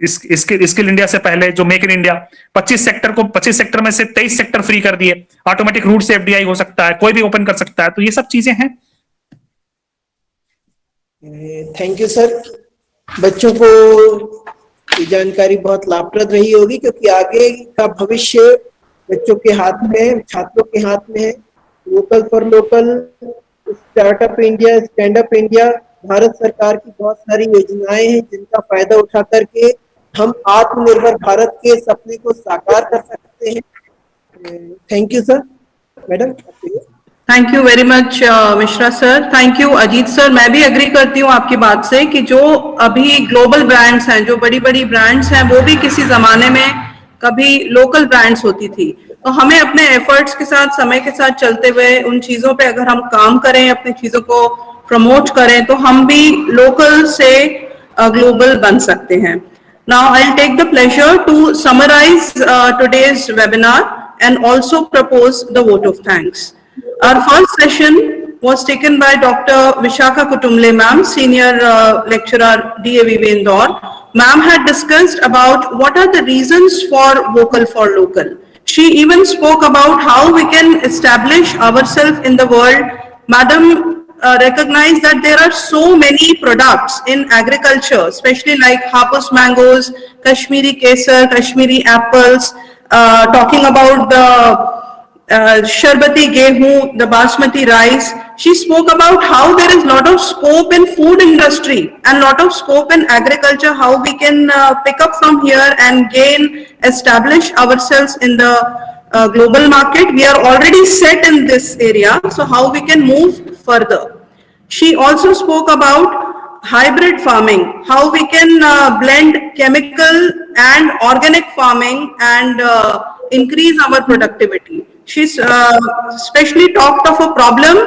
स्किल इंडिया से पहले जो मेक इन इंडिया 25 सेक्टर में से 23 सेक्टर फ्री कर दिए। ऑटोमेटिक रूट से एफडीआई हो सकता है, कोई भी ओपन कर सकता है। तो ये सब चीजें हैं। Thank you sir. बच्चों को ये जानकारी बहुत लाभप्रद रही होगी, क्योंकि आगे का भविष्य बच्चों के हाथ में है, छात्रों के हाथ में है। Vocal for local, startup India, stand up India, Bharat सरकार की बहुत सारी योजनाएं हैं जिनका फायदा उठा करके हम आत्मनिर्भर भारत के सपने को साकार कर सकते हैं। Thank you sir. Madam, thank you very much Mishra sir. Thank you Ajit sir. मैं भी एग्री करती हूँ आपकी बात से कि जो अभी ग्लोबल ब्रांड्स हैं, जो बड़ी बड़ी ब्रांड्स हैं, वो भी किसी जमाने में कभी लोकल ब्रांड्स होती थी। तो हमें अपने एफर्ट्स के साथ, समय के साथ चलते हुए उन चीजों पे अगर हम काम करें, अपनी चीजों को प्रमोट करें, तो हम भी लोकल से ग्लोबल बन सकते हैं। Now I'll take the pleasure to summarize today's webinar and also propose the vote of thanks. Our first session was taken by Dr. Vishakha Kutumble ma'am, senior lecturer DAVV Indore. Ma'am had discussed about what are the reasons for vocal for local. She even spoke about how we can establish ourselves in the world. Madam recognize that there are so many products in agriculture, especially like Hapus mangoes, Kashmiri kesar, Kashmiri apples, talking about the Sharbati gehu, the Basmati rice. She spoke about how there is lot of scope in food industry and lot of scope in agriculture, how we can pick up from here and establish ourselves in the global market. We are already set in this area, so how we can move further. She also spoke about hybrid farming, how we can blend chemical and organic farming and increase our productivity. She especially talked of a problem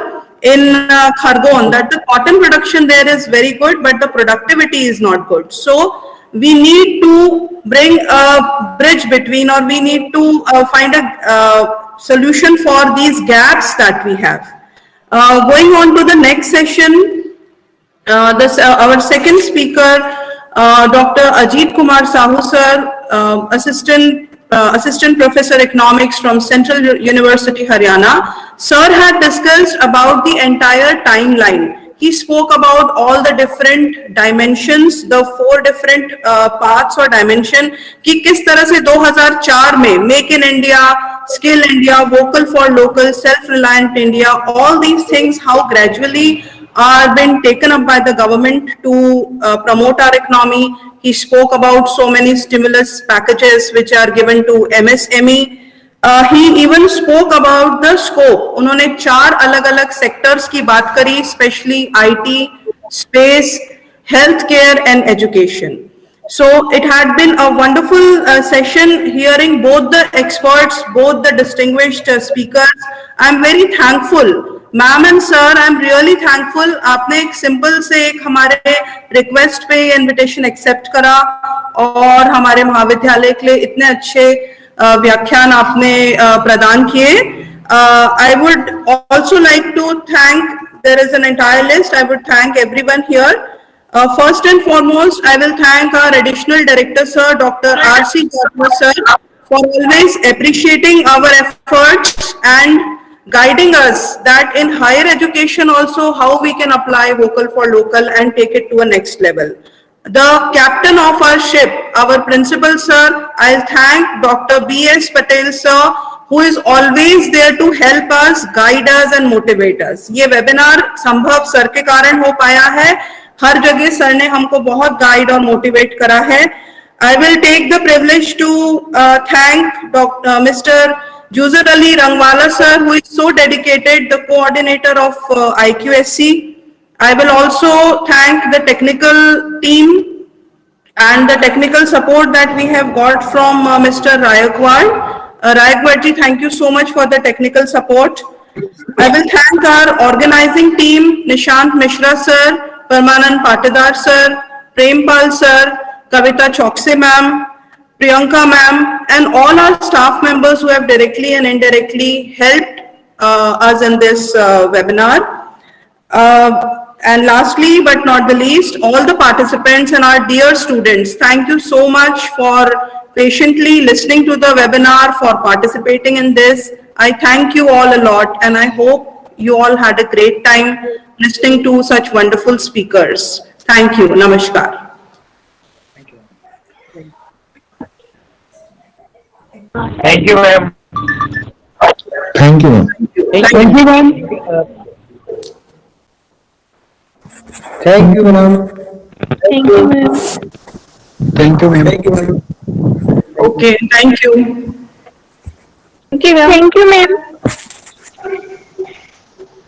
in Khargon, that the cotton production there is very good, but the productivity is not good. So we need to bring a bridge between, or we need to find a solution for these gaps that we have. Going on to the next session, our second speaker, Dr. Ajit Kumar Sahu sir, Assistant Professor Economics from Central University, Haryana. Sir had discussed about the entire timeline. He spoke about all the different dimensions, the 4 different paths or dimension, कि किस तरह से 2004 में Make in India, Skill India, Vocal for Local, Self-Reliant India, all these things, how gradually are being taken up by the government to promote our economy. He spoke about so many stimulus packages which are given to MSME. He even spoke about the scope. उन्होंने 4 अलग-अलग sectors की बात करी, especially IT, space, healthcare and education. So it had been a wonderful session, hearing both the experts, both the distinguished speakers. I'm very thankful, ma'am and sir. I'm really thankful. आपने एक simple से एक हमारे request पे invitation accept करा और हमारे महाविद्यालय के लिए इतने अच्छे व्याख्यान आपने प्रदान किए. I would also like to thank, there is an entire list, I would thank everyone here. First and foremost, I will thank our additional director sir, Dr. R.C. Gautam sir, for always appreciating our efforts and guiding us that in higher education also how we can apply vocal for local and take it to a next level. The captain of our ship, our principal sir, I'll thank Dr. B.S. Patel sir, who is always there to help us, guide us and motivate us. ये webinar संभव sir के कारण हो पाया है. हर जगह sir ने हमको बहुत गाइड और मोटिवेट करा है. I will take the privilege to thank Mr. Juzar Ali Rangwala sir, who is so dedicated, the coordinator of IQSC. I will also thank the technical team and the technical support that we have got from Mr. Rayakwad. Rayakwad ji, thank you so much for the technical support. I will thank our organizing team, Nishant Mishra sir, Parmanand Patidar sir, Prempal sir, Kavita Chokse ma'am, Priyanka ma'am, and all our staff members who have directly and indirectly helped us in this webinar. And lastly, but not the least, all the participants and our dear students, thank you so much for patiently listening to the webinar, for participating in this. I thank you all a lot, and I hope you all had a great time listening to such wonderful speakers. Thank you. Namaskar. Thank you, ma'am. Thank you, ma'am. Thank you, ma'am. Thank you, madam. Thank you, ma'am. Thank you, madam. Okay, thank you. Thank you, ma'am.